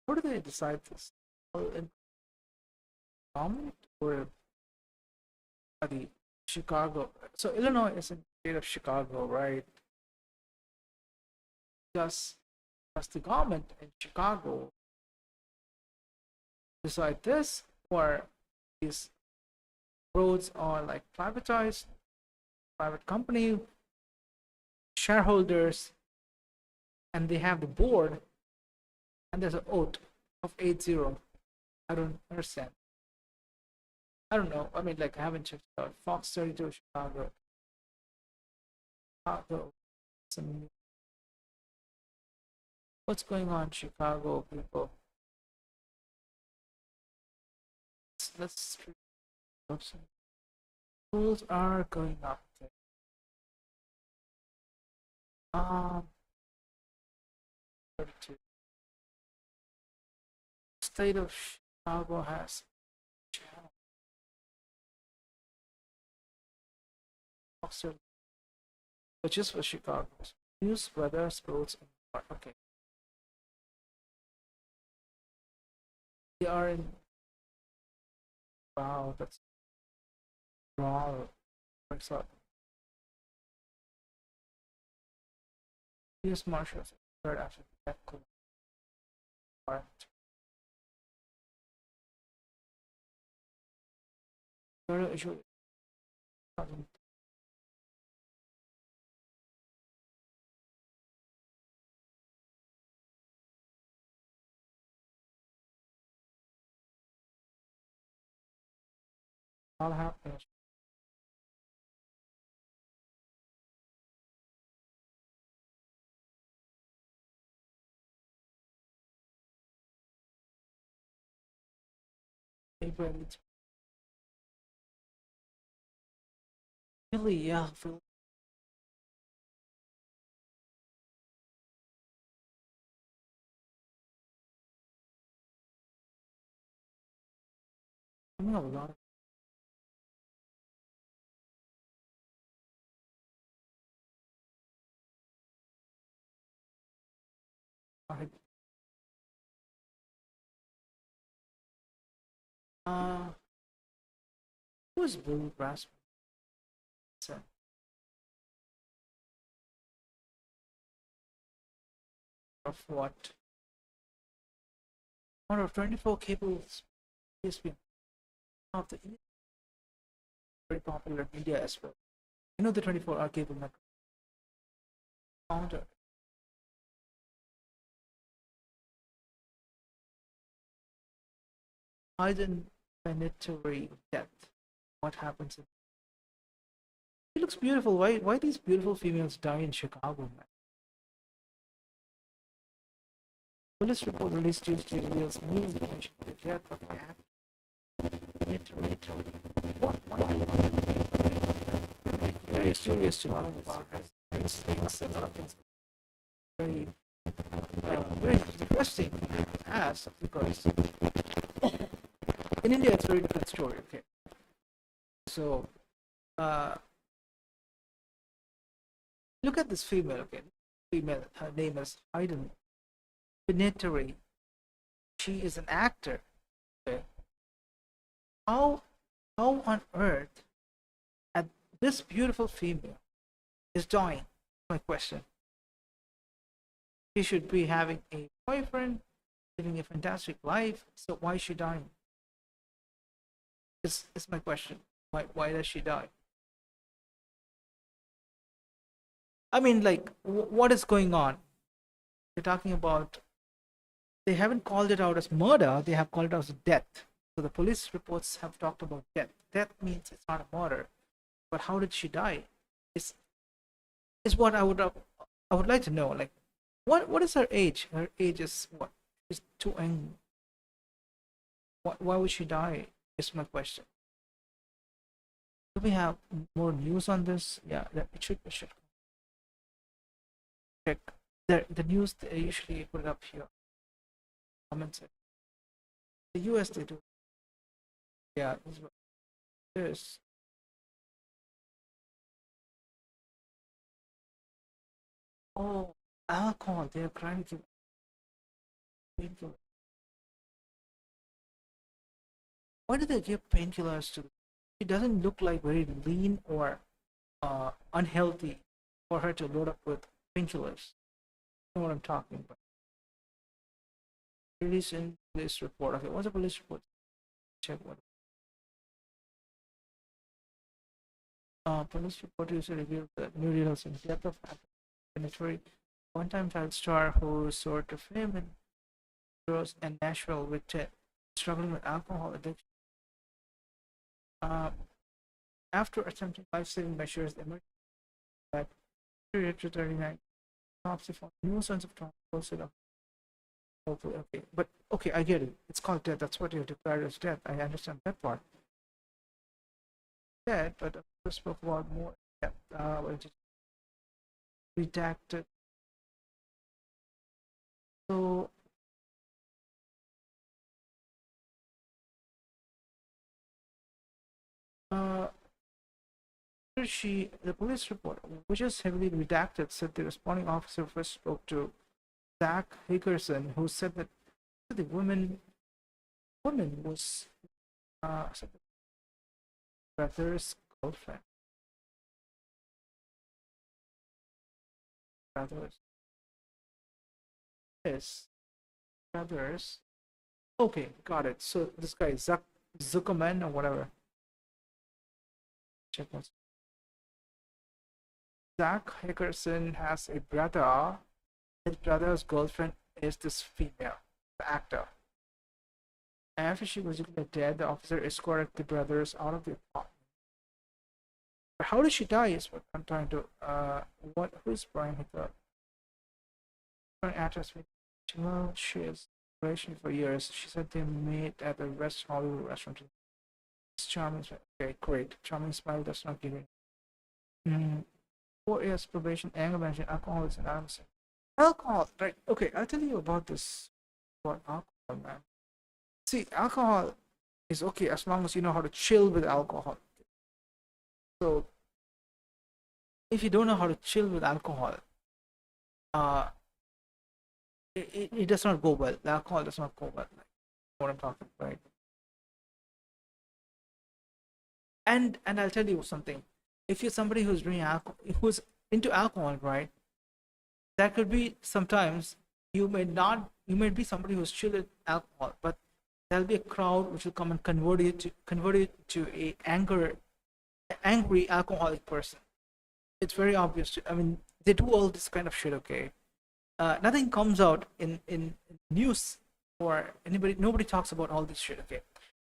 How do they decide this? In government or are the Chicago? So Illinois is in the state of Chicago, right? Does the government in Chicago decide this, or these roads are like privatized, private company, shareholders, and they have the board, and there's an oath of 8-0. I don't understand. I don't know. I mean, like, I haven't checked it out. Fox 32 Chicago. What's going on, Chicago people? let's oops. Schools are going up there. Um, 32. State of Chicago has channel. Also, but just for Chicago. News, weather, sports, and more. Okay. They are in. Wow, that's wow. Works out. U.S. Marshals third after that cool. Third issue. All happen. Really, yeah. I know a lot of. Alright. Who's Blue Rasmus? Of what? Out of 24 cables, ESPN. Of the very popular media as well. You know the 24 are cable network. Founder. Identity death. What happens? He looks beautiful. Why these beautiful females die in Chicago, man? Police report released Tuesday reveals new information on the death of the actor. Very serious to learn about things and other things. Very interesting as because in India it's a very different story. Okay, so look at this female. Okay, female. Her name is Hayden Pinetary. She is an actor. Okay. How on earth at this beautiful female is dying? My question. She should be having a boyfriend, living a fantastic life. So why is she dying? Is my question. Why does she die? I mean, like, what is going on? They're talking about. They haven't called it out as murder. They have called it out as death. So the police reports have talked about death. Death means it's not a murder. But how did she die? Is what I would like to know. Like, what is her age? Her age is what? She's too young. Why would she die? Is my question. Do we have more news on this? Yeah, it should check. The news they usually put it up here. Comment section. The US they do. Yeah, this is what it is. Oh, alcohol. They're trying to give painkillers. Why do they give painkillers to? It doesn't look like very lean or unhealthy for her to load up with painkillers. You know what I'm talking about? Release in police report. Okay, what's a police report? Check what. Police report usually revealed the new details in death of Pinetary, one-time child star who soared to fame in Rose and Nashville with struggling with alcohol addiction. After attempting life-saving measures, the emergency that period to 39 autopsy found no signs of trauma posted up. Hopefully, okay. But okay, I get it. It's called death. That's what you declared as death. I understand that part. Dead, but I spoke about more depth. Which is redacted. So uh the police report, which is heavily redacted, said the responding officer first spoke to Zach Hickerson, who said that the woman was said the brother's girlfriend. Brothers. Yes. Brothers. Okay, got it. So this guy Zuckerman or whatever. Check what's Zach Hickerson has a brother. His brother's girlfriend is this female, the actor. After she was declared dead, the officer escorted the brothers out of the apartment. But how did she die is what I'm trying to who's Brian Hicker? Brian actress with she is relation for years. She said they met at the West Hollywood restaurant. It's charming. Okay, great. Charming smile does not give in. 4 years probation, anger management, alcoholism, anonymous. Alcohol, right? Okay, I'll tell you about this. About alcohol, man. See, alcohol is okay as long as you know how to chill with alcohol. So, if you don't know how to chill with alcohol, it does not go well. The alcohol does not go well. Like what I'm talking about, right? And I'll tell you something. If you're somebody who's drinking alcohol, who's into alcohol, right? That could be sometimes you may be somebody who's chill with alcohol, but there'll be a crowd which will come and convert it to a angry alcoholic person. It's very obvious. I mean, they do all this kind of shit. Okay, nothing comes out in news or anybody. Nobody talks about all this shit. Okay,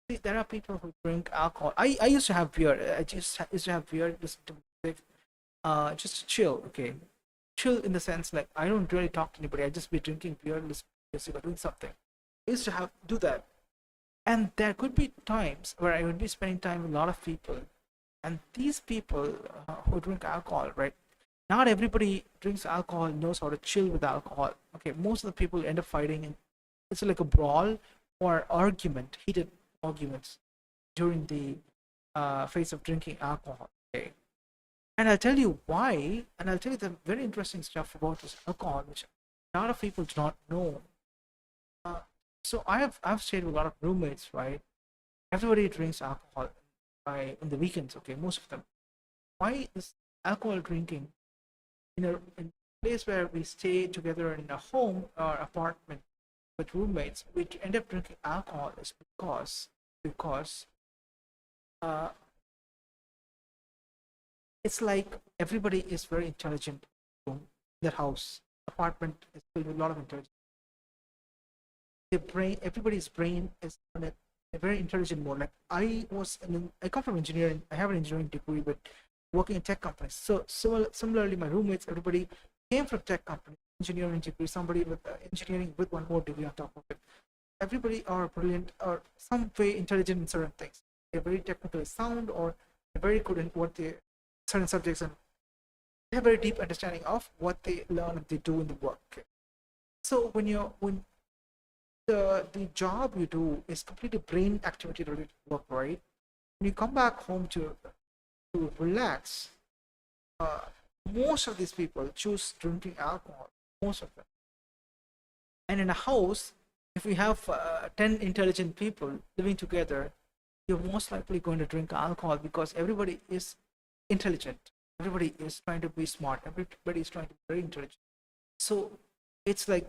see, there are people who drink alcohol. I used to have beer. I just used to have beer, listen to music, just to chill. Okay, chill in the sense like I don't really talk to anybody. I just be drinking beer, listening to music, or doing something. I used to do that, and there could be times where I would be spending time with a lot of people, and these people who drink alcohol, right? Not everybody drinks alcohol knows how to chill with alcohol. Okay, most of the people end up fighting, and it's like a brawl or heated arguments during the phase of drinking alcohol. Okay, and I'll tell you why, and I'll tell you the very interesting stuff about this alcohol, which a lot of people do not know. So I've stayed with a lot of roommates, right? Everybody drinks alcohol in the weekends. Okay, most of them. Why is alcohol drinking in a place where we stay together in a home or apartment with roommates, we end up drinking alcohol is because it's like everybody is very intelligent in that house. Apartment is filled with a lot of intelligence. Everybody's brain is on a very intelligent mode. Like I come from engineering. I have an engineering degree, but working in tech companies. So similarly, my roommates, everybody came from tech companies, engineering degree. Somebody with engineering with one more degree on top of it. Everybody are brilliant or some way intelligent in certain things. They're very technically sound or they're very good in what they certain subjects, and they have very deep understanding of what they learn and they do in the work. So when the job you do is completely brain activity related work, right? When you come back home to relax, most of these people choose drinking alcohol, most of them. And in a house, if we have 10 intelligent people living together, you're most likely going to drink alcohol because everybody is intelligent. Everybody is trying to be smart. Everybody is trying to be very intelligent. So it's like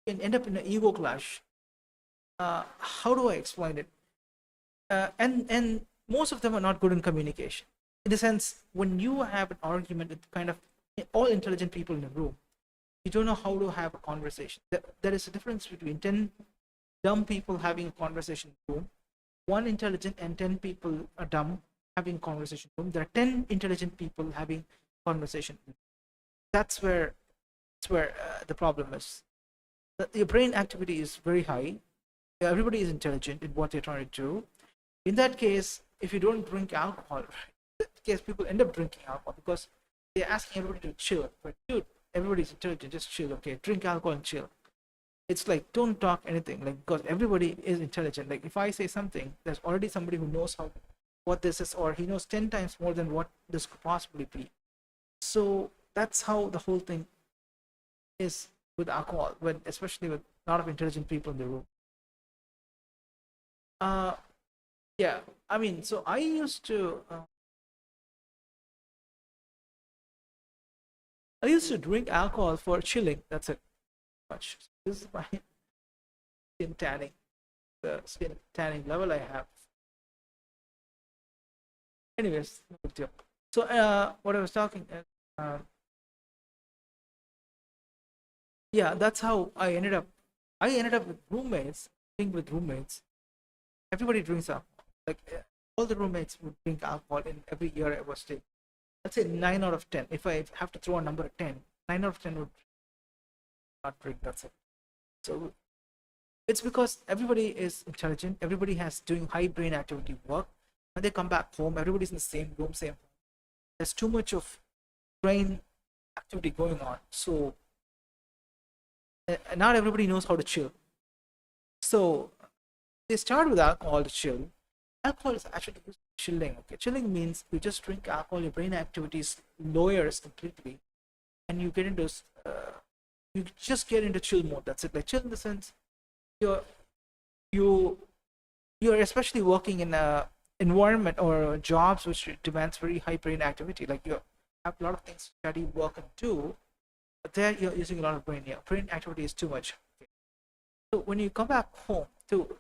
you can end up in an ego clash. How do I explain it? And most of them are not good in communication. In the sense, when you have an argument with kind of all intelligent people in a room, you don't know how to have a conversation. There is a difference between 10 dumb people having a conversation in a room, 1 intelligent and 10 people are dumb having a conversation in a room. There are 10 intelligent people having a conversation. That's where the problem is. your brain activity is very high. Everybody is intelligent in what they're trying to do. In that case, if you don't drink alcohol, right, in that case, people end up drinking alcohol because they're asking everybody to chill. But dude, everybody's intelligent, just chill, okay? Drink alcohol and chill. It's like don't talk anything, like because everybody is intelligent. Like if I say something, there's already somebody who knows how what this is, or he knows 10 times more than what this could possibly be. So that's how the whole thing is with alcohol, when especially with a lot of intelligent people in the room. Uh, yeah, I mean, so I used to drink alcohol for chilling. That's it. Much. This is my skin tanning, the skin tanning level I have. Anyways, no big deal. So, what I was talking, yeah, that's how I ended up. I ended up with roommates, being with roommates. Everybody drinks alcohol. Like all the roommates would drink alcohol in every year I was staying. Let's say 9 out of 10. If I have to throw a number at 10, 9 out of 10 would not drink. That's it. So it's because everybody is intelligent. Everybody has doing high brain activity work. When they come back home, everybody's in the same room, same. There's too much of brain activity going on. So not everybody knows how to chill. So they start with alcohol to chill. Alcohol is actually used for chilling. Okay, chilling means you just drink alcohol, your brain activities lowers completely, and you get into you just get into chill mode. That's it. Like chill in the sense you're you you're especially working in a environment or jobs which demands very high brain activity. Like you have a lot of things to study, work, and do. But there you're using a lot of brain. Yeah, brain activity is too much. Okay. So when you come back home to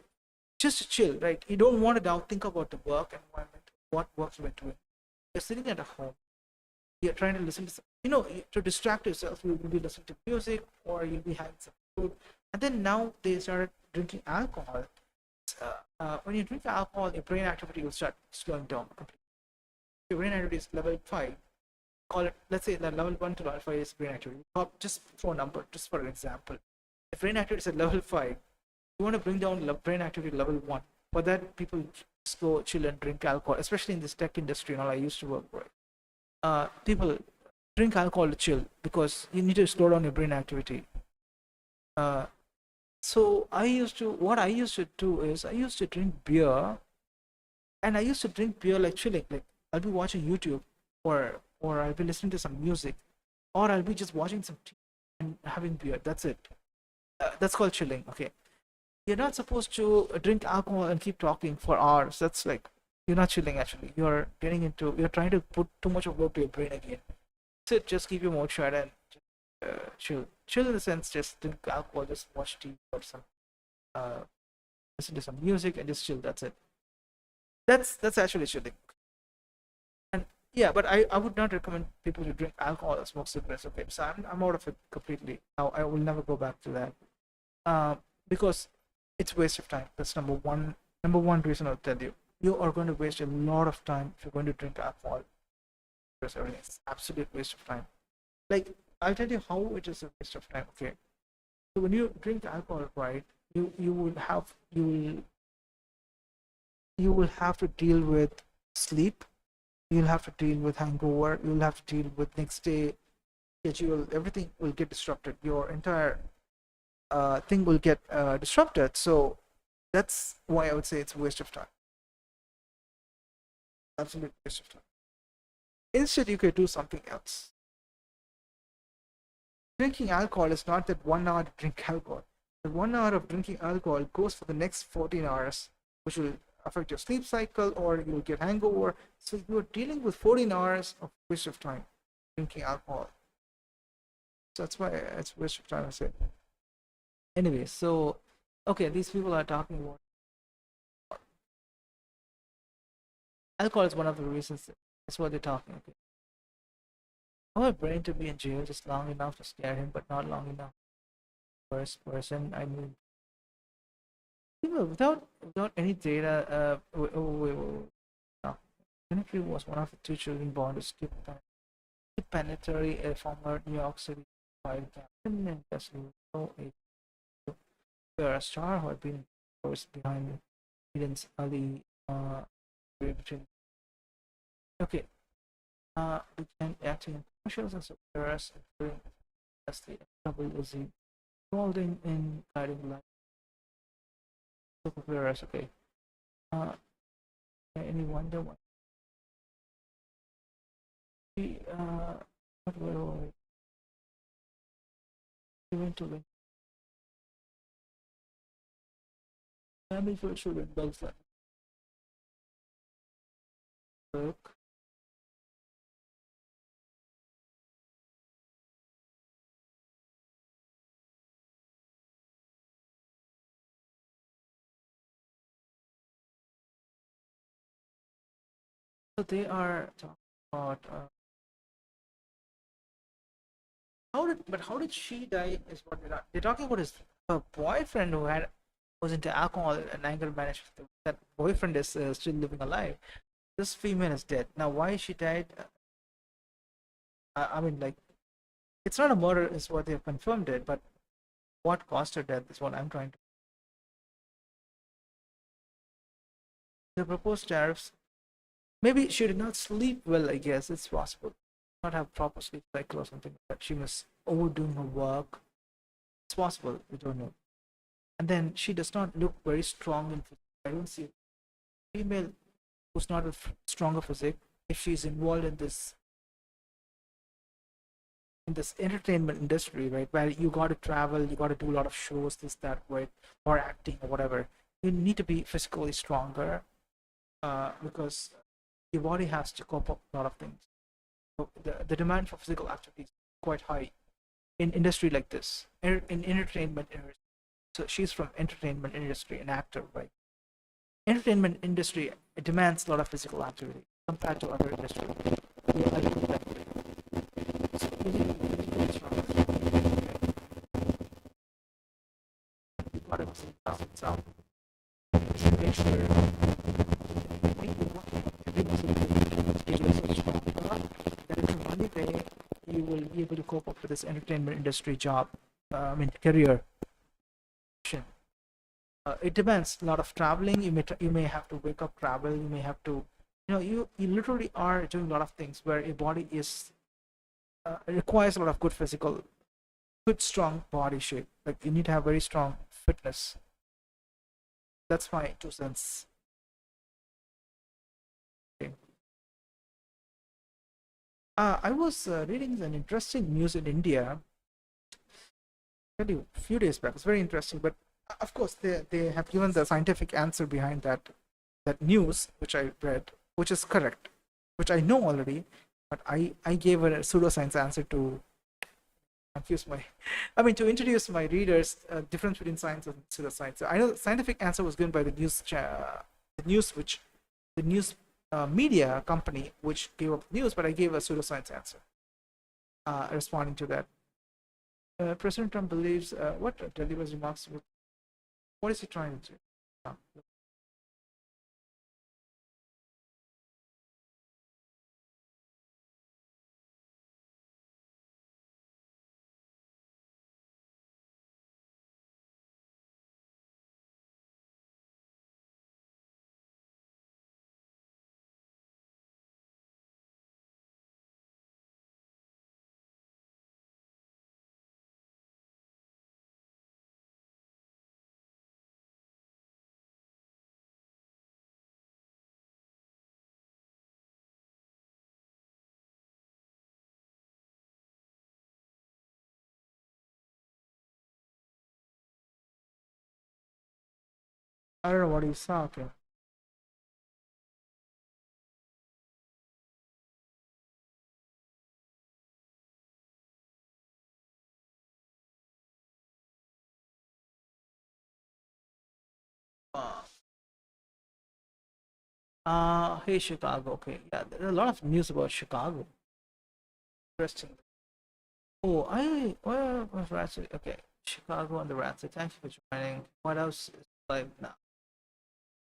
just to chill, right? You don't want to now think about the work environment, what work you were doing. You're sitting at a home. You're trying to listen to some, to distract yourself. You'll be listening to music or you'll be having some food. And then now they started drinking alcohol. When you drink alcohol, your brain activity will start slowing down completely. Your brain activity is level 5. Call it, let's say that level 1 to level 5 is brain activity. Just throw a number, just for an example. If brain activity is at level 5, you want to bring down brain activity level 1. For that, people just go chill and drink alcohol, especially in this tech industry and all I used to work with. People drink alcohol to chill because you need to slow down your brain activity. So what I used to do is I used to drink beer, and I used to drink beer like chilling. Like I'll be watching YouTube, or I'll be listening to some music, or I'll be just watching some TV and having beer. That's it. That's called chilling. Okay. You're not supposed to drink alcohol and keep talking for hours. That's like you're not chilling actually. You're trying to put too much of work to your brain again. So just keep your mouth shut and chill. Chill in the sense just drink alcohol, just watch TV or some listen to some music and just chill. That's it. That's actually chilling. And yeah, but I would not recommend people to drink alcohol or smoke cigarettes. Okay, so I'm out of it completely. Now I will never go back to that. Because it's waste of time. That's number one reason I'll tell you. You are going to waste a lot of time if you're going to drink alcohol. It's absolute waste of time. Like I'll tell you how it is a waste of time. Okay, so when you drink alcohol, right, you will have to deal with sleep. You'll have to deal with hangover. You'll have to deal with next day schedule. Everything will get disrupted. Your entire thing will get disrupted. So that's why I would say it's a waste of time. Absolute waste of time. Instead, you could do something else. Drinking alcohol is not that 1 hour to drink alcohol. The 1 hour of drinking alcohol goes for the next 14 hours, which will affect your sleep cycle or you'll get hangover. So you're dealing with 14 hours of waste of time drinking alcohol. So that's why it's waste of time, I say. Anyway, so okay, these people are talking about alcohol is one of the reasons. That's what they're talking about. I want brain to be in jail just long enough to scare him, but not long enough. First person, I mean, people without any data. No, Kennedy was one of the 2 children born to skip planetary, a former New York City fire captain, and Tesla. a star who had been, of course, behind Eden's early creative. Okay, began acting in commercials and superheroes, including as the WZ, involved in guiding light superheroes. Okay, any wonder why he what were he went to win family for children welfare work. So they are talking about how did she die is what they're talking about his her boyfriend who had was into alcohol and anger management. That boyfriend is still living alive. This female is dead. Now why she died? I mean, like, it's not a murder is what they have confirmed it, but what caused her death is what I'm trying to. The proposed tariffs. Maybe she did not sleep well. I guess it's possible. Not have proper sleep cycle or something. But she was overdoing her work. It's possible. We don't know. And then she does not look very strong in physique. I don't see a female who's not a stronger physique if she's involved in this entertainment industry, right? Where you got to travel, you got to do a lot of shows, this, that, right, or acting or whatever. You need to be physically stronger because your body has to cope up a lot of things. So the demand for physical activity is quite high in industry like this, in entertainment industry. So she's from entertainment industry, an actor, right? Entertainment industry, it demands a lot of physical activity compared to other industries. Yeah, I think that way. So you need to be physically strong. You got to itself. So make sure that if you money way, you will be able to cope up with this entertainment industry job, career. It demands a lot of traveling. You may have to wake up, travel. You may have to, you literally are doing a lot of things where your body is requires a lot of good strong body shape. Like you need to have very strong fitness. That's my 2 cents. Okay. I was reading an interesting news in India. A few days back. It's very interesting, but of course they have given the scientific answer behind that news which I read, which is correct, which I know already, but I gave a pseudoscience answer to confuse to introduce my readers difference between science and pseudoscience. So I know the scientific answer was given by the news media company which gave up news, but I gave a pseudoscience answer responding to that. President Trump believes what Delhi was remarks. What is he trying to do? I don't know what he saw. Okay. Hey Chicago. Okay, yeah, there are a lot of news about Chicago. Interesting. Oh, was Ratchet. Okay, Chicago and the Ratchet. Thank you for joining. White House is live now.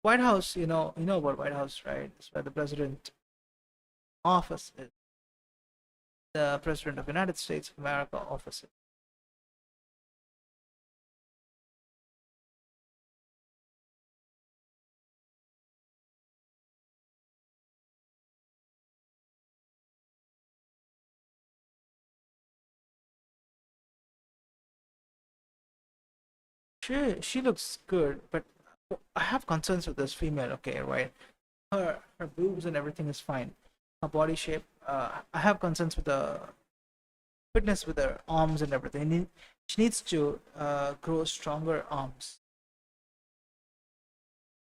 White House, you know about White House, right? It's where the president office is. The president of the United States of America office is. She looks good, but I have concerns with this female. Okay, right? Her boobs and everything is fine. Her body shape. I have concerns with the fitness with her arms and everything. She needs to grow stronger arms.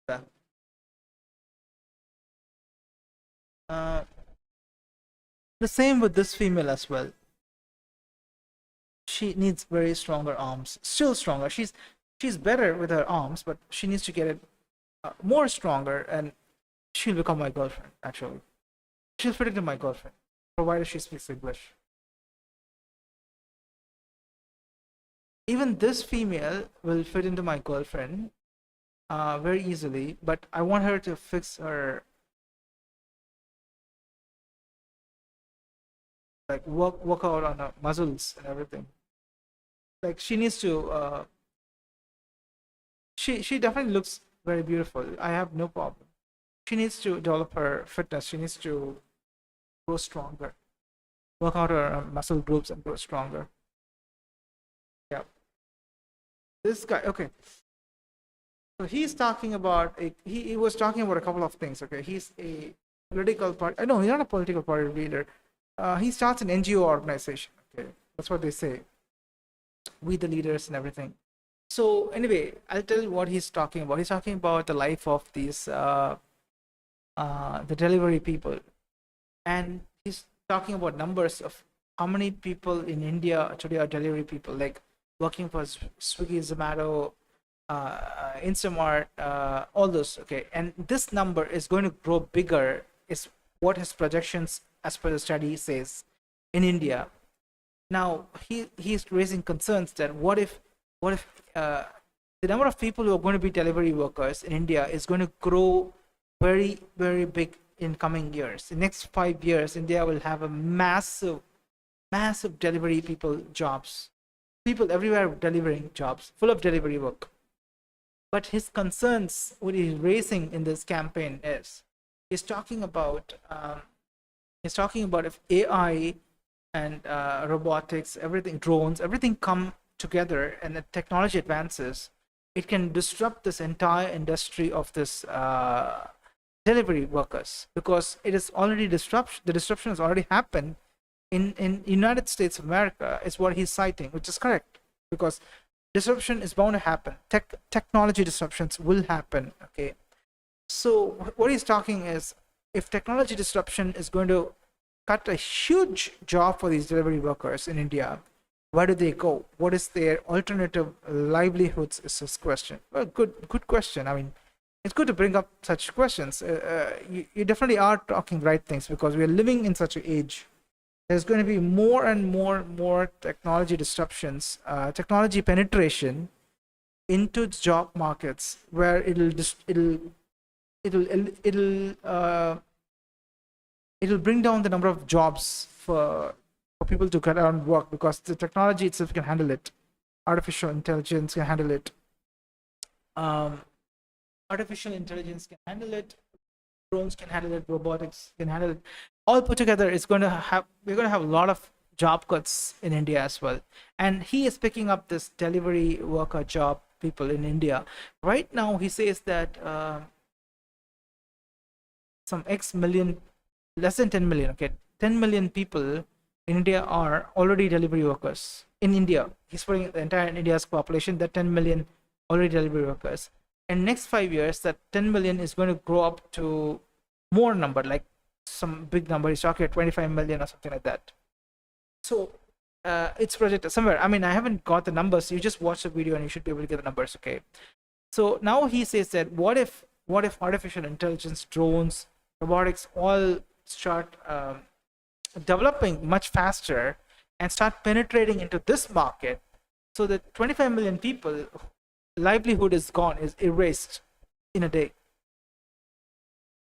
Yeah. Uh, the same with this female as well. She needs very stronger arms, still stronger. She's better with her arms, but she needs to get it more stronger, and she'll become my girlfriend. Actually, she'll fit into my girlfriend, provided she speaks English. Even this female will fit into my girlfriend very easily, but I want her to fix her, like work out on her muscles and everything. Like she needs to she definitely looks very beautiful. I have no problem. She needs to develop her fitness. She needs to grow stronger, work out her muscle groups and grow stronger. Yeah. This guy, okay. So he's talking about he was talking about a couple of things. Okay, he's a political party. No, he's not a political party leader. He starts an NGO organization. Okay, that's what they say. We the leaders and everything. So anyway, I'll tell you what he's talking about. He's talking about the life of these the delivery people, and he's talking about numbers of how many people in India today are delivery people, like working for Swiggy, Zomato, Instamart, all those. Okay, and this number is going to grow bigger. Is what his projections, as per the study, says in India. Now he's raising concerns that what if the number of people who are going to be delivery workers in India is going to grow very, very big in coming years. In the next 5 years, India will have a massive delivery people jobs. People everywhere delivering jobs, full of delivery work. But his concerns, what he's raising in this campaign is, he's talking about if AI and robotics, everything, drones, everything come together and the technology advances, it can disrupt this entire industry of this delivery workers, because it is already the disruption has already happened in United States of America, is what he's citing, which is correct, because disruption is bound to happen. Technology disruptions will happen. Okay, so what he's talking is, if technology disruption is going to cut a huge job for these delivery workers in India, where do they go? What is their alternative livelihoods? Is his question. Well, good question. I mean, it's good to bring up such questions. You definitely are talking right things, because we are living in such an age. There's going to be more and more technology disruptions, technology penetration into job markets, where it'll bring down the number of jobs for people to get out and work, because the technology itself can handle it. Artificial intelligence can handle it. Artificial intelligence can handle it. Drones can handle it. Robotics can handle it. All put together, we're going to have a lot of job cuts in India as well. And he is picking up this delivery worker job people in India. Right now, he says that some X million, less than 10 million, okay, 10 million people in India are already delivery workers. In India, he's putting the entire India's population, that 10 million already delivery workers. And next 5 years, that 10 million is going to grow up to more number, like some big number. He's talking at 25 million or something like that. So it's projected somewhere. I mean, I haven't got the numbers. You just watch the video and you should be able to get the numbers. Okay. So now he says that what if artificial intelligence, drones, robotics all start developing much faster and start penetrating into this market, so that 25 million people livelihood is gone, is erased in a day.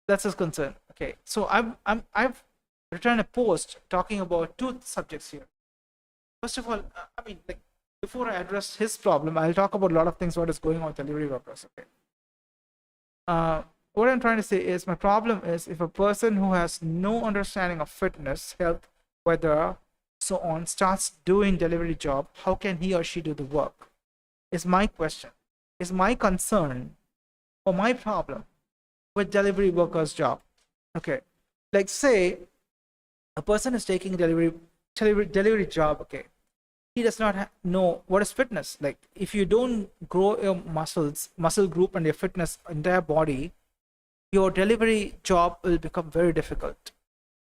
That's his concern. Okay, so I've written a post talking about two subjects here. First of all, I mean, like, before I address his problem, I'll talk about a lot of things what is going on with delivery workers. Okay. What I'm trying to say is, my problem is, if a person who has no understanding of fitness, health, weather, so on, starts doing delivery job, how can he or she do the work? Is my question. is my concern or my problem with delivery workers' job. Okay, like say a person is taking delivery job. Okay, he does not know what is fitness. Like if you don't grow your muscle group and your fitness entire body, your delivery job will become very difficult.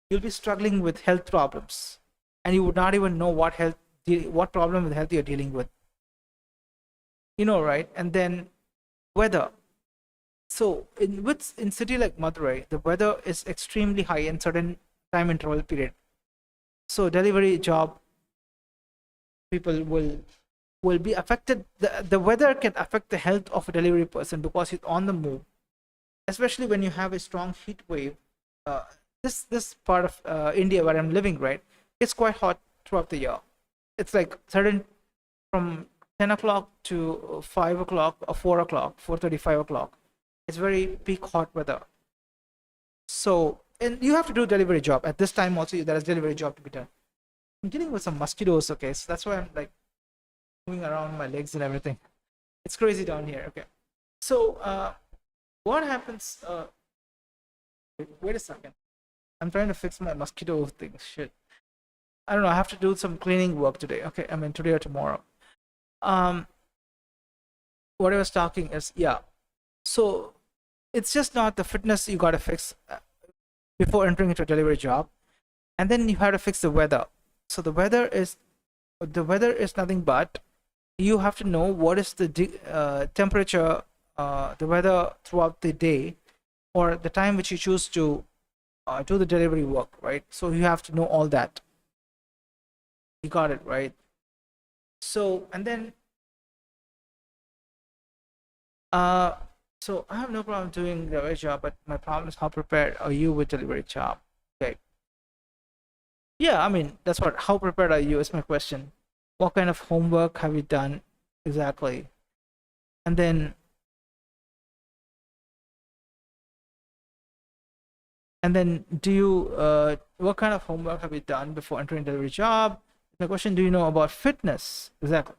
You'll be struggling with health problems, and you would not even know what problem with health you're dealing with. Right? And then weather. So in city like Madurai, the weather is extremely high in certain time interval period. So delivery job people will be affected. The weather can affect the health of a delivery person because he's on the move, especially when you have a strong heat wave. This part of India where I'm living, right, it's quite hot throughout the year. It's like certain from 10 o'clock to 5 o'clock or 4 o'clock, 4:30, 5 o'clock. It's very peak hot weather. So, and you have to do delivery job. At this time also, there is delivery job to be done. I'm dealing with some mosquitoes, okay? So that's why I'm like moving around my legs and everything. It's crazy down here, okay? So, what happens? Wait a second. I'm trying to fix my mosquito thing. Shit. I don't know. I have to do some cleaning work today. Okay, I mean today or tomorrow. What I was talking is, yeah. So it's just not the fitness you gotta fix before entering into a delivery job, and then you have to fix the weather. So the weather is nothing but you have to know what is the temperature, the weather throughout the day, or the time which you choose to do the delivery work, right? So you have to know all that. You got it, right? So, and then so I have no problem doing the delivery job, but my problem is how prepared are you with delivery job? Okay. Yeah, I mean that's what. How prepared are you is my question. What kind of homework have you done exactly? And then do you what kind of homework have you done before entering delivery job? My question: do you know about fitness exactly?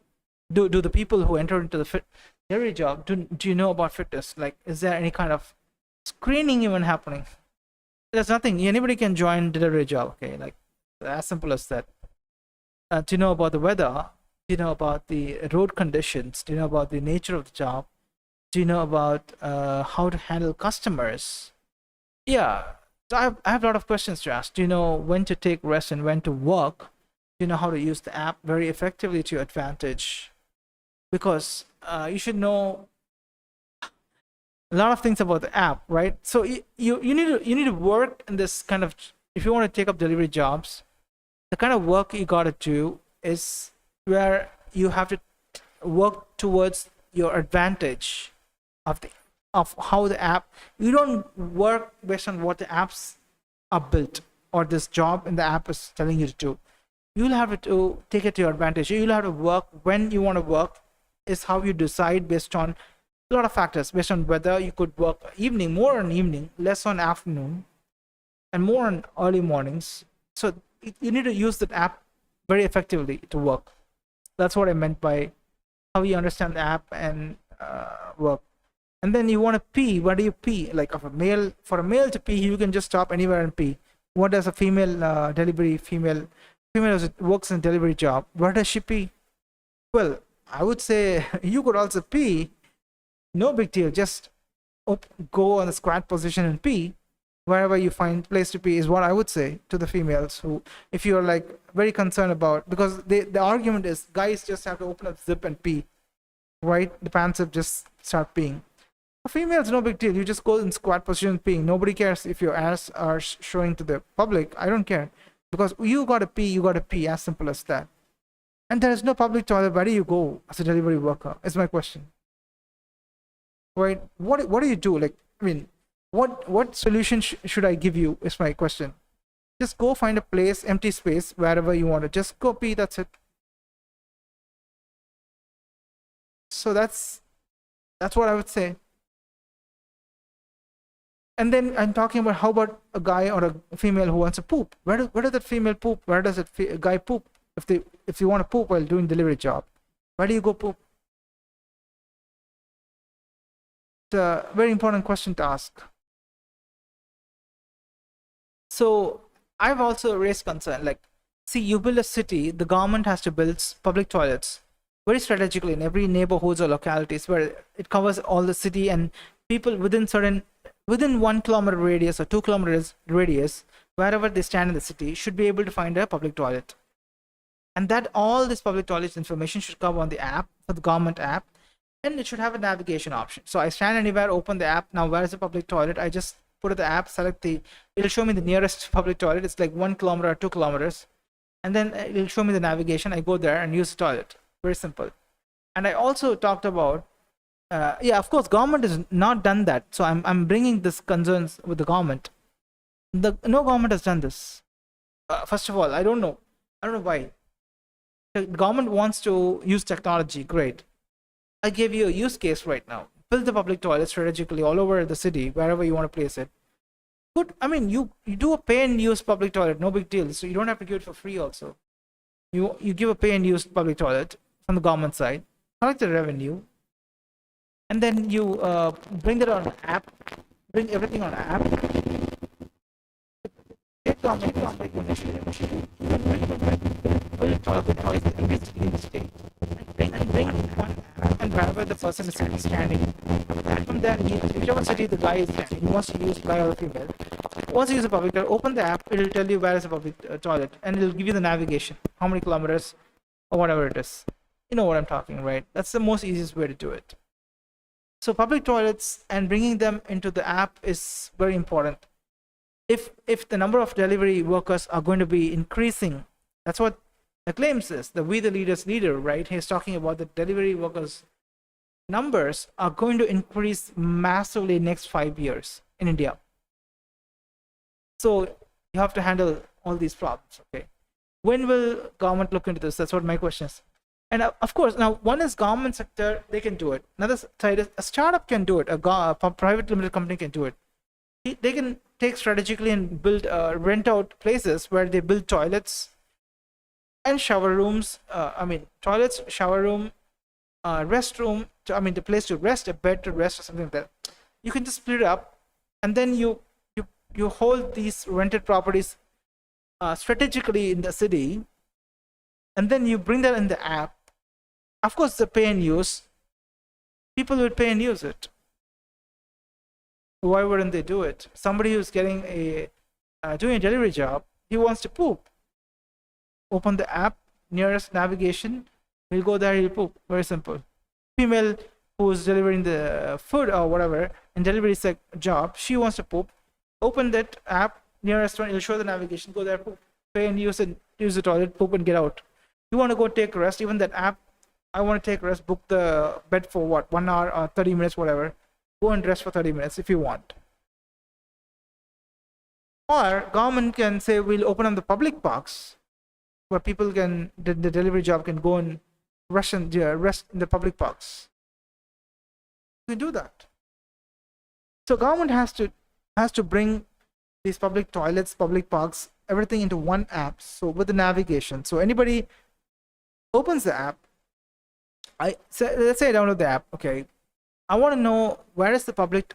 Do the people who enter into the delivery job do you know about fitness? Like, is there any kind of screening even happening? There's nothing. Anybody can join delivery job. Okay, like as simple as that. Do you know about the weather? Do you know about the road conditions? Do you know about the nature of the job? Do you know about how to handle customers? Yeah, so I have a lot of questions to ask. Do you know when to take rest and when to work? Do you know how to use the app very effectively to your advantage? Because you should know a lot of things about the app, right? So you need to work in this kind of, if you want to take up delivery jobs, the kind of work you gotta do is where you have to work towards your advantage of how the app. You don't work based on what the apps are built or this job in the app is telling you to do. You'll have to take it to your advantage. You'll have to work when you want to work, is how you decide based on a lot of factors, based on whether you could work evening, more on evening, less on afternoon, and more on early mornings. So you need to use that app very effectively to work. That's what I meant by how you understand the app and work. And then you want to pee. Where do you pee? Like for a male to pee, you can just stop anywhere and pee. What does a female female who works in a delivery job, where does she pee? Well, I would say you could also pee. No big deal. Just go on the squat position and pee wherever you find place to pee, is what I would say to the females who, if you're like very concerned about, because the argument is guys just have to open up zip and pee, right? The pants zip, just start peeing. For females, no big deal. You just go in squat position peeing. Nobody cares if your ass are showing to the public. I don't care. Because you gotta pee, as simple as that. And there is no public toilet. Where do you go as a delivery worker? Is my question. Right? What do you do? Like, I mean, what solution should I give you? Is my question. Just go find a place, empty space, wherever you want to. Just go pee. That's it. So that's what I would say. And then I'm talking about, how about a guy or a female who wants to poop? Where does that female poop? Where does that guy poop? If you want to poop while doing delivery job, where do you go poop? a very important question to ask. So I've also raised concern, like, see, you build a city, the government has to build public toilets very strategically in every neighborhoods or localities where it covers all the city, and people within 1 kilometer radius or 2 kilometers radius, wherever they stand in the city, should be able to find a public toilet. And that all this public toilet information should come on the app, for the government app, and it should have a navigation option. So I stand anywhere, open the app. Now, where is the public toilet? I just put in the app, select it'll show me the nearest public toilet. It's like 1 kilometer or 2 kilometers. And then it'll show me the navigation. I go there and use the toilet. Very simple. And I also talked about, yeah, of course, government has not done that. So I'm bringing this concerns with the government. No government has done this. First of all, I don't know why. The government wants to use technology. Great. I gave you a use case right now. Build the public toilet strategically all over the city, wherever you want to place it. Good. I mean, you do a pay and use public toilet, no big deal. So you don't have to give it for free also. You give a pay and use public toilet from the government side, collect the revenue, and then you bring that on an app, bring everything on an app. And wherever the person is standing, from there, whichever city the guy is standing, he wants to use guy or female. Once you use a public toilet, open the app, it'll tell you where is the public toilet, and it'll give you the navigation, how many kilometers, or whatever it is. You know what I'm talking, right? That's the most easiest way to do it. So public toilets and bringing them into the app is very important. If the number of delivery workers are going to be increasing, that's what the claims is. The We the Leaders leader, right? He's talking about the delivery workers numbers are going to increase massively next 5 years in India. So you have to handle all these problems, okay? When will government look into this? That's what my question is. And of course, now one is government sector, they can do it. Another side is a startup can do it. A private limited company can do it. They can take strategically and build, rent out places where they build toilets and shower rooms. Toilets, shower room, restroom. The place to rest, a bed to rest, or something like that. You can just split it up, and then you hold these rented properties strategically in the city, and then you bring that in the app. Of course, the pay and use. People would pay and use it. Why wouldn't they do it? Somebody who's getting doing a delivery job, he wants to poop. Open the app, nearest navigation, he'll go there, he'll poop. Very simple. Female who's delivering the food or whatever in delivery job, she wants to poop. Open that app, nearest one, it'll show the navigation, go there, poop. Pay and use the toilet, poop and get out. You want to go take a rest, even that app, I want to take a rest, book the bed for what, 1 hour or 30 minutes, whatever. Go and rest for 30 minutes if you want. Or government can say, we'll open up the public parks where people can, the delivery job can go and rest in the public parks. You can do that. So government has to bring these public toilets, public parks, everything into one app. So with the navigation, so anybody opens the app, let's say I download the app. Okay, I want to know where is the public.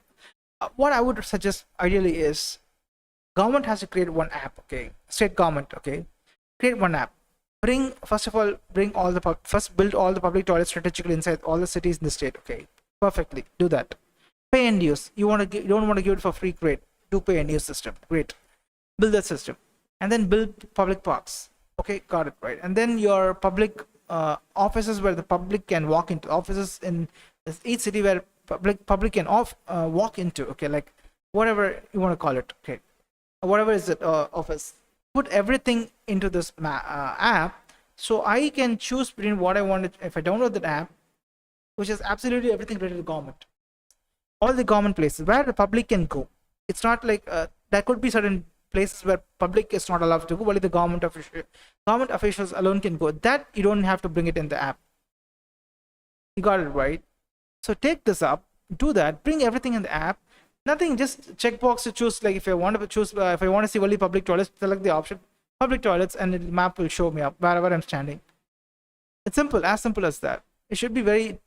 What I would suggest ideally is government has to create one app. Okay, state government. Okay, create one app. First of all, build all the public toilets strategically inside all the cities in the state. Okay, perfectly, do that. Pay and use. You don't want to give it for free. Great, do pay and use system. Great, build that system, and then build public parks. Okay, got it, right. And then your public offices where the public can walk into, offices in each city where public can walk into. Okay, like whatever you want to call it. Okay, whatever is it, office. Put everything into this app, so I can choose between what I want. If I download that app, which is absolutely everything related to government, all the government places where the public can go. It's not like there could be certain places where public is not allowed to go, only the government officials alone can go. That you don't have to bring it in the app. You got it, right? So take this up, do that, bring everything in the app. Nothing, just checkbox to choose. Like if I want to choose, if I want to see only public toilets, select the option public toilets, and the map will show me up wherever I'm standing. It's simple, as simple as that. It should be very.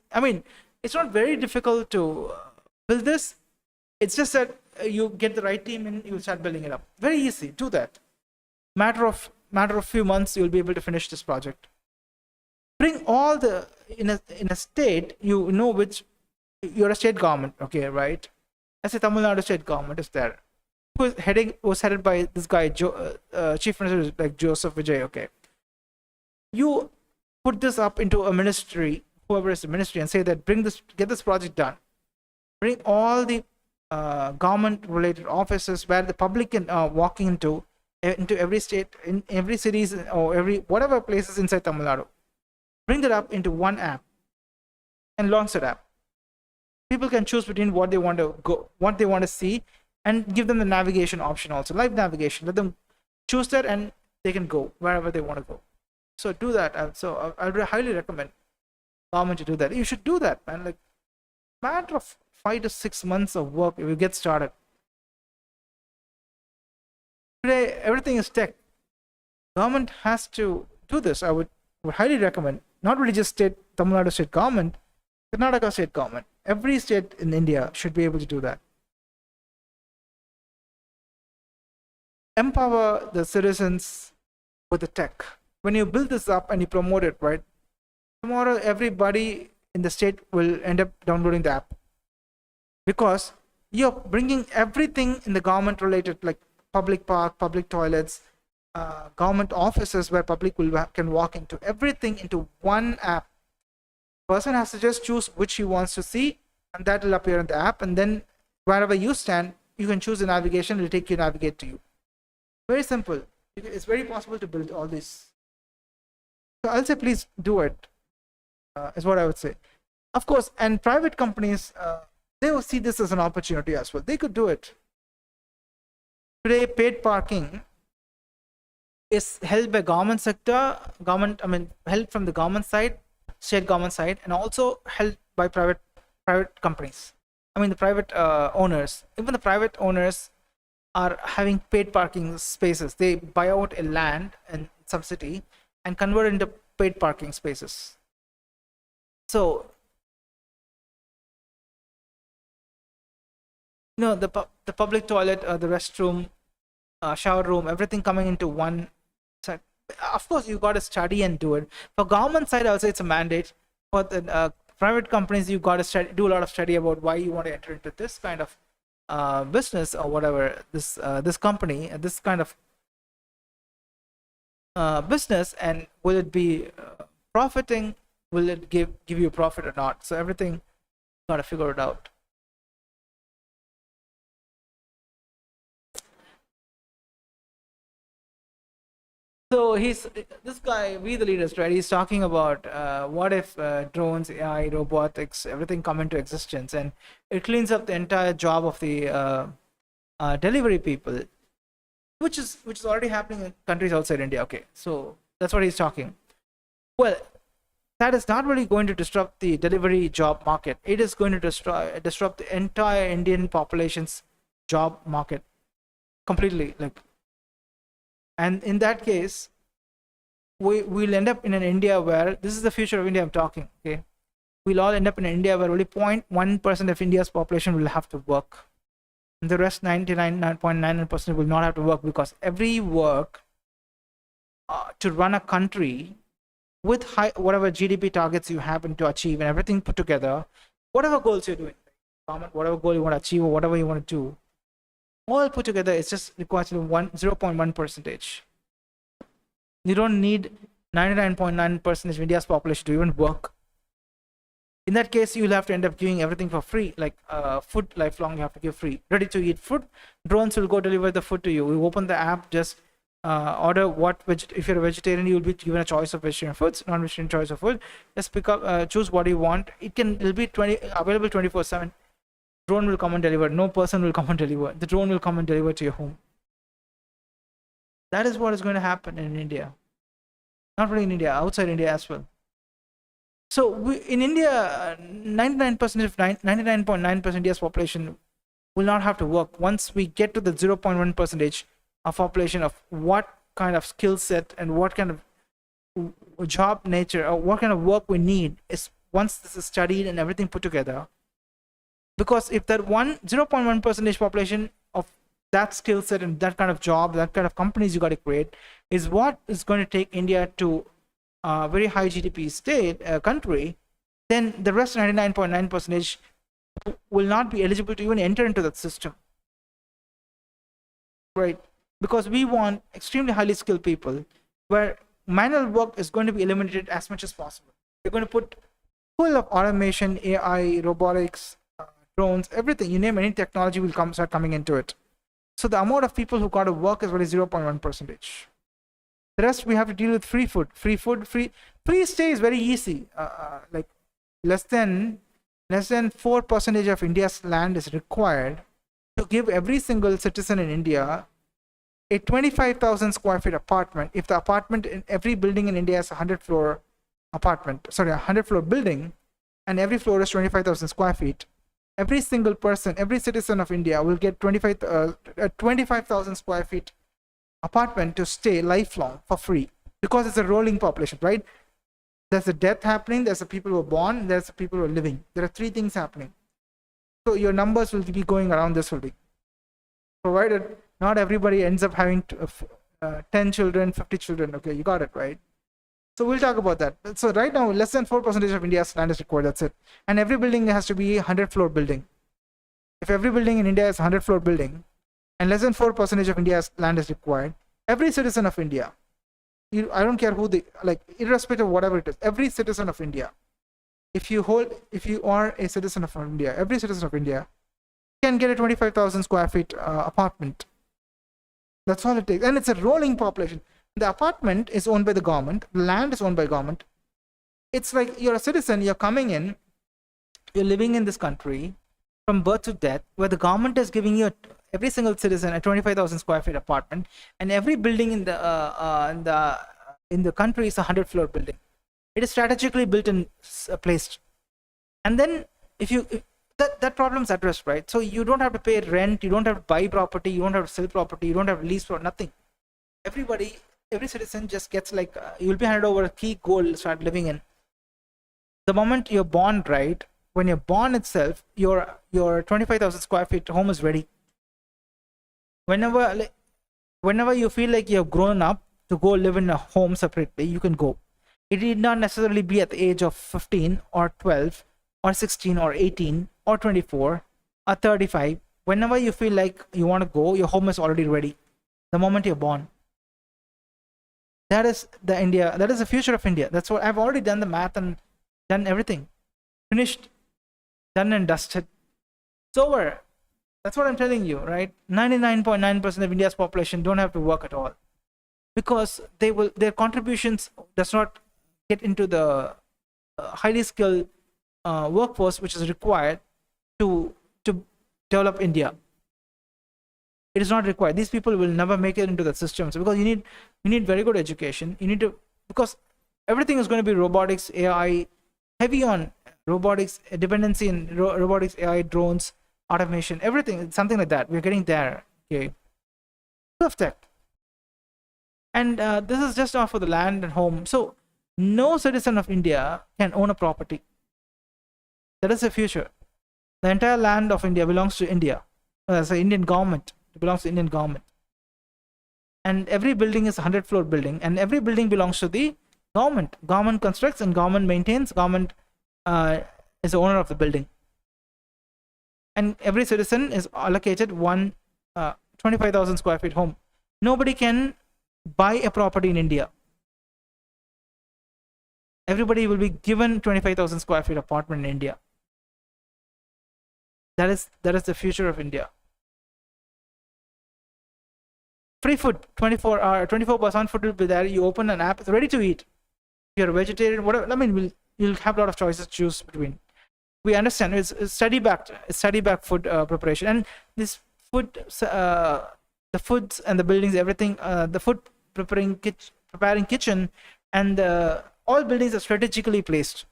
It's not very difficult to Build this. It's just that you get the right team and you start building it up. Very easy. Do that. Matter of few months, you'll be able to finish this project. Bring all the in a state, you know, which you're a state government, okay, right? Let's say Tamil Nadu state government is there. Was headed by this guy, Chief Minister like Joseph Vijay, okay. You put this up into a ministry, whoever is the ministry, and say that get this project done. Bring all the government-related offices where the public can walk into every state, in every cities or every whatever places inside Tamil Nadu. Bring that up into one app and launch that app. People can choose between what they want to see, and give them the navigation option also, live navigation. Let them choose that and they can go wherever they want to go. So do that. So I would highly recommend government to do that. You should do that, man. Like, matter of 5 to 6 months of work if you get started. Today, everything is tech. Government has to do this. I would highly recommend, not really just Tamil Nadu state government, Karnataka state government. Every state in India should be able to do that. Empower the citizens with the tech. When you build this up and you promote it, right? Tomorrow, everybody in the state will end up downloading the app, because you're bringing everything in the government related, like public park, public toilets, government offices where public can walk into, everything into one app. Person has to just choose which he wants to see, and that will appear in the app. And then wherever you stand, you can choose the navigation. It will navigate to you. Very simple. It's very possible to build all this. So I'll say, please do it. Is what I would say. Of course, and private companies, they will see this as an opportunity as well. They could do it. Today, paid parking is held by government sector, held from the government side, state government side, and also held by private companies. The private owners. Even the private owners are having paid parking spaces. They buy out a land in some city and convert it into paid parking spaces. So, the public toilet, the restroom, shower room, everything coming into one side. Of course, you got to study and do it. For government side, also it's a mandate. For the private companies, you got to do a lot of study about why you want to enter into this kind of business or whatever, this company, this kind of business, and will it be profiting? Will it give you a profit or not? So everything, got to figure it out. So this guy, We the Leaders, right? He's talking about what if drones, AI, robotics, everything come into existence, and it cleans up the entire job of the delivery people, which is already happening in countries outside India. Okay, so that's what he's talking. Well, that is not really going to disrupt the delivery job market. It is going to disrupt the entire Indian population's job market completely. And in that case, we'll end up in an India where, this is the future of India I'm talking, okay? We'll all end up in an India where only 0.1% of India's population will have to work. And the rest, 99.99% will not have to work, because every work to run a country with whatever GDP targets you happen to achieve and everything put together, whatever goals you're doing, whatever goal you want to achieve or whatever you want to do, all put together, it's just requires 0.1%. You don't need 99.9% of India's population to even work. In that case, you'll have to end up giving everything for free, like food, lifelong you have to give free. Ready to eat food, drones will go deliver the food to you. You open the app, just order if you're a vegetarian, you'll be given a choice of vegetarian foods, non-vegetarian choice of food. Just pick up, choose what you want. It'll be available 24/7. Drone will come and deliver. No person will come and deliver. The drone will come and deliver to your home. That is what is going to happen in India. Not really in India, outside India as well. So in India, 99.9% India's population will not have to work. Once we get to the 0.1% of population of what kind of skill set and what kind of job nature or what kind of work we need, is once this is studied and everything put together, Because if that 0.1 percentage population of that skill set and that kind of job, that kind of companies you got to create, is what is going to take India to a very high GDP country, then the rest 99.9 percentage will not be eligible to even enter into that system, right? Because we want extremely highly skilled people, where manual work is going to be eliminated as much as possible. We're going to put full of automation, AI, robotics, drones, everything. You name any technology will start coming into it. So the amount of people who got to work is only 0.1 percentage. The rest we have to deal with free food. Free stay is very easy. Like less than 4% of India's land is required to give every single citizen in India a 25,000 square feet apartment. If the apartment in every building in India is a 100-floor apartment, sorry, a 100-floor building, and every floor is 25,000 square feet, every single person, every citizen of India will get 25,000 square feet apartment to stay lifelong for free, because it's a rolling population, right? There's a death happening, there's the people who are born, there's the people who are living. There are three things happening. So your numbers will be going around this only, provided not everybody ends up having 10 children, 50 children. Okay, you got it, right? So we'll talk about that. So right now, less than 4% of India's land is required. That's it. And every building has to be a 100-floor building. If every building in India is a 100-floor building, and less than 4% of India's land is required, every citizen of India, I don't care who they, like, irrespective of whatever it is, every citizen of India, if you are a citizen of India, every citizen of India can get a 25,000 square feet apartment. That's all it takes. And it's a rolling population. The apartment is owned by the government. The land is owned by government. It's like you're a citizen, you're coming in, you're living in this country from birth to death, where the government is giving you every single citizen a 25,000 square feet apartment, and every building in the country is a 100-floor building. It is strategically built and placed. And then that problem's addressed, right? So you don't have to pay rent, you don't have to buy property, you don't have to sell property, you don't have to lease for nothing. Every citizen just gets like, you'll be handed over a key goal, start living in. The moment you're born, right? When you're born itself, your 25,000 square feet home is ready. Whenever you feel like you've grown up to go live in a home separately, you can go. It need not necessarily be at the age of 15 or 12 or 16 or 18 or 24 or 35. Whenever you feel like you want to go, your home is already ready the moment you're born. That is the future of India. That's what I've already done the math and done everything. Finished, done and dusted. It's over. That's what I'm telling you, right? 99.9% of India's population don't have to work at all, because their contributions does not get into the highly skilled workforce which is required to develop India. It is not required. These people will never make it into the systems, because you need very good education. You need to, because everything is going to be robotics, AI, heavy on robotics, dependency in robotics, AI, drones, automation, everything, something like that. We're getting there. Okay, of tech. And this is just not for the land and home. So no citizen of India can own a property. That is the future. The entire land of India belongs to India. As an Indian government, it belongs to Indian government. And every building is a 100-floor building, and every building belongs to the government. Government constructs and government maintains. Government is the owner of the building. And every citizen is allocated one 25,000 square feet home. Nobody can buy a property in India. Everybody will be given 25,000 square feet apartment in India. That is the future of India. Free food, 24/7 food will be there. You open an app, it's ready to eat. If you're a vegetarian, whatever, I mean, you'll have a lot of choices to choose between. We understand it's study back food preparation, and this food, the foods and the buildings, everything, the food preparing kitchen, and all buildings are strategically placed.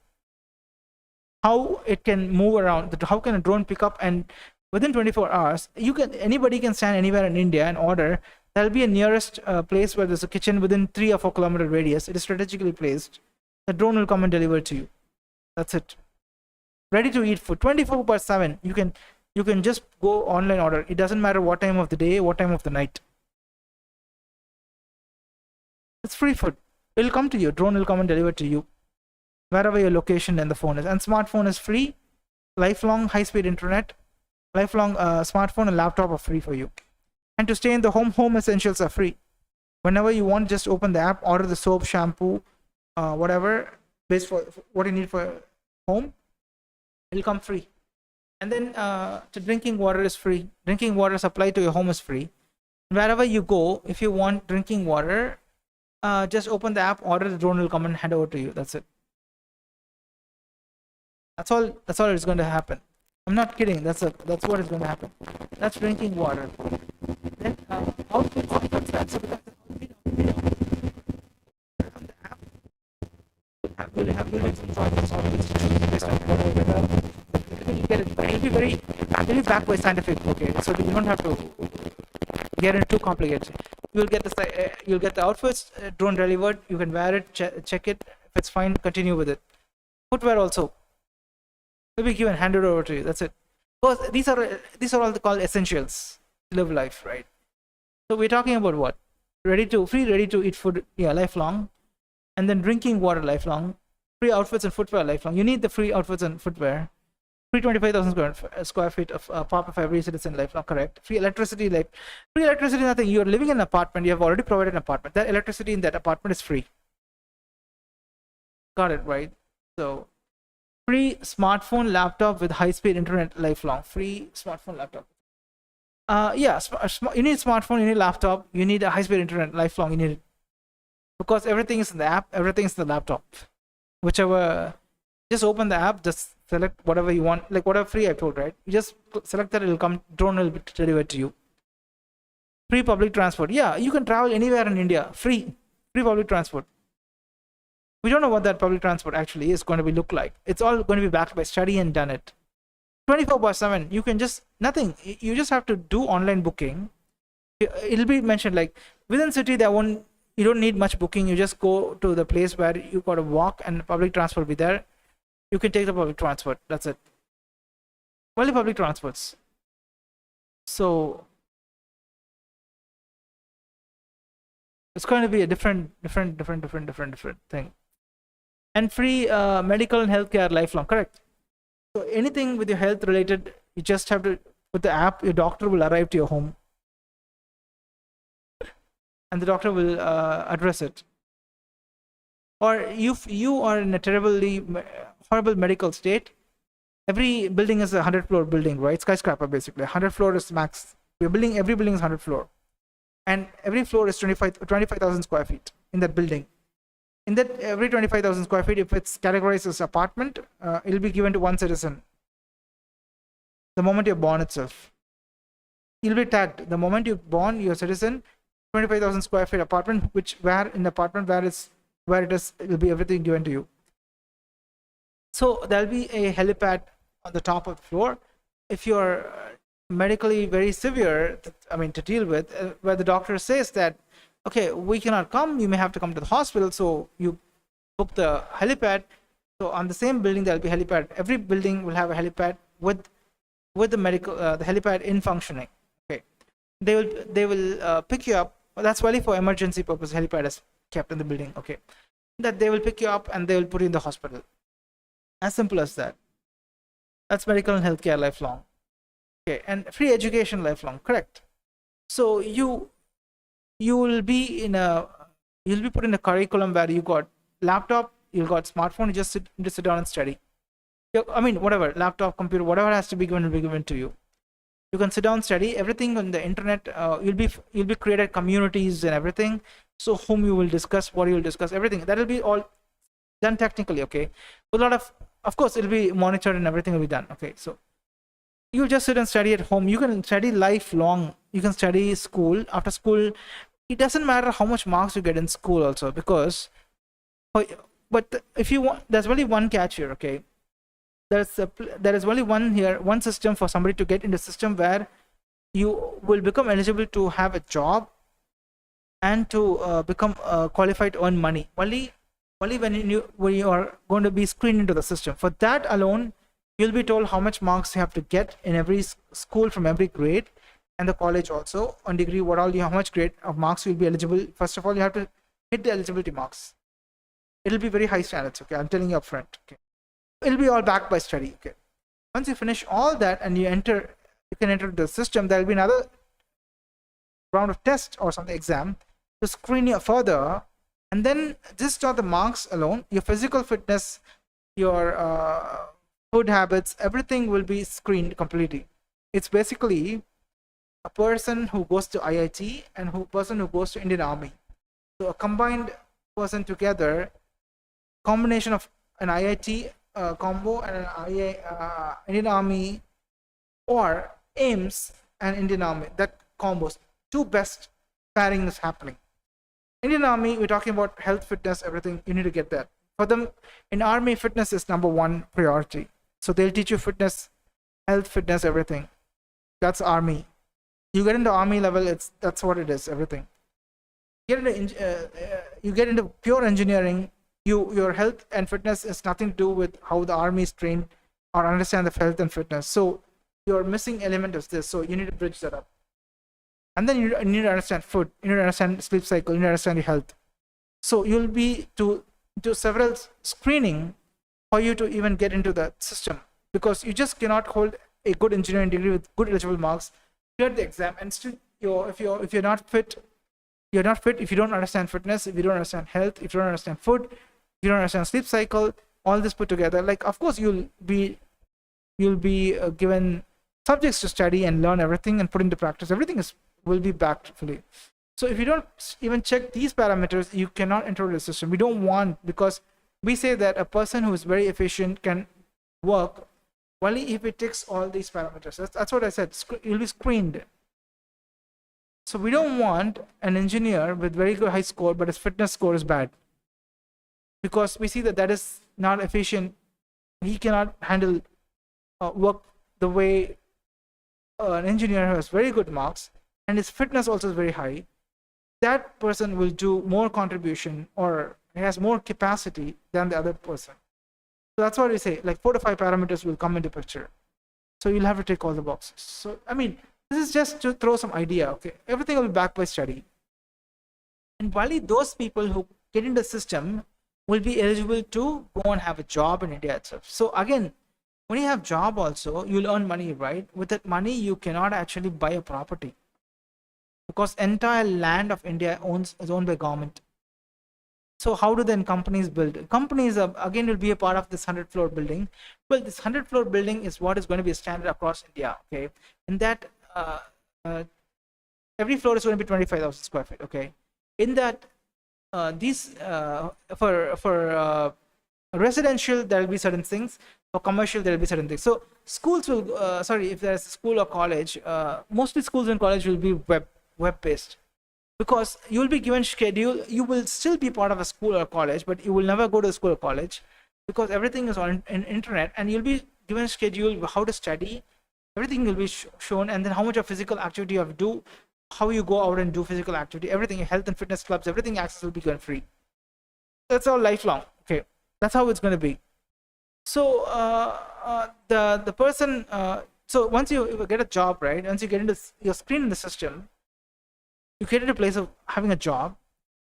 How it can move around, how can a drone pick up, and within 24 hours, anybody can stand anywhere in India and order. There'll be a nearest place where there's a kitchen within 3 or 4 kilometer radius. It is strategically placed. The drone will come and deliver to you. That's it. ready to eat food 24/7. You can just go online order. It doesn't matter what time of the day, what time of the night. It's free food. It'll come to you. Drone will come and deliver to you wherever your location and the phone is. And smartphone is free. Lifelong high-speed internet, lifelong smartphone and laptop are free for you. And to stay in the home essentials are free. Whenever you want, just open the app, order the soap, shampoo, whatever, based for what you need for home. It'll come free. And then to drinking water is free. Drinking water supply to your home is free. Wherever you go, if you want drinking water, just open the app, order, the drone will come and hand over to you. That's it. That's all is going to happen. I'm not kidding. That's what is going to happen. That's drinking water. Then outfits, that's on the app. Will have units and choices based on whatever. You get it. It'll be backed by scientific. Okay, so you don't have to get it too complicated. You'll get the outfits, drone delivered. You can wear it, check it. If it's fine, continue with it. Footwear also will be given, handed over to you. That's it. Because these are all called essentials to live life, right? So we're talking about what? Ready to eat food, yeah, lifelong, and then drinking water lifelong. Free outfits and footwear lifelong. You need the free outfits and footwear. Free 25,000 square feet of part of every citizen lifelong, correct? Free electricity, nothing. You're living in an apartment. You have already provided an apartment. That electricity in that apartment is free. Got it, right? So free smartphone, laptop with high-speed internet lifelong. Free smartphone, laptop. Yeah, you need smartphone, you need laptop, you need a high-speed internet lifelong. You need it because everything is in the app, everything is in the laptop. Whichever, just open the app, just select whatever you want, like whatever free I told, right? You just select that, it'll come, drone will be delivered to you. Free public transport. Yeah, you can travel anywhere in India. Free public transport. We don't know what that public transport actually is going to be look like. It's all going to be backed by study and done it. 24/7. You can just nothing. You just have to do online booking. It'll be mentioned like within city you don't need much booking. You just go to the place where you got to walk and public transport will be there. You can take the public transport. That's it. Only public transports. So it's going to be a different thing. And free medical and healthcare lifelong, correct? So anything with your health related, you just have to put the app. Your doctor will arrive to your home, and the doctor will address it. Or if you are in a horrible medical state, every building is a 100-floor building, right? Skyscraper basically. 100 floor is max. Every building is 100 floor, and every floor is 25,000 square feet in that building. In that every 25,000 square feet, if it's categorized as apartment, it'll be given to one citizen. The moment you're born itself, you'll be tagged. The moment you're born, you're a citizen. 25,000 square feet apartment, where it is, it'll be everything given to you. So there'll be a helipad on the top of the floor. If you're medically very severe, to deal with, where the doctor says that, okay, we cannot come, you may have to come to the hospital, so you book the helipad. So on the same building, there'll be helipad. Every building will have a helipad with the helipad in functioning. Okay, they will pick you up. That's only for emergency purpose. Helipad is kept in the building. Okay, that they will pick you up and they will put you in the hospital. As simple as that. That's medical and healthcare lifelong. Okay, and free education lifelong. Correct. So you'll be put in a curriculum where you got laptop, you got smartphone. You just sit down and study. Whatever, laptop, computer, whatever has to be given will be given to you. You can sit down, study everything on the internet. You'll be created communities and everything. So whom you will discuss, what you will discuss, everything that will be all done technically. Okay, a lot of course it'll be monitored and everything will be done. Okay, so you just sit and study at home. You can study lifelong. You can study school after school. It doesn't matter how much marks you get in school also, because but if you want, there's only one catch here. Okay, there is only one system for somebody to get in the system where you will become eligible to have a job and to become qualified to earn money. Only when you are going to be screened into the system. For that alone, You'll be told how much marks you have to get in every school from every grade, and the college also on degree. How much grade of marks you'll be eligible. First of all, you have to hit the eligibility marks. It'll be very high standards. Okay, I'm telling you upfront. Okay, it'll be all backed by study. Okay, once you finish all that and you can enter the system. There'll be another round of test or something exam to screen you further, and then just not the marks alone, your physical fitness, your food habits, everything will be screened completely. It's basically a person who goes to IIT and a person who goes to Indian Army. So a combined person together, combination of an IIT combo and an Indian Army, or AIMS and Indian Army, that combos, two best pairing is happening. Indian Army, we're talking about health, fitness, everything. You need to get that. For them, in Army, fitness is number one priority. So they'll teach you fitness, health, fitness, everything. That's Army. You get into Army level, that's what it is, everything. You get into pure engineering. Your health and fitness is nothing to do with how the Army is trained or understand the health and fitness. So your missing element is this. So you need to bridge that up. And then you need to understand food. You need to understand sleep cycle. You need to understand your health. So you'll be to several screening for you to even get into the system, because you just cannot hold a good engineering degree with good eligible marks, clear the exam, and still if you're not fit, you're not fit if you don't understand fitness, if you don't understand health, if you don't understand food, if you don't understand sleep cycle, all this put together. Like, of course you'll be given subjects to study and learn everything and put into practice. Everything will be backed fully. So if you don't even check these parameters, you cannot enter the system. We don't want, because we say that a person who is very efficient can work only if it ticks all these parameters. That's what I said. You'll be screened. So we don't want an engineer with very good high score, but his fitness score is bad, because we see that is not efficient. He cannot handle work the way an engineer who has very good marks and his fitness also is very high. That person will do more contribution, or has more capacity than the other person. So that's what we say, like 4 to 5 parameters will come into picture. So you'll have to tick all the boxes. So I mean, this is just to throw some idea. Okay, everything will be backed by study, and only those people who get into the system will be eligible to go and have a job in India itself. So again, when you have job also, you'll earn money, right? With that money, you cannot actually buy a property, because entire land of India is owned by government. So how do then companies build? Companies again will be a part of this 100-floor building. Well, this 100-floor building is what is going to be a standard across India. Okay, in that every floor is going to be 25,000 square feet. Okay, in that for residential there will be certain things. For commercial there will be certain things. So schools will if there's a school or college, mostly schools and college will be web based, because you will be given schedule. You will still be part of a school or college, but you will never go to the school or college, because everything is on internet, and you'll be given schedule how to study. Everything will be shown, and then how much of physical activity you have to do, how you go out and do physical activity, everything, health and fitness clubs, everything access will be given free. That's all lifelong. Okay, that's how it's going to be. So the person, so once you get a job, right? Once you get into your screen in the system, you get into a place of having a job.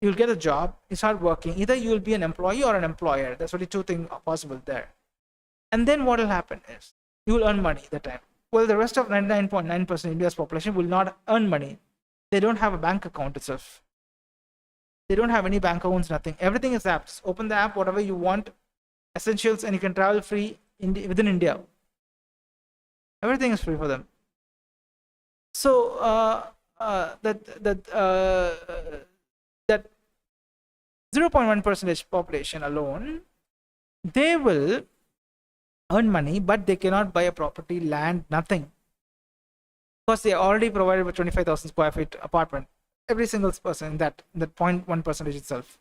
You'll get a job. You start working. Either you will be an employee or an employer. That's only two things are possible there. And then what will happen is you will earn money that time. Well, the rest of 99.9% India's population will not earn money. They don't have a bank account itself. They don't have any bank accounts, nothing. Everything is apps. Open the app, whatever you want, essentials, and you can travel free within India. Everything is free for them. So that 0.1% population alone, they will earn money, but they cannot buy a property, land, nothing, because they are already provided with 25,000 square feet apartment. Every single person in that 0.1% itself.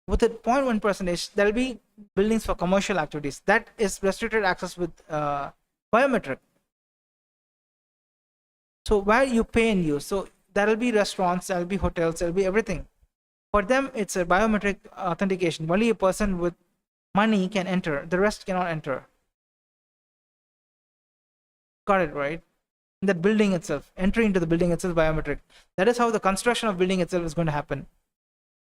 With that 0.1%, there will be buildings for commercial activities. That is restricted access with biometric. So where you pay and use. So there will be restaurants, there will be hotels, there will be everything. For them, it's a biometric authentication. Only a person with money can enter. The rest cannot enter. Got it, right? The building itself, entry into the building itself, biometric. That is how the construction of building itself is going to happen.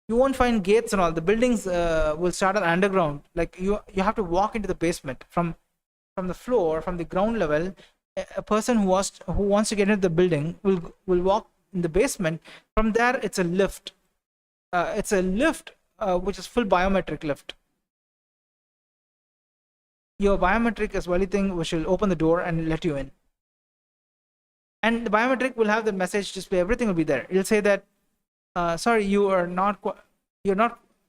You won't find gates and all. The buildings will start on underground. Like you have to walk into the basement from the floor, from the ground level. A person who wants to get into the building will walk in the basement. From there, it's a lift. It's a lift which is full biometric lift. Your biometric is only thing which will open the door and let you in. And the biometric will have the message display. Everything will be there. It'll say that, sorry, you're not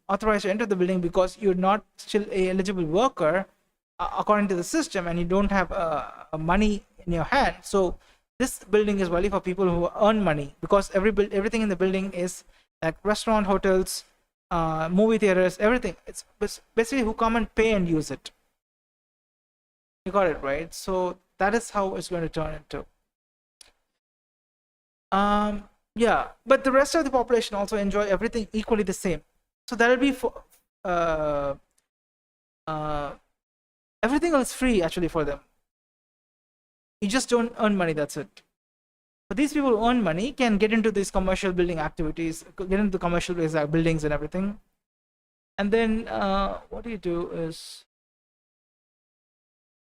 authorized to enter the building because you're not still a eligible worker according to the system, and you don't have money in your hand. So this building is only for people who earn money, because everything in the building is like restaurant, hotels, movie theaters, everything. It's basically who come and pay and use it. You got it, right? So that is how it's going to turn into. Yeah, but the rest of the population also enjoy everything equally the same. So that'll be for everything else free actually for them. You just don't earn money, that's it. But these people who earn money can get into these commercial building activities, get into the commercial buildings and everything. And then what do you do is,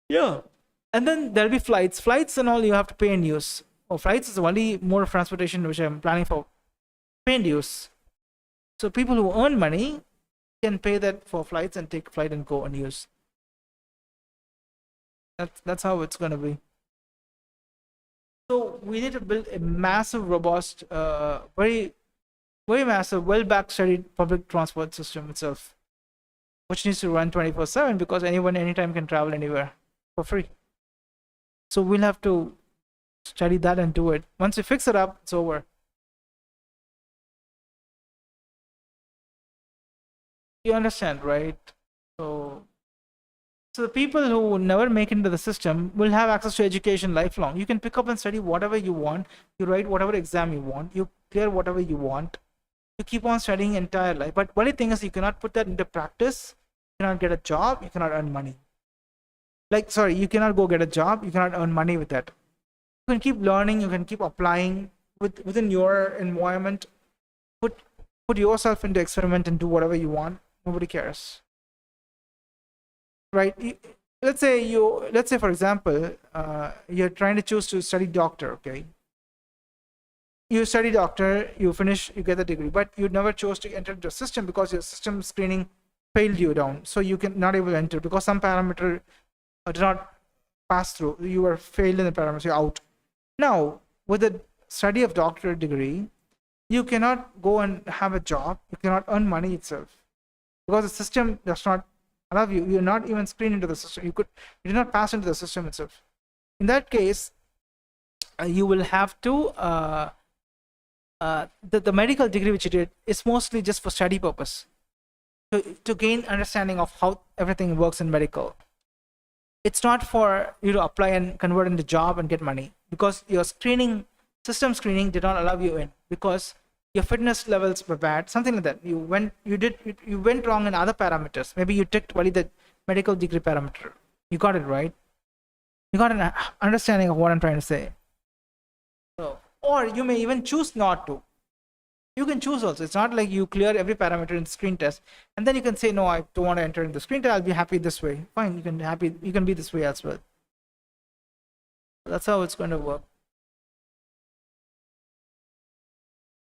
yeah, and then there'll be flights and all you have to pay and use. Flights is the only mode of transportation which I'm planning for pay and use. So people who earn money can pay that for flights and take a flight and go and use. That's how it's going to be. So we need to build a massive, robust, very, very massive, well-backed, studied public transport system itself, which needs to run 24/7 because anyone, anytime can travel anywhere for free. So we'll have to study that and do it. Once we fix it up, it's over. You understand, right? So the people who never make it into the system will have access to education lifelong. You can pick up and study whatever you want. You write whatever exam you want. You clear whatever you want. You keep on studying entire life. But only thing is you cannot put that into practice. You cannot get a job. You cannot earn money. You cannot go get a job. You cannot earn money with that. You can keep learning. You can keep applying within your environment. Put yourself into experiment and do whatever you want. Nobody cares. Right? Let's say for example, you're trying to choose to study doctor. Okay. You study doctor, you finish, you get the degree, but you never chose to enter the system because your system screening failed you down. So you can not able to enter because some parameter did not pass through. You were failed in the parameters. You're out. Now with the study of doctorate degree, you cannot go and have a job. You cannot earn money itself because the system does not allow you. You're not even screened into the system. You did not pass into the system itself. In that case, you will have to the medical degree which you did is mostly just for study purpose, to gain understanding of how everything works in medical. It's not for you to apply and convert into job and get money, because your system screening did not allow you in because your fitness levels were bad, something like that. You went wrong in other parameters. Maybe you ticked only the medical degree parameter. You got it right. You got an understanding of what I'm trying to say. So, or you may even choose not to. You can choose also. It's not like you clear every parameter in the screen test and then you can say, no, I don't want to enter in the screen test. I'll be happy this way. Fine, you can be this way as well. That's how it's going to work.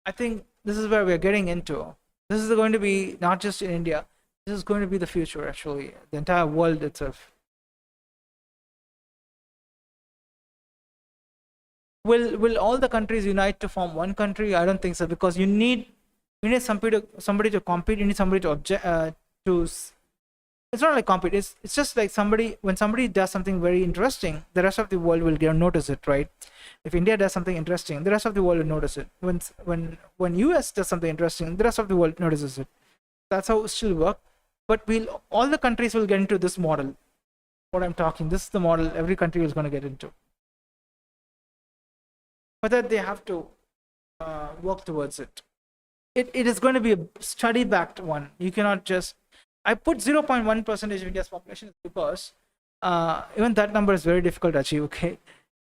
I think this is where we're getting into. This is going to be not just in India. This is going to be the future, actually, the entire world itself. Will all the countries unite to form one country? I don't think so, because you need somebody to compete. You need somebody to it's not like compete. It's just like when somebody does something very interesting, the rest of the world will notice it, right? If India does something interesting, the rest of the world will notice it. When US does something interesting, the rest of the world notices it. That's how it still work. But all the countries will get into this model. What I'm talking, this is the model every country is going to get into. But that they have to work towards it. It is going to be a study-backed one. You cannot just. I put 0.1% of India's population because even that number is very difficult to achieve. Okay,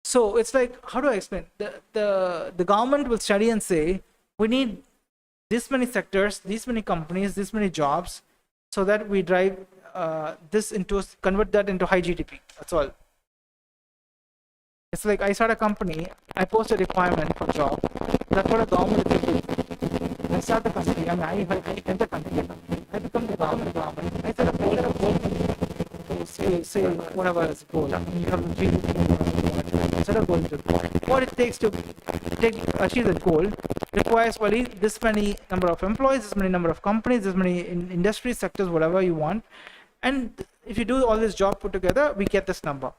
So it's like, how do I explain? The government will study and say, we need this many sectors, these many companies, this many jobs, so that we drive convert that into high GDP. That's all. It's like I start a company, I post a requirement for job. That's what a government is doing. I start the country, I enter the country, I become the government. I set a goal to say whatever is goal. You have a GDP, set a goal to what it takes to achieve that goal requires only this many number of employees, this many number of companies, this many industry sectors, whatever you want. And if you do all this job put together, we get this number.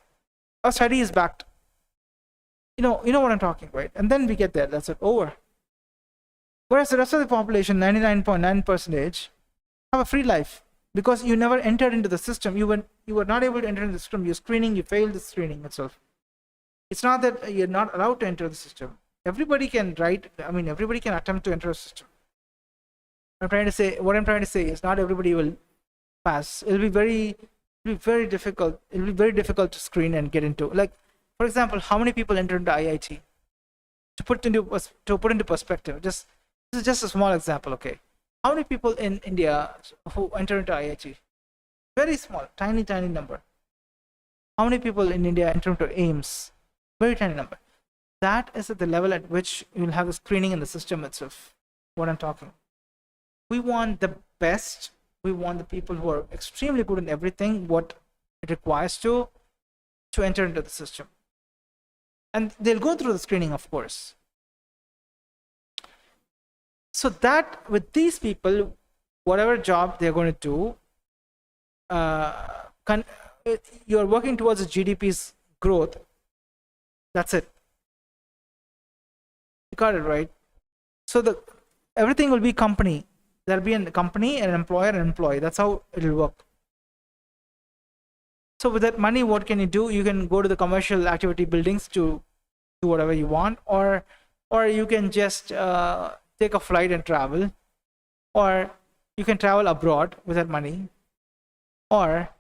Our study is backed. You know what I'm talking, right? And then we get there. That's it, over. Whereas the rest of the population, 99.9%, have a free life because you never entered into the system. You were not able to enter into the system. You're screening. You failed the screening itself. It's not that you're not allowed to enter the system. Everybody can write. Everybody can attempt to enter a system. What I'm trying to say is not everybody will pass. It'll be very difficult. It'll be very difficult to screen and get into. Like, for example, how many people enter into IIT? To put into perspective, this is just a small example, okay? How many people in India who enter into IIT? Very small, tiny number. How many people in India enter into AIMS? Very tiny number. That is at the level at which you'll have the screening in the system itself. What I'm talking. We want the best. We want the people who are extremely good in everything what it requires to enter into the system. And they'll go through the screening, of course. So that with these people, whatever job they're going to do, you're working towards the GDP's growth. That's it. You got it, right? So everything will be company. There'll be a company, an employer, an employee. That's how it'll work. So with that money, what can you do? You can go to the commercial activity buildings to do whatever you want, or you can just take a flight and travel, or you can travel abroad with that money, or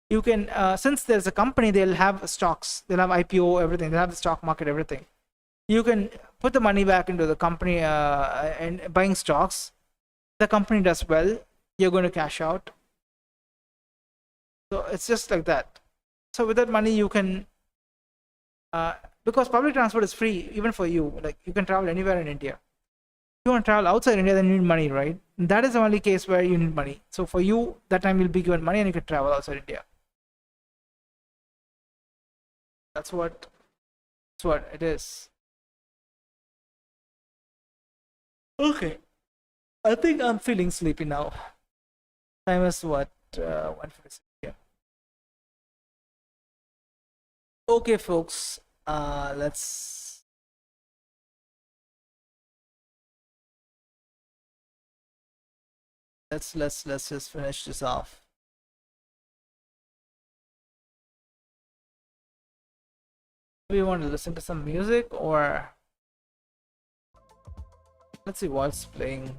you can since there's a company, they'll have stocks, they'll have IPO, everything, they'll have the stock market, everything. You can put the money back into the company and buying stocks. The company does well, you're going to cash out. So it's just like that. So with that money, you can because public transport is free even for you, like you can travel anywhere in India. If you want to travel outside India, then you need money, right? And that is the only case where you need money. So for you, that time you'll be given money and you can travel outside India. That's what it is. Okay, I think I'm feeling sleepy now. Time is what 1:46 p.m. Okay, folks. Let's just finish this off. Do you want to listen to some music, or let's see what's playing.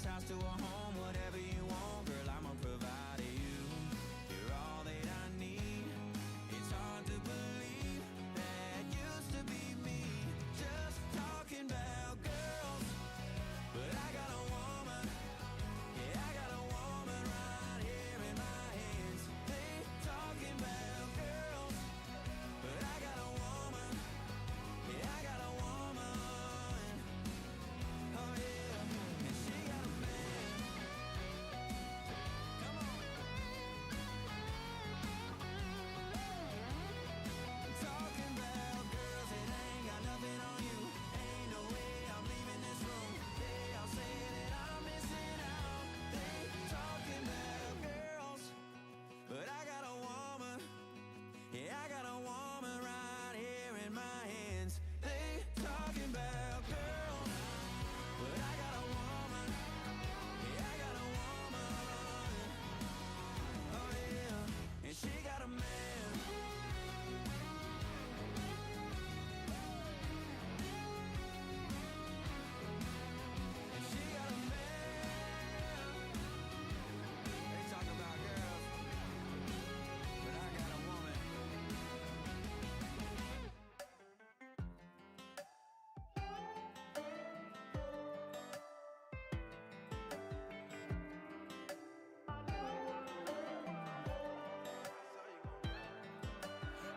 this house to a home, whatever you want, girl, I'ma provide to you. You're all that I need. It's hard to believe that used to be me. Just talking about girls, but I got a woman. Yeah, I got a woman right here in my hands. They talking about girls, but I got a woman. Yeah, I got a woman. Oh yeah, and she got a man. Come on. Talking about girls that ain't got nothing on you. Ain't no way I'm leaving this room. They all say that I'm missing out. They talking about girls, but I got a woman. Yeah, I got a woman right here in my hands. They talking about girls, but I got a woman. Yeah, I got a woman. Oh yeah, and she got a man. And she got a man. They talk about girls, but I got a woman.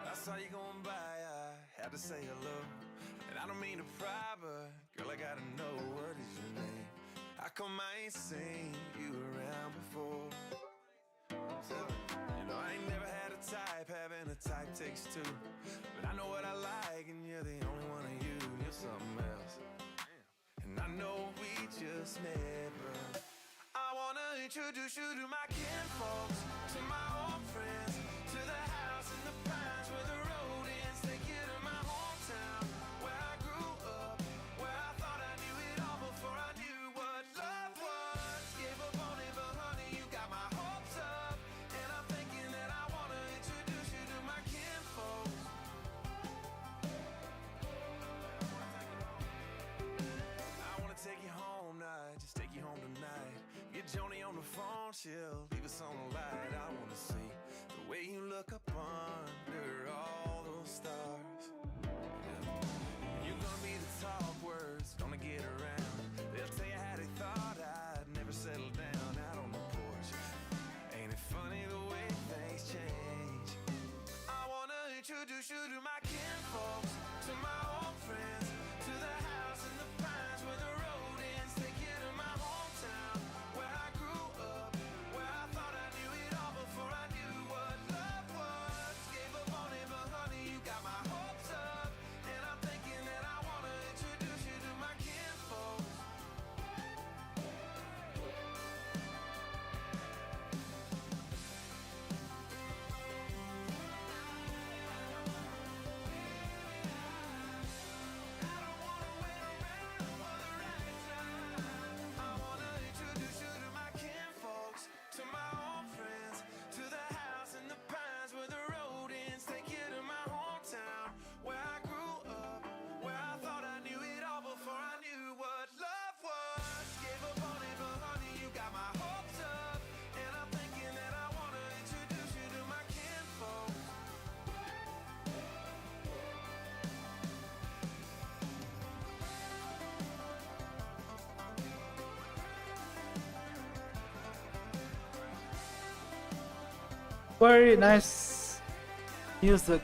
I saw you going by, I had to say hello. And I don't mean to pry, but girl, I gotta know, what is your name? How come I ain't seen you around before? So, you know, I ain't never had a type, having a type takes two. But I know what I like, and you're the only one of you. You're something else. And I know we just met, but I wanna introduce you to my kinfolks, to my old friends, to the house in the pines where the road ends. Take you to my hometown, where I grew up, where I thought I knew it all before I knew what love was. Gave up on it, but honey, you got my hopes up. And I'm thinking that I wanna introduce you to my kinfolks. I wanna take you home night, just take you home tonight. Get Joni on the phone, she'll leave us on the light. I wanna see the way you look up under all those stars. Yeah. You're gonna be the top words, gonna get around. They'll tell you how they thought I'd never settle down out on the porch. Ain't it funny the way things change? I wanna introduce you to my kinfolks, to my old friends, to the house in the pines where the road ends. Take you to my hometown, where I grew up, where I thought I knew it all before I knew what love was. Gave up on it, but honey, you got my hopes up. And I'm thinking that I wanna introduce you to my kinfolks. I wanna introduce you to my kinfolks, to my old friends, to the house in the pines where the road ends. Take you to my hometown, where I grew up, where I thought I knew it all before I knew what love was. Gave up on it, but honey, you got my hopes up. And I'm thinking that I wanna introduce you to my kinfolks.
Very nice music.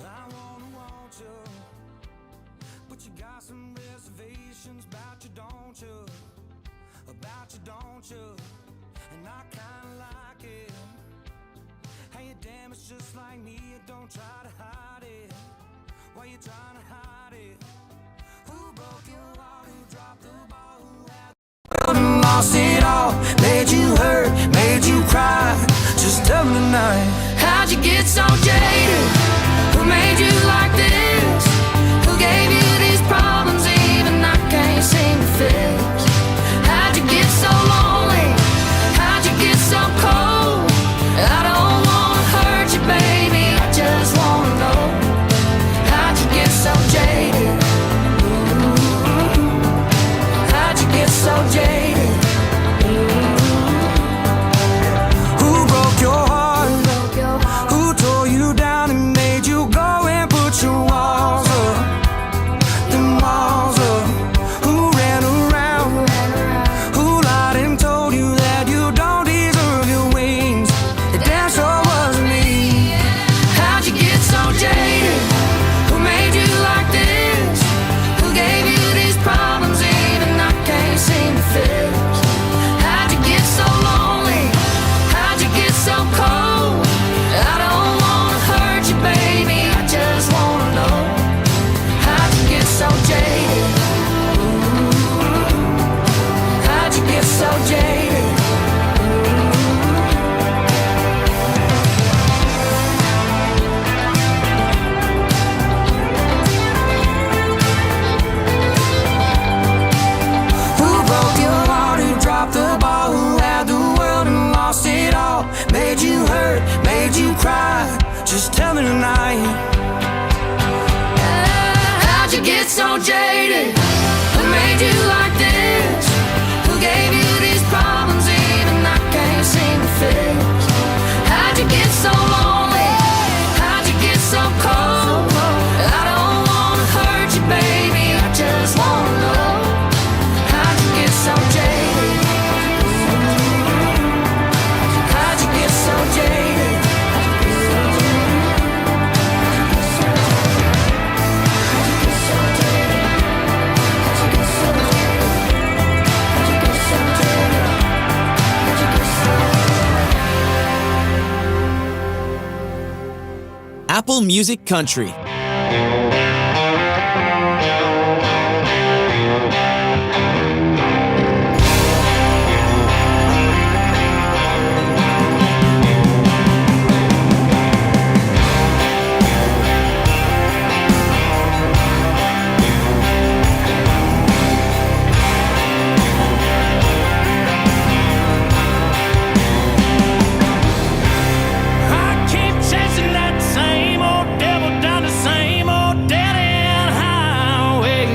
I wanna want you, but you got some reservations about you, don't you? About you, don't you? And I kinda like it. Hey, you damn, it's just like me. You don't try to hide it. Why you trying to hide it? Who broke your heart? Who dropped the ball? Who had lost it all? Made you hurt, made you cry. Just tell me tonight.
How'd you get so jaded? Who made you like this? Who gave you these problems even I can't seem to fix? How'd you get so lonely? How'd you get so cold? I don't wanna hurt you, baby, I just wanna know. How'd you get so jaded? Ooh, how'd you get so jaded?
Who broke your heart? Who tore you down and made you go and put your walls up? Them walls up. Who ran around? Who lied and told you that you don't deserve your wings? It damn sure wasn't me.
How'd you get so jaded? Who made you like this? Who gave you these problems even I can't seem to fix? How'd you get so lonely? How'd you get so cold? I don't wanna hurt you, baby, I just wanna know. How'd you get so jaded? Ooh, how'd you get so jaded?
Who broke your heart? Who dropped the ball? Who had the world and lost it all? Made you hurt, made you cry. Just tell me tonight.
How'd you get so jaded? Who made you like this? Who gave you these problems even I can't seem to fix? How'd you get so lonely? How'd you get so cold? I don't wanna hurt you, baby, I just wanna know. How'd you get so jaded? How'd you get so jaded?
Apple Music Country.
I keep chasing that same old devil down the same old dead-end highway.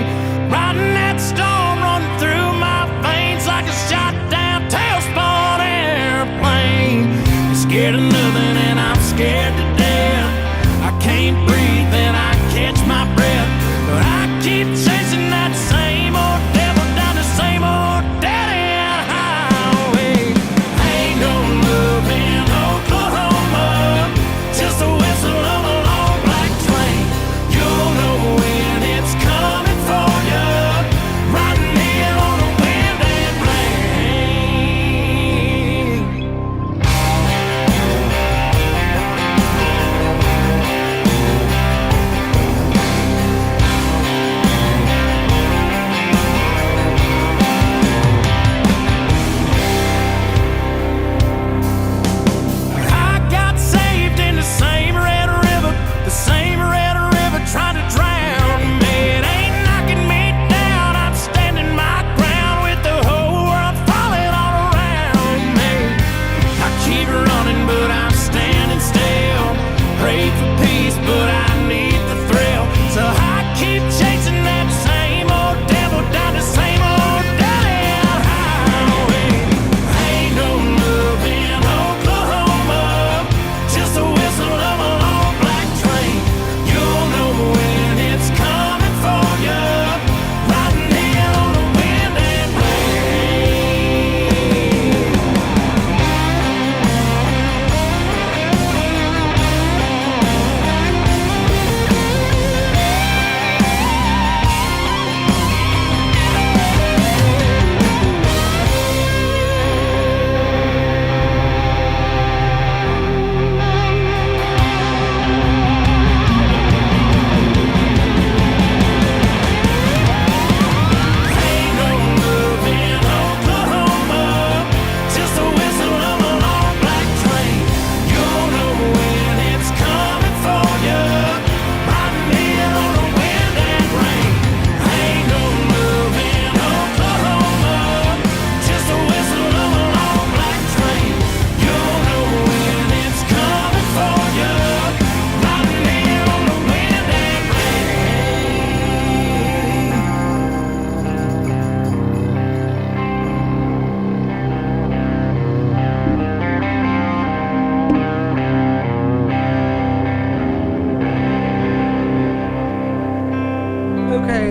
Riding that storm running through my veins like a shot-down tailspun airplane. I'm scared of nothing and I'm scared to death. I can't breathe and I catch my breath. But I keep chasing that same old devil down the same old dead-end highway. Ain't no love in Oklahoma, just the whistle of a long black train. You'll know when it's coming for you, riding in on the wind and rain.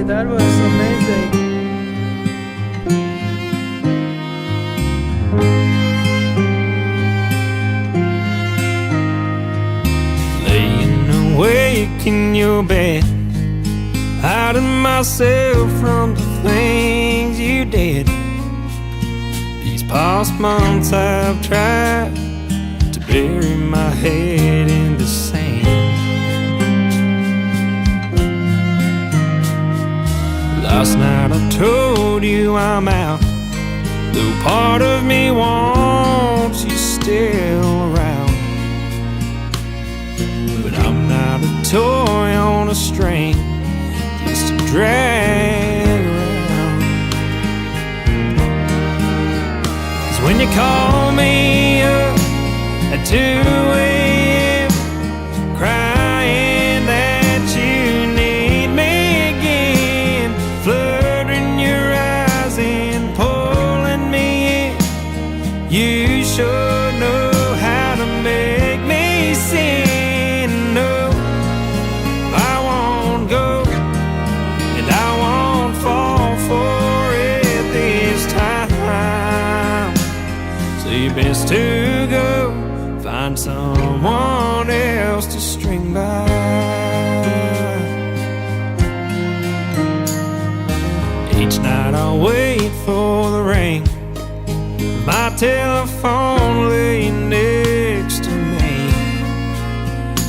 that was amazing.
Laying awake in your bed, hiding myself from the things you did. These past months I've tried to bury my head in the sand. Last night I told you I'm out, though part of me wants you still around. But I'm not a toy on a string, just to drag around. 'Cause when you call me up at 2 a.m., crying that you need me again, fluttering your eyes and pulling me in, you sure know how to make me sin. No, I won't go, and I won't fall for it this time. So you best to go find someone else to string by. Each night I wait for the ring, my telephone laying next to me.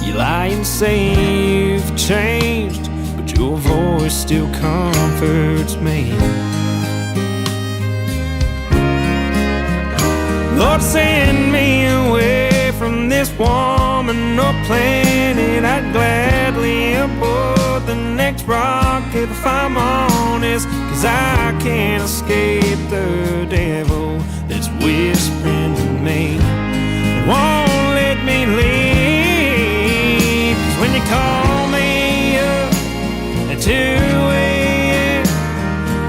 You lie and say you've changed, but your voice still comforts me. Lord, send me away from this woman or planet. I'd gladly aboard the next rocket if I'm honest, 'cause I can't escape the devil that's whispering to me, won't let me leave. 'Cause when you call me up at 2 a.m.,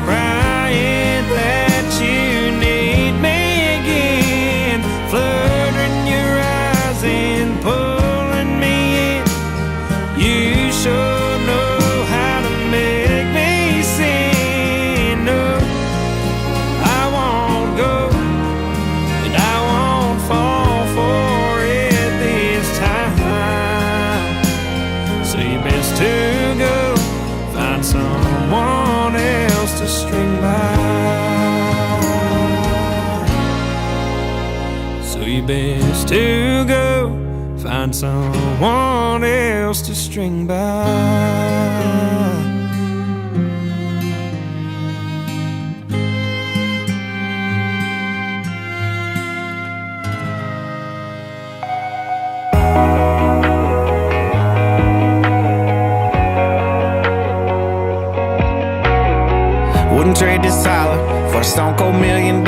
crying that you need me again, fluttering your eyes and pulling me in, you sure know how to make me sin. No, I won't go, and I won't fall for it this time. So you best to go find someone else to string by. So you best to go find someone else to string by.
Wouldn't trade this holler for a stone cold $1 million.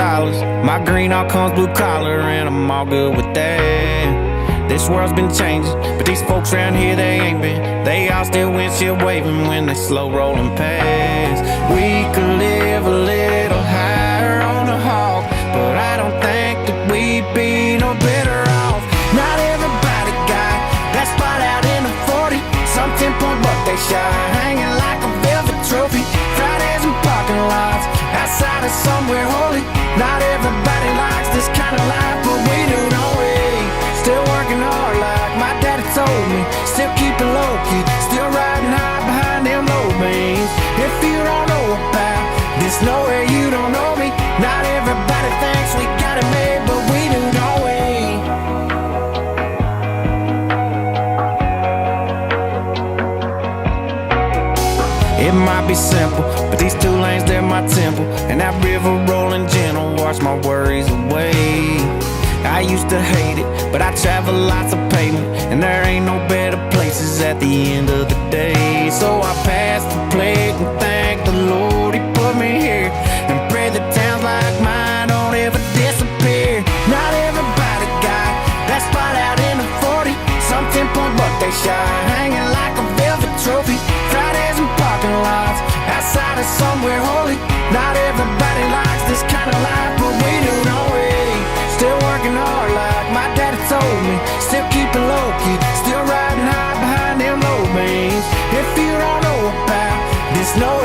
My green all comes blue collar, and I'm all good with that. This world's been changing, but these folks around here, they ain't been. They all still windshield waving when they slow rolling past. We could live a little higher on the hog, but I don't think that we'd be no better off. Not everybody got that spot out in the 40. Some 10-point buck they shot, hanging like a velvet trophy. Fridays in parking lots, outside of somewhere holy. Not everybody likes this kind of life, but we do, don't we? Still working hard like my daddy told me. Still keeping low key, still riding high behind them low beams. If you don't know about this, nowhere you don't know me. Not everybody thinks we got it made, but we do, don't we? It might be simple, but these 2 lanes, they're my temple. And that river rolling gentle, wash my worries away. I used to hate it, but I travel lots of pavement, and there ain't no better places at the end of the day. So I pass the plate and thank the Lord He put me here, and pray that towns like mine don't ever disappear. Not everybody got that spot out in the 40. Some 10-point buck they shot, hanging like a velvet trophy. Fridays in parking lots, outside of somewhere holy. Not everybody likes this kind of life, but we do, don't we? Still working hard like my daddy told me. Still keeping low key, still riding high behind them low beams. If you don't know about this, know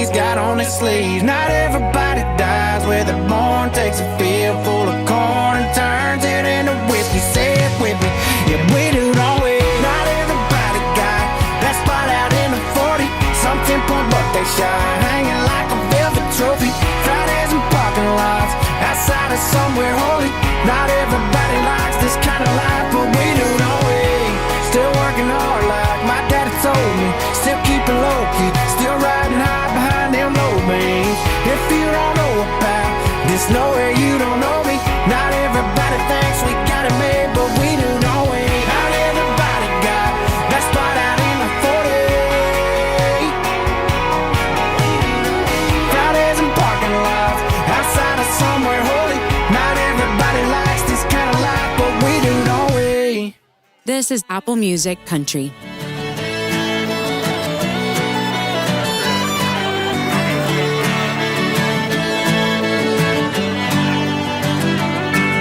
he's got on his sleeves. Not everybody dies where they're born. Takes a field full of corn and turns it into whiskey. Say it with me, yeah, we do, don't we? Not everybody got that spot out in the 40. Some 10-point buck they shine, hanging like a velvet trophy. Fridays in parking lots, outside of somewhere holy. Not everybody likes this kind of life, but we do, don't we? Still working hard like my daddy told me. Still keeping low key, still riding high behind them low beams. If you don't know about this, nowhere you don't know me. Not everybody thinks we got it made, but we do, don't we? Not everybody got that spot out in the 40. Fridays in parking lots, outside of somewhere holy. Not everybody likes this kind of life, but we do, don't we?
This is Apple Music Country.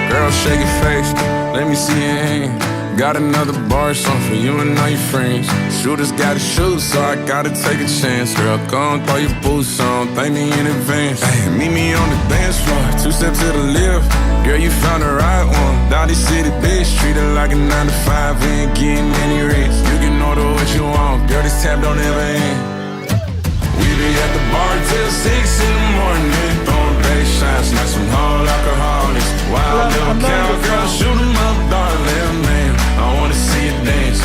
Girl, shake your face, let me see your hand. Got another bar song for you and all your friends. Shooters gotta shoot, so I gotta take a chance. Girl, come throw your boots on, thank me in advance. Hey, meet me on the dance floor, 2 steps to the left. Girl, you found the right one. Dowdy City, bitch, treat her like a 9 to 5. We ain't getting any rest. You can order what you want, girl, this tab don't ever end. We be at the bar till 6 in the morning, throwing bass shots like some whole alcoholics. Wild little cowgirl, shoot 'em up, darling, man. I wanna see you dance.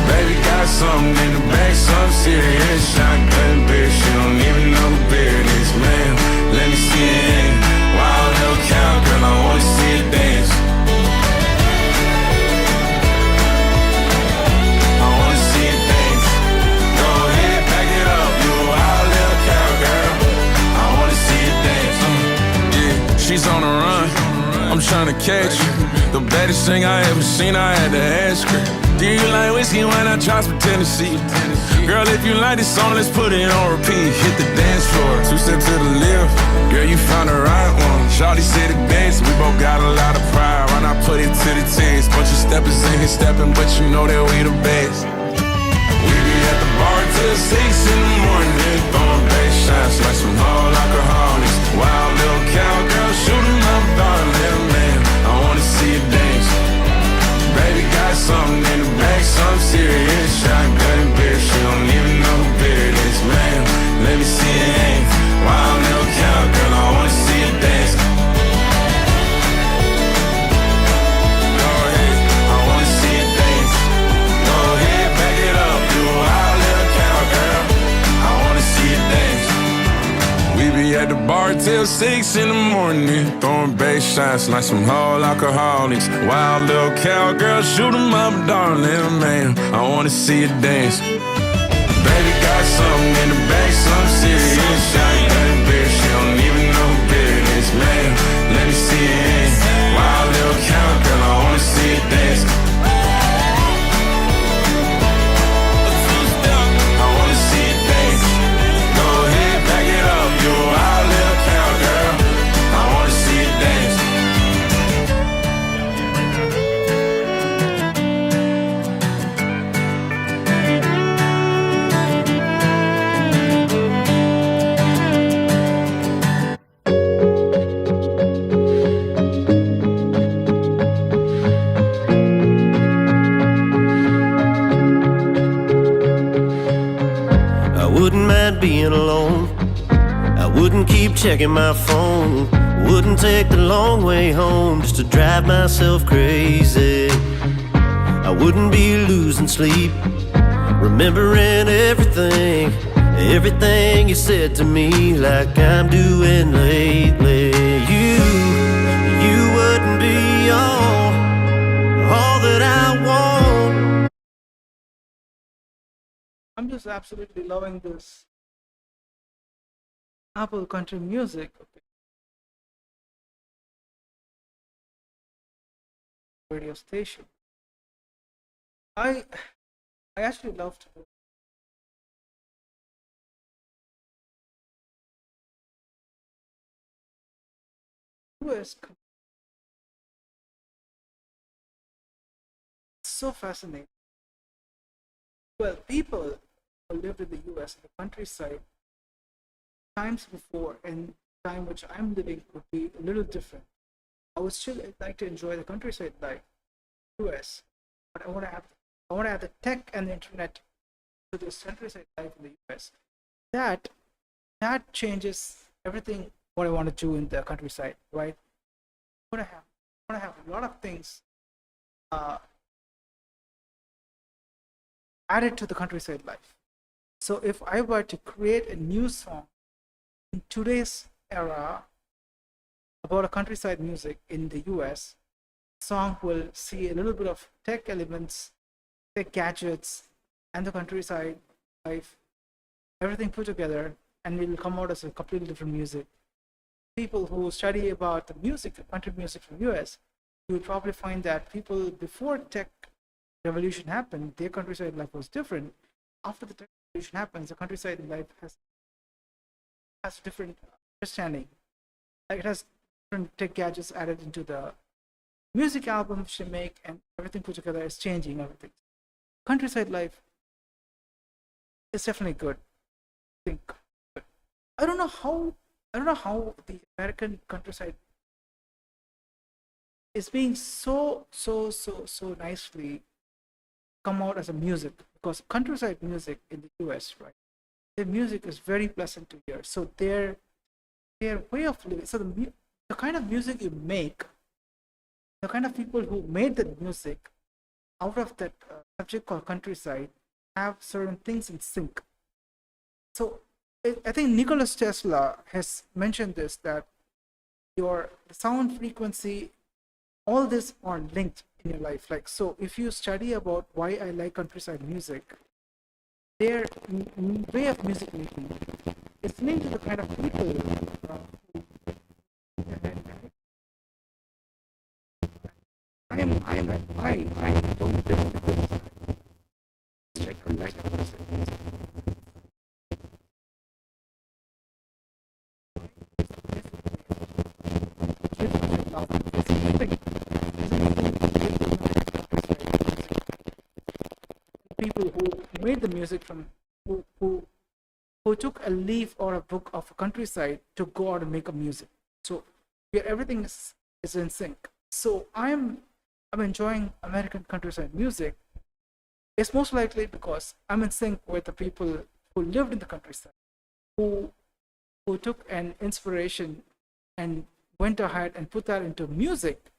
Baby got something in the back, something serious. Shotgun beer, she don't even know who beer it is, man. Let me see it in. Wild little cowgirl, I wanna see you dance. I wanna see you dance. Go ahead, back it up, you a wild little cowgirl. I wanna see you dance. Yeah, she's on the run, I'm trying to catch her. The baddest thing I ever seen, I had to ask her. Do you like whiskey when I drop from Tennessee? Girl, if you like this song, let's put it on repeat. Hit the dance floor, 2 steps to the left. Girl, you found the right one. Shawty said it best, we both got a lot of pride. Why not put it to the test? Bunch of steppers in here stepping, but you know that we the best. We be at the bar till 6 in the morning, throwing bass shots like some whole alcoholics. Wild little cowgirl, shoot 'em up, darling, man. I wanna see you dance. Baby got something in the back, something serious. Shotgun beer, she don't even know who beer it is, man. Let me see it ain't. Wild little cowgirl, I wanna see you dance. Go ahead, I wanna see you dance. Go ahead, back it up, you a wild little cowgirl. I wanna see you dance. We be at the bar till 6 in the morning, throwing bass shots like some whole alcoholics. Wild little cowgirl, shoot 'em up, darling, man. I wanna see you dance. Baby got something in the back, something serious. Shotgun beer, she don't even know who beer it is, man. Let me see it in. Wild little cowgirl, I wanna see you dance. I wanna see you dance. Go ahead, back it up, you a wild little cowgirl. I wanna see you dance.
I wouldn't mind being alone. I wouldn't keep checking my phone. Wouldn't take the long way home just to drive myself crazy. I wouldn't be losing sleep, remembering everything, everything you said to me, like I'm doing lately. You wouldn't be all that I want.
I'm just absolutely loving this Apple country music. Radio station. I actually love to US. So fascinating. Well, people who lived in the US in the countryside times before and time which I'm living would be a little different. I would still like to enjoy the countryside life, US, but I want to have the tech and the internet to this countryside life in the US. That changes everything what I want to do in the countryside, right? I want to have a lot of things added to the countryside life. So if I were to create a new song in today's era about a countryside music in the US, the song will see a little bit of tech elements, tech gadgets, and the countryside life, everything put together, and it will come out as a completely different music. People who study about the music, the country music from US, you would probably find that people before tech revolution happened, their countryside life was different. After the tech revolution happens, the countryside life has different understanding. Like it has different tech gadgets added into the music albums they make, and everything put together is changing everything. Countryside life is definitely good. I think. But I don't know how the American countryside is being so nicely come out as a music, because countryside music in the US, right? Their music is very pleasant to hear. So their way of living, so the kind of music you make, the kind of people who made the music out of that subject called countryside have certain things in sync. So I think Nikola Tesla has mentioned this, that the sound frequency, all this are linked in your life. Like, so if you study about why I like countryside music, their way of music making is linked to the kind of people I don't live in the countryside. Check or like countryside music. People who made the music from who took a leaf or a book of a countryside to go out and make a music. So where everything is in sync. So I'm enjoying American countryside music. It's most likely because I'm in sync with the people who lived in the countryside, who took an inspiration and went ahead and put that into music.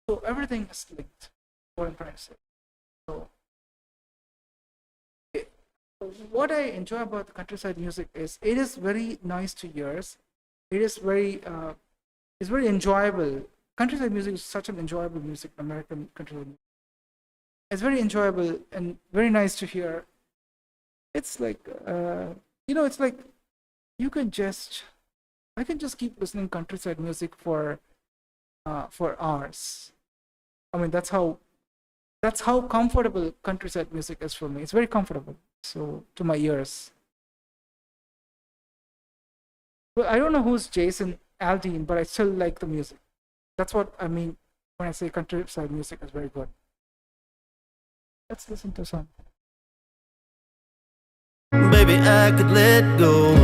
So everything is linked. What I'm trying to say. So what I enjoy about the countryside music is it is very nice to ears. It is it's very enjoyable. Countryside music is such an enjoyable music, American countryside music. It's very enjoyable and very nice to hear. It's like it's like I can just keep listening countryside music for hours. I mean, that's how comfortable countryside music is for me. It's very comfortable, so to my ears. Well, I don't know who's Jason Aldean, but I still like the music. That's what I mean when I say countryside music is very good. Let's listen to some.
Baby, I could let go.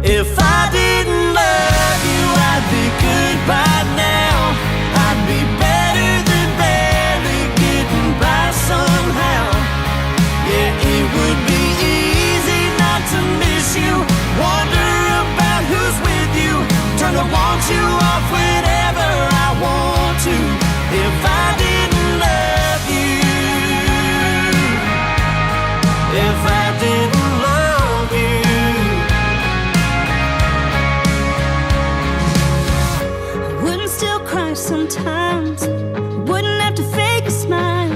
If I didn't love you, I'd be good by now. I'd be better than barely getting by somehow. Yeah, it would be easy not to miss you. Wonder about who's with you. Turn the want you off whenever I want to. If I didn't love you, if I didn't love you,
wouldn't still cry sometimes. Wouldn't have to fake a smile.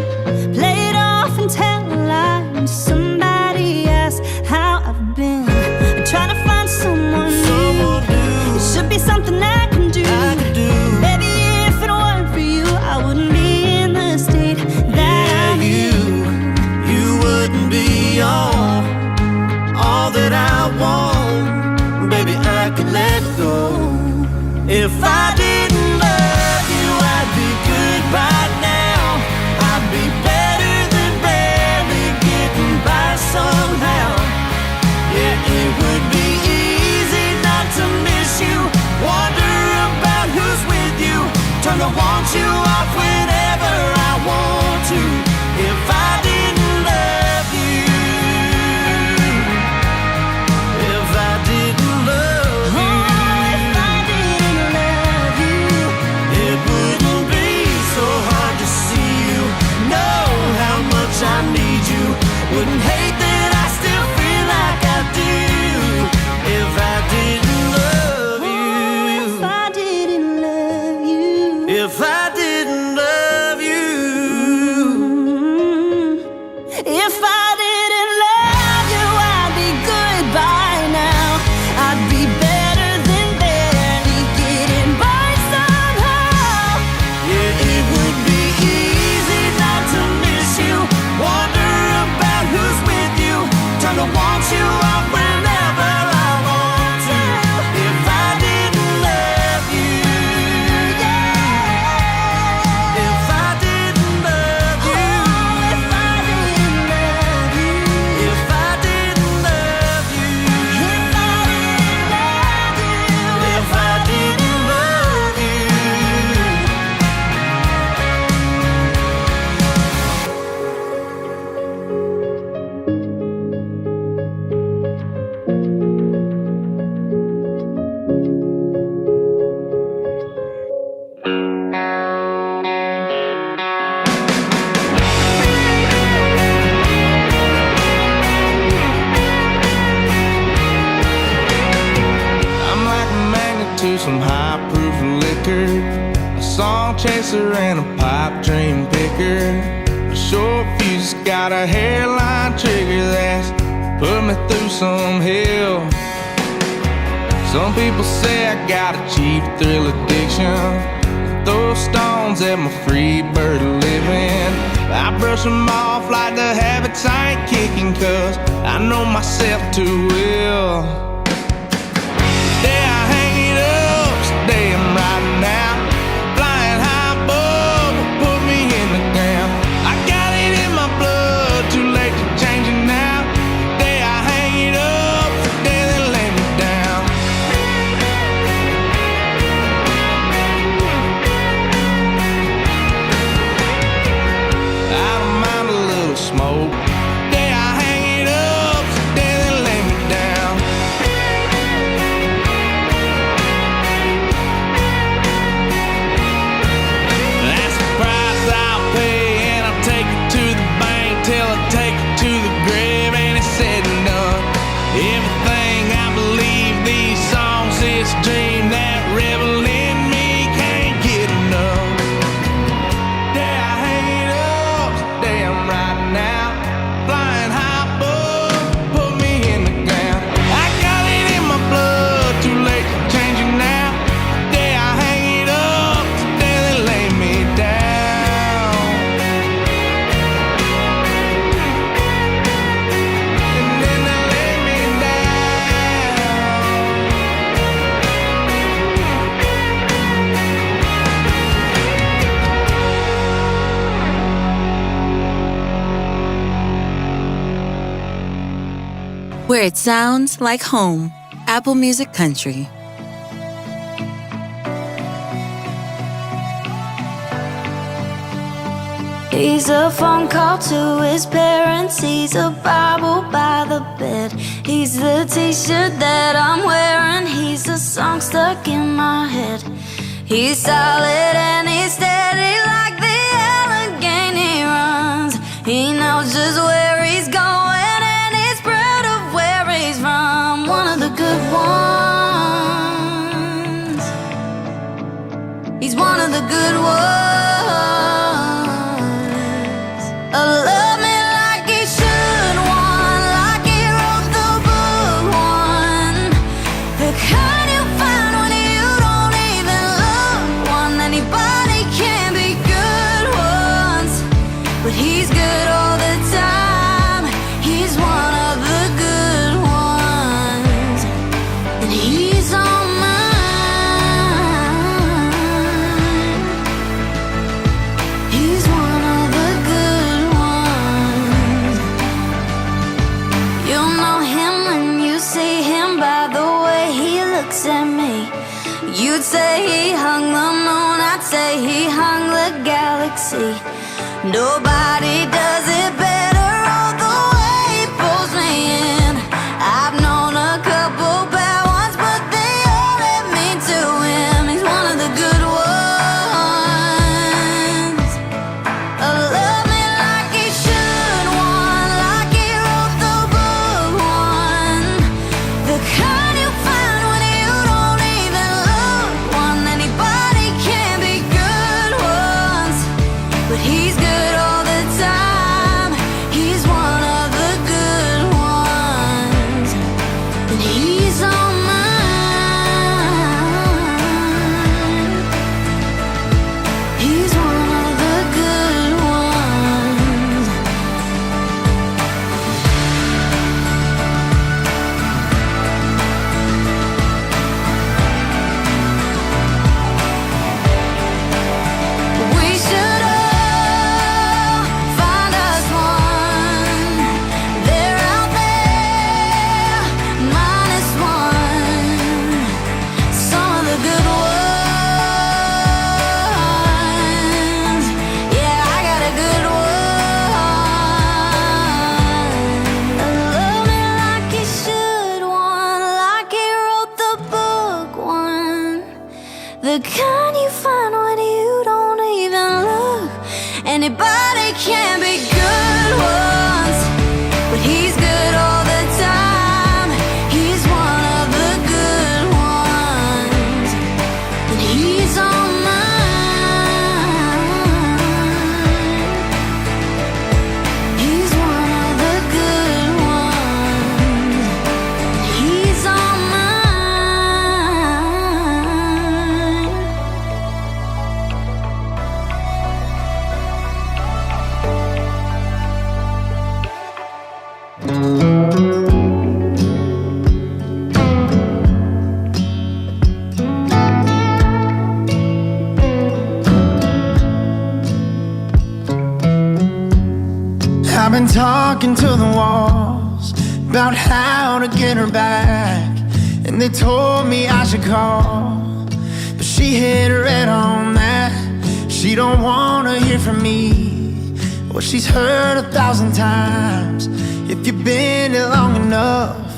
Play it off and tell a lie. When somebody asks how I've been, I'm trying to find someone new. It should be something I can do. Baby, if it weren't for you, I wouldn't be in the state that I'm in.
You wouldn't be all that I want. Baby, I could let go. If I didn't love you, I'd be good by now. I'd be better than barely getting by somehow. Yeah, it would be easy
to some high-proof liquor, a song chaser and a pipe dream picker. A short fuse got a hairline trigger that's put me through some hell. Some people say I got a cheap thrill addiction, throw stones at my free bird living. I brush them off like the habits I ain't kicking, cause I know myself too well. Today I hang it up, today I'm riding out, flying high above, put me in the ground. I got it in my blood, too late to change it now. Today I hang it up, today they lay me down. I don't mind a little smoke. Today I hang it up, today they lay me down. That's the price I'll pay, and I'll take it to the bank till I take it to the grave, and it's said and done. Everything I believe, these songs, this dream, that rebel in me can't get enough. Today I hang it up, today I'm riding out, flying high above, put me in the ground. I got it in my blood, too late to change it now. Today I hang it up, today they lay me down. And then they lay me
Where it sounds like home. Apple Music Country.
He's a phone call to his parents. He's a Bible by the bed. He's the t-shirt that I'm wearing. He's a song stuck in my head. He's solid and he's steady like the Allegheny runs. He knows just where he's going and he's proud of where he's from. One of the good ones. He's one of the good ones. Love me like he should, one like he wrote the book, one the kind you find when you don't even look, one anybody can be good ones, but he's good all the time. He's one of the good ones, and he's on mine. He's one of the good ones. You'll know him when you see him by the way he looks at me. You'd say he hung the moon, I'd say he hung the galaxy. Nobody does it better, all the way he pulls me in. I've known a couple bad ones, but they all led me to him. He's one of the good ones. Love me like he should, one like he wrote the book, one the kind you find when you don't even look, one anybody can be good ones, but he's good all the time. He's one of the good ones, and he's on mine. He's one of the good ones. We should all find us one. They're out there, minus one. Some of the good ones. Yeah, I got a good one. Love me like he should, one like he wrote the book, one the kind you find when you don't even look. Anybody can be good ones, but he's good all the time. He's one of the good ones,
I've been talking to the walls about how to get her back, and they told me I should call, but she hit right on that. She don't wanna hear from me what she's heard 1,000 times. If you've been here long enough,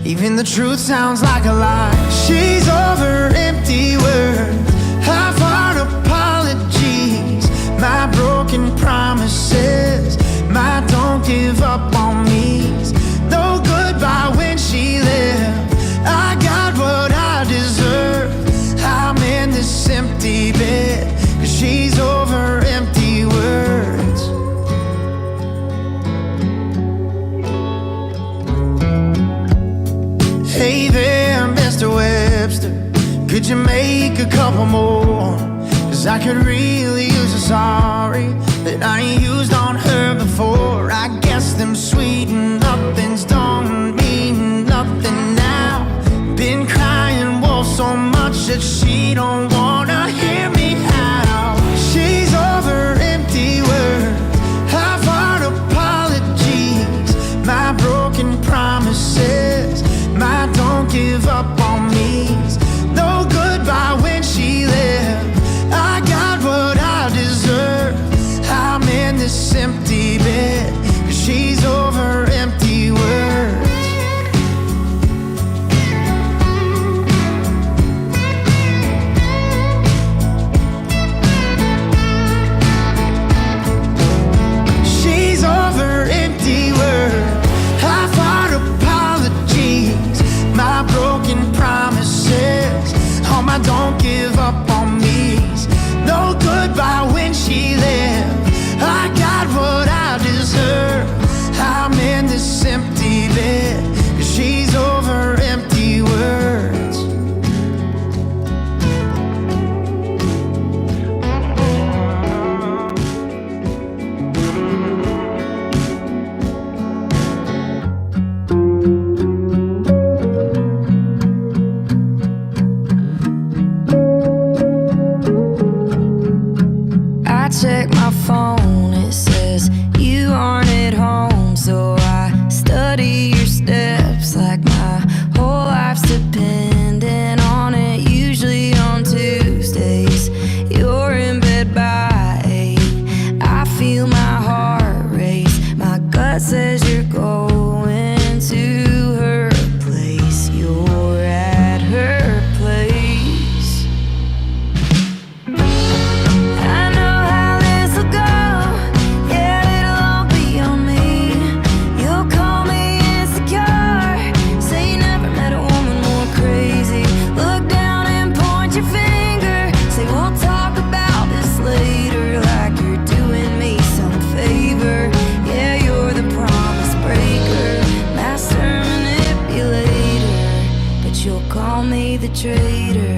even the truth sounds like a lie. She's over empty words, half-heart apologies, my broken promises, my don't give up on me's, no goodbye when she left. I got what I deserve, I'm in this empty bed, 'cause she's over empty words. Hey there, Mr. Webster, could you make a couple more? 'Cause I could really use a sorry that I ain't used on her before. I guess them sweet nothings don't mean nothing now. Been crying wolf so much that she don't wanna hear me out. She's over empty words, half-heart apologies, my broken promises, my don't give up on me's, no goodbye when she left. I got what I deserve, I'm in this empty bed, 'cause she's over empty words. She's over empty words, half-heart apologies, my broken promises, all my don't give up on me's, no goodbye when she left. I got what I deserve, I'm in this empty bed, 'cause she's over empty words.
I check my phone, it says you aren't at home, so I study your steps like my whole life's dependent on it. Usually on Tuesdays, you're in bed by 8. I feel my heart race, my gut says you're going to her place. You're at her place. I know how this will go, yeah, it'll all be on me. You'll call me insecure, say you never met a woman more crazy. Look down and point your finger, say we'll talk about this later, like you're doing me some favor. Yeah, you're the promise breaker, master manipulator, but you'll call me the traitor.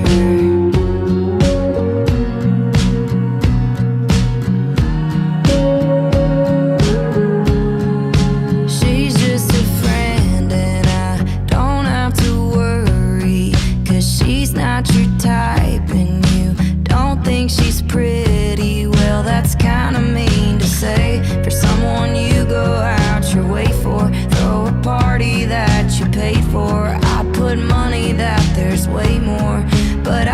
She's just a friend and I don't have to worry, 'cause she's not your type and you don't think she's pretty. Well, that's kinda mean to say for someone you go out your way for. Throw a party that you paid for, I put money that there's way more, but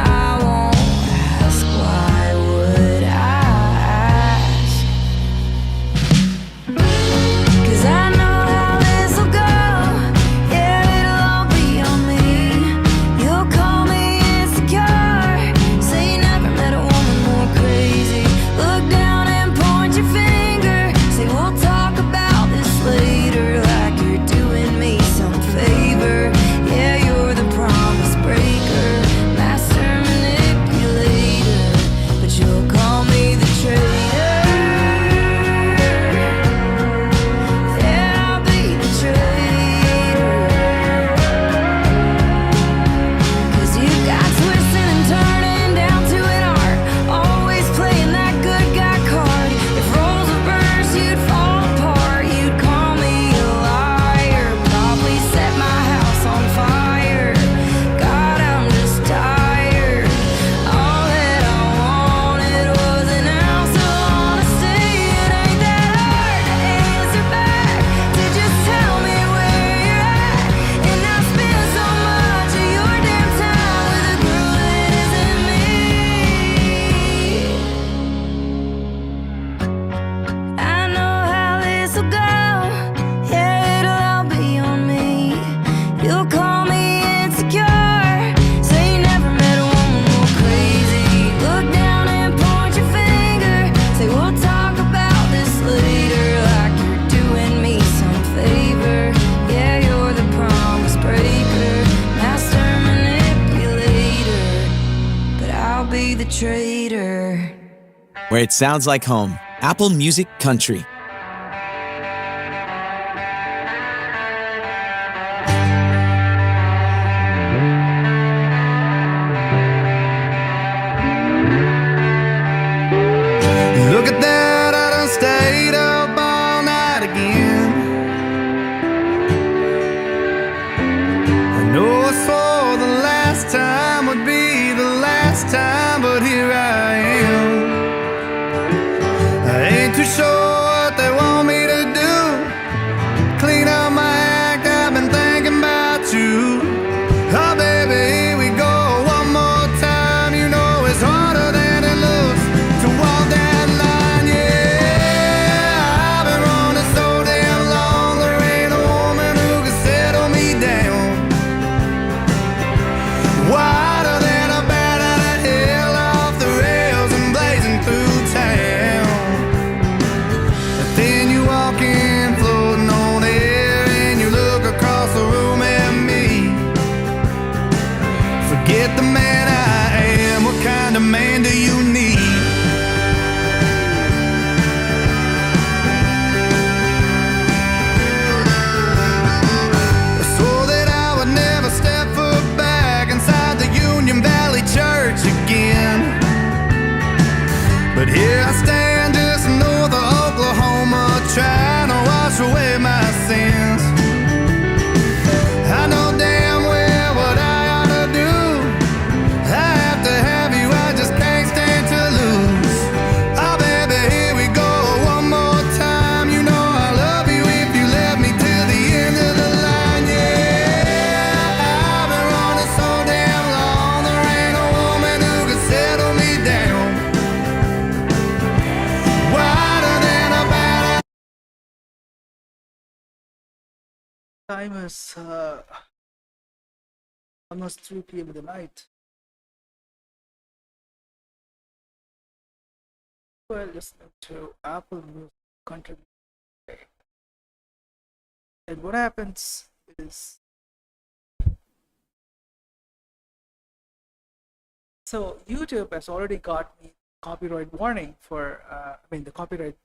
you call me insecure. Say you never met a woman more crazy. Look down and point your finger. Say we'll talk about this later, like you're doing me some favor. Yeah, you're the promise breaker, master manipulator, but I'll be the traitor.
Where it sounds like home. Apple Music Country.
Look at that, I done stayed up all night again. I know I swore the last time would be the last time, but here I am. I ain't too sure what they want me to do. Clean up my act, I've been thinking about you. Oh baby, here we go one more time. You know it's harder than it looks to walk that line, yeah. I've been running so damn long, there ain't a woman who can settle me down. Wider than a bat out of hell, off the rails and blazing through town. But then you walk in, floating on air, and you look across the room at me. Forget the man I am, what kind of man do you need? I swore that I would never step foot back inside the Union Valley Church again. But here I stand just north of Oklahoma, trying to wash away my sins. I know damn well what I ought to do. I have to have you, I just can't stand to lose. Oh baby, here we go one more time. You know I love you if you let me to the end of the line, yeah. I've been running so damn long, there ain't a woman who can settle me down. Wider than a bat.
Time is almost 3 p.m. in the night. We're listening to Apple Music Country. And what happens is, so YouTube has already got me copyright warning for, the copyright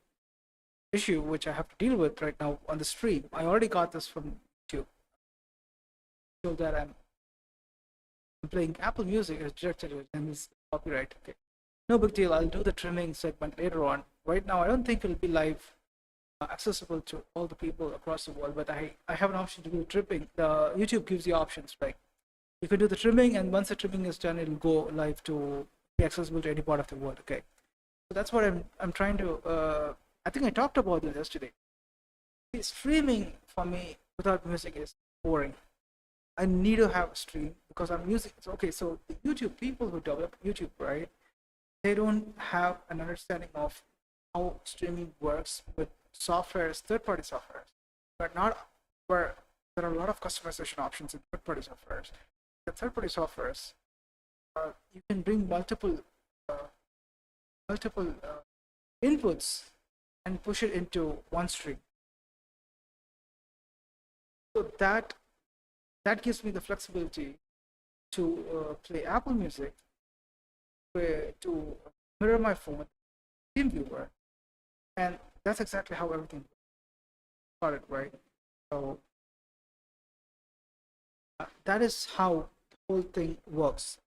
issue which I have to deal with right now on the stream. I already got this from YouTube. So that I'm playing Apple Music is rejected it and it's copyright. Okay, no big deal. I'll do the trimming segment later on. Right now, I don't think it'll be live accessible to all the people across the world, but I have an option to do trimming. The YouTube gives you options, right? You can do the trimming, and once the trimming is done, it'll go live to be accessible to any part of the world. Okay, so that's what I'm trying to. I think I talked about this yesterday. See, streaming for me without music is boring. I need to have a stream because I'm using. Okay, so the YouTube people who develop YouTube, right? They don't have an understanding of how streaming works with softwares, third-party softwares, but not where there are a lot of customization options in third-party softwares. The third-party softwares, you can bring multiple inputs and push it into one stream. So that gives me the flexibility to play Apple Music, to mirror my phone, TeamViewer, and that's exactly how everything started, right? So that is how the whole thing works.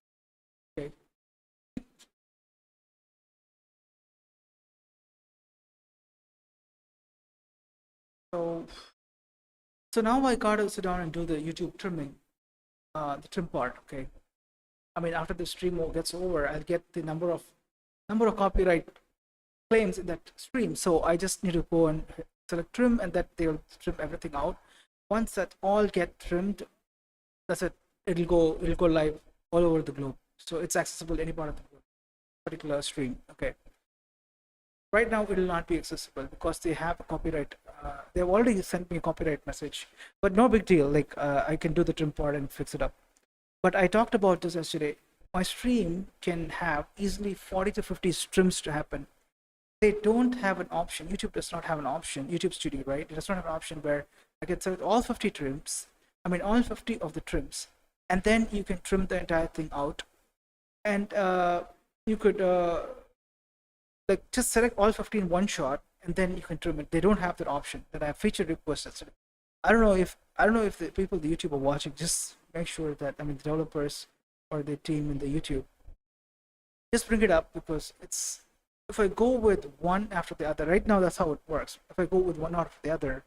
Okay. So now I gotta sit down and do the YouTube trimming, the trim part. Okay. I mean, after the stream gets over, I'll get the number of copyright claims in that stream. So I just need to go and select trim, and that they'll trim everything out. Once that all get trimmed, that's it. It'll go live all over the globe. So it's accessible to any part of the world, particular stream. Okay. Right now, it will not be accessible because they have a copyright they've already sent me a copyright message, but no big deal. Like I can do the trim part and fix it up. But I talked about this yesterday. My stream can have easily 40 to 50 trims to happen. They don't have an option. YouTube does not have an option. YouTube Studio, right? It does not have an option where I can select all 50 trims. I mean, all 50 of the trims, and then you can trim the entire thing out, and you could like just select all 50 in one shot, and then you can trim it. They don't have that option. That I have feature requests. I don't know if the people the YouTube are watching, just make sure that, I mean, the developers or the team in the YouTube, just bring it up, because it's, if I go with one after the other, right now that's how it works. If I go with one after the other,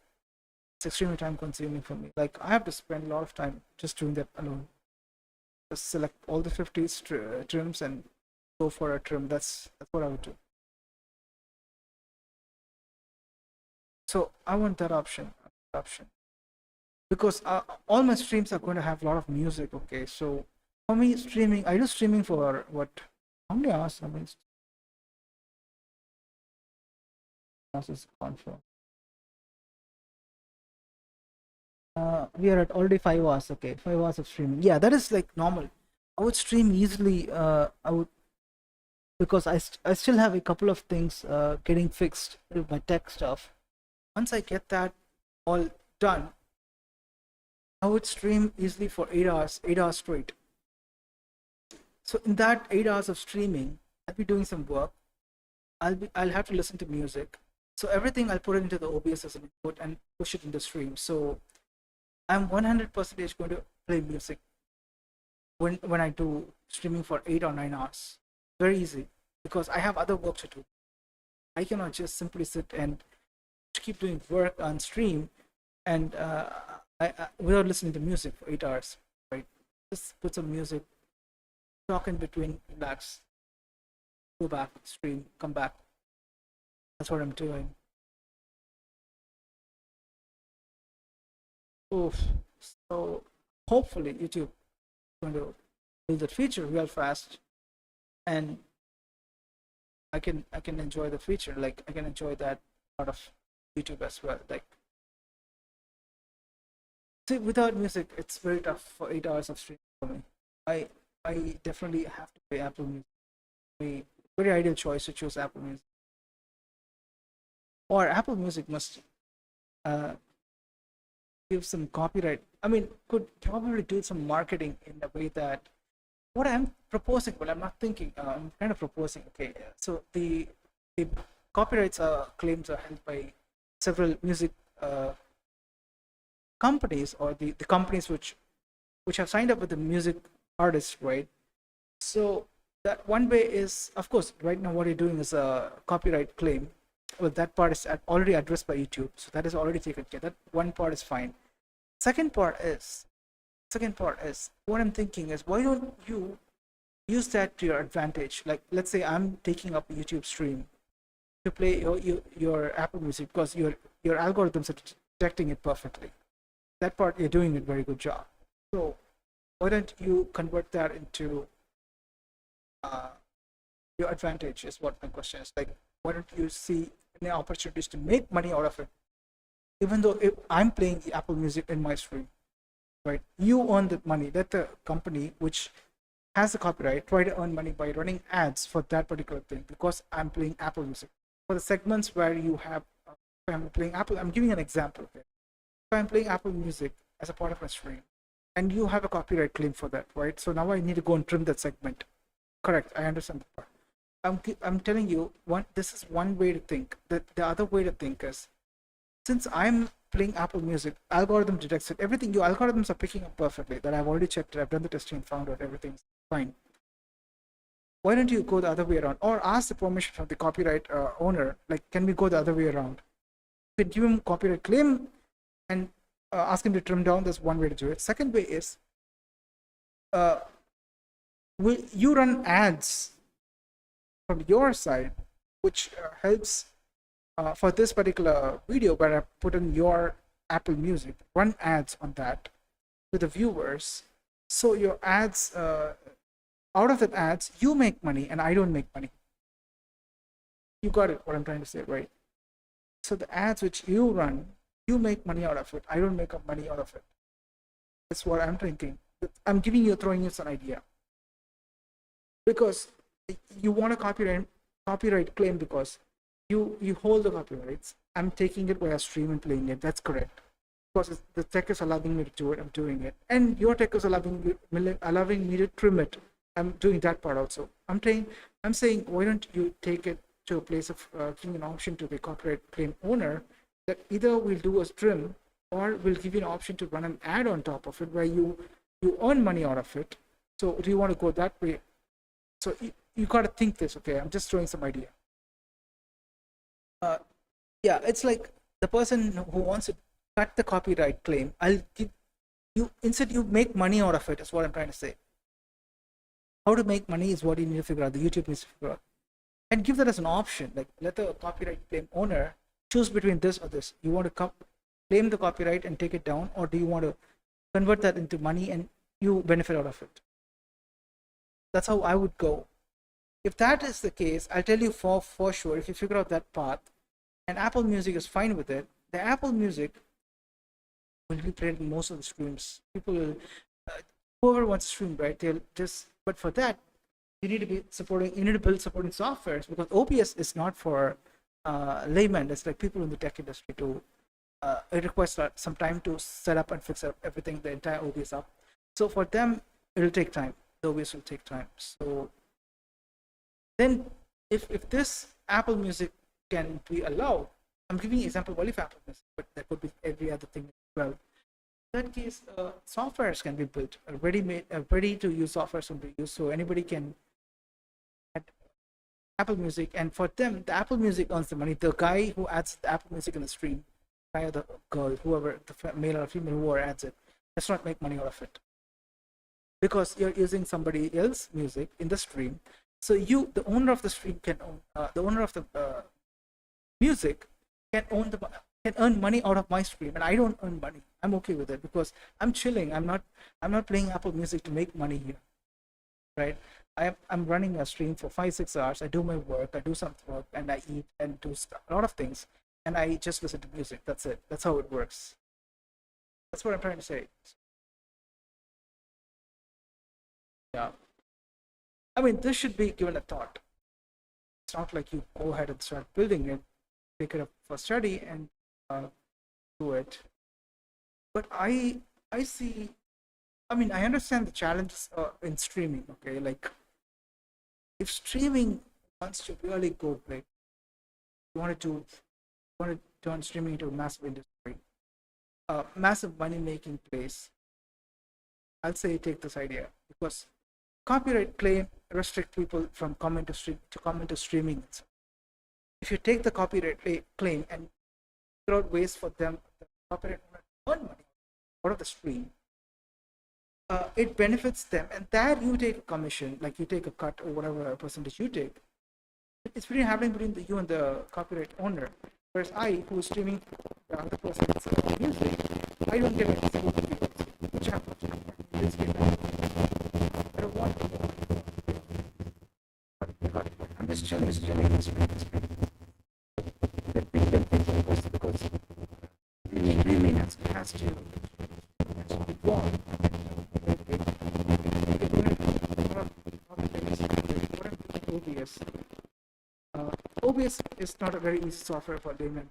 it's extremely time consuming for me. Like I have to spend a lot of time just doing that alone. Just select all the 50 trims and go for a trim. That's what I would do. So I want that option. Because all my streams are going to have a lot of music. Okay, so for me, streaming, I do streaming for what? How many hours? I mean, hours is confirmed. We are at already 5 hours. Okay, 5 hours of streaming. Yeah, that is like normal. I would stream easily. I would, because I still have a couple of things getting fixed with my tech stuff. Once I get that all done, I would stream easily for 8 hours straight. So in that 8 hours of streaming, I'll be doing some work. I'll have to listen to music. So everything I'll put it into the OBS as an input and push it in the stream. So I'm 100% going to play music when I do streaming for 8 or 9 hours. Very easy, because I have other work to do. I cannot just simply sit and keep doing work on stream and without listening to music for 8 hours, right? Just put some music, talk in between, relax, go back, stream, come back. That's what I'm doing. Oof. So hopefully YouTube is going to build that feature real fast, and I can enjoy the feature. Like I can enjoy that part of YouTube as well. Like, see, without music, it's very tough for 8 hours of streaming for me. I definitely have to pay Apple Music. A very ideal choice to choose Apple Music. Or Apple Music must give some copyright. I mean, could probably do some marketing in a way that what I'm proposing. Well, I'm not thinking. I'm kind of proposing. Okay, so the copyrights claims are held by several music companies, or the companies which have signed up with the music artists, right? So that one way is, of course, right now what you're doing is a copyright claim. Well, that part is already addressed by YouTube, so that is already taken care. That one part is fine. Second part is what I'm thinking is, why don't you use that to your advantage? Like, let's say I'm taking up a YouTube stream to play your Apple Music, because your algorithms are detecting it perfectly. That part you're doing a very good job. So why don't you convert that into your advantage? Is what my question is. Like, why don't you see any opportunities to make money out of it? Even though if I'm playing the Apple Music in my stream, right? You earn that money. Let the company which has the copyright try to earn money by running ads for that particular thing, because I'm playing Apple Music. For the segments where you have, if I'm playing Apple, I'm giving an example here. If I'm playing Apple Music as a part of my stream, and you have a copyright claim for that, right? So now I need to go and trim that segment. Correct, I understand the part. I'm telling you, this is one way to think. The other way to think is, since I'm playing Apple Music, algorithm detects it. Everything, your algorithms are picking up perfectly. That I've already checked it. I've done the testing and found out everything's fine. Why don't you go the other way around, or ask the permission from the copyright owner? Like, can we go the other way around? You could give him copyright claim and ask him to trim down. That's one way to do it. Second way is, will you run ads from your side, which helps for this particular video where I put in your Apple Music, run ads on that to the viewers. So your ads, out of that ads, you make money and I don't make money. You got it, what I'm trying to say, right? So the ads which you run, you make money out of it. I don't make up money out of it. That's what I'm thinking. I'm throwing you some idea. Because you want a copyright claim because you hold the copyrights. I'm taking it via stream and playing it. That's correct. Because the tech is allowing me to do it, I'm doing it. And your tech is allowing me to trim it. I'm doing that part also. I'm saying, why don't you take it to a place of giving an option to the copyright claim owner that either we'll do a trim or we'll give you an option to run an ad on top of it where you earn money out of it. So do you want to go that way? So you got to think this, okay? I'm just throwing some idea. Yeah, it's like the person who wants to cut the copyright claim, I'll give you, instead you make money out of it, is what I'm trying to say. How to make money is what you need to figure out, the YouTube needs to figure out. And give that as an option, like let the copyright claim owner choose between this or this. You want to claim the copyright and take it down, or do you want to convert that into money and you benefit out of it? That's how I would go. If that is the case, I'll tell you for sure, if you figure out that path and Apple Music is fine with it, the Apple Music will be played in most of the streams. People will, whoever wants to stream, right? They'll just, but for that, you need to build supporting softwares, because OBS is not for laymen. It's like people in the tech industry to, it requires some time to set up and fix up everything, the entire OBS up. So for them, it'll take time. The OBS will take time. So then if this Apple Music can be allowed, I'm giving you an example only for Apple Music, but there could be every other thing as well. In that case, softwares can be built, ready to use softwares can be used, so anybody can add Apple Music, and for them, the Apple Music earns the money. The guy who adds the Apple Music in the stream, guy or the girl, whoever, the male or female, whoever adds it, does not make money out of it, because you're using somebody else's music in the stream. So you, the owner of the stream, can own, the owner of the music can earn money out of my stream, and I don't earn money. I'm okay with it because I'm chilling. I'm not playing Apple Music to make money here, right? I'm running a stream for 5-6 hours. I do my work, I do some work, and I eat and do a lot of things, and I just listen to music. That's it. That's how it works. That's what I'm trying to say. Yeah. I mean, this should be given a thought. It's not like you go ahead and start building it, take it up for study and do it. But I see, I mean, I understand the challenges in streaming, okay? Like, if streaming wants to really go big, you want to turn streaming into a massive industry, massive money-making place, I'll say take this idea, because copyright claim restrict people from coming to streaming. If you take the copyright claim and figure out ways for them, the copyright owner, to earn money out of the stream, it benefits them, and there you take a commission, like you take a cut or whatever percentage you take. It's really happening between you and the copyright owner. Whereas I, who is streaming the other person's music, I don't get any single video, which happens in this game. I don't want to. I'm just chilling this stream. Because really has to be born. OBS. OBS is not a very easy software for laymen.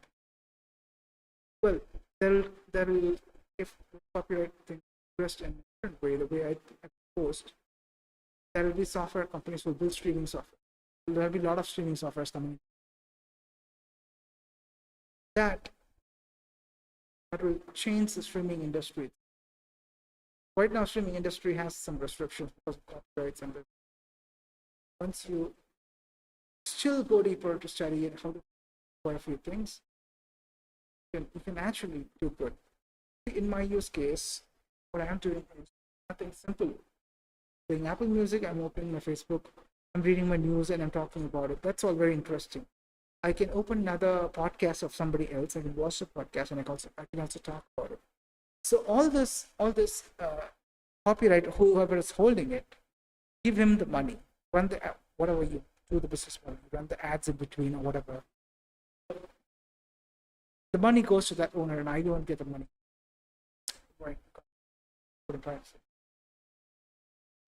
Well, there'll if copyright thing addressed in a different way, the way I post, there will be software companies who build streaming software. There'll be a lot of streaming softwares coming. That will change the streaming industry. Right now, streaming industry has some restrictions because of copyrights, and once you still go deeper to study it, how to quite a few things, you can actually do good. In my use case, what I'm doing is nothing simple. Playing Apple Music, I'm opening my Facebook, I'm reading my news, and I'm talking about it. That's all very interesting. I can open another podcast of somebody else. I can watch the podcast, and I can also talk about it. So all this copyright, whoever is holding it, give him the money. Run the whatever you do the business model, run the ads in between or whatever. the money goes to that owner, and I don't get the money. Right.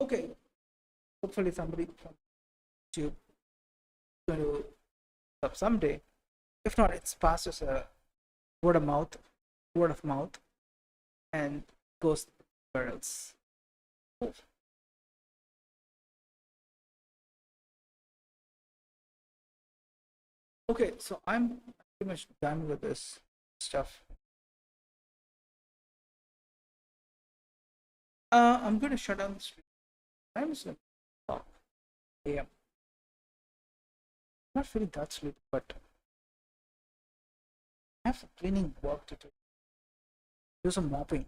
Okay. Hopefully somebody from YouTube is going to up someday. If not, it's passed as a word of mouth, and goes where else. Okay, so I'm pretty much done with this stuff. I'm going to shut down the stream. I'm just going to talk. AM. I'm not feeling that sleepy, but I have some cleaning work to do. Do some mopping.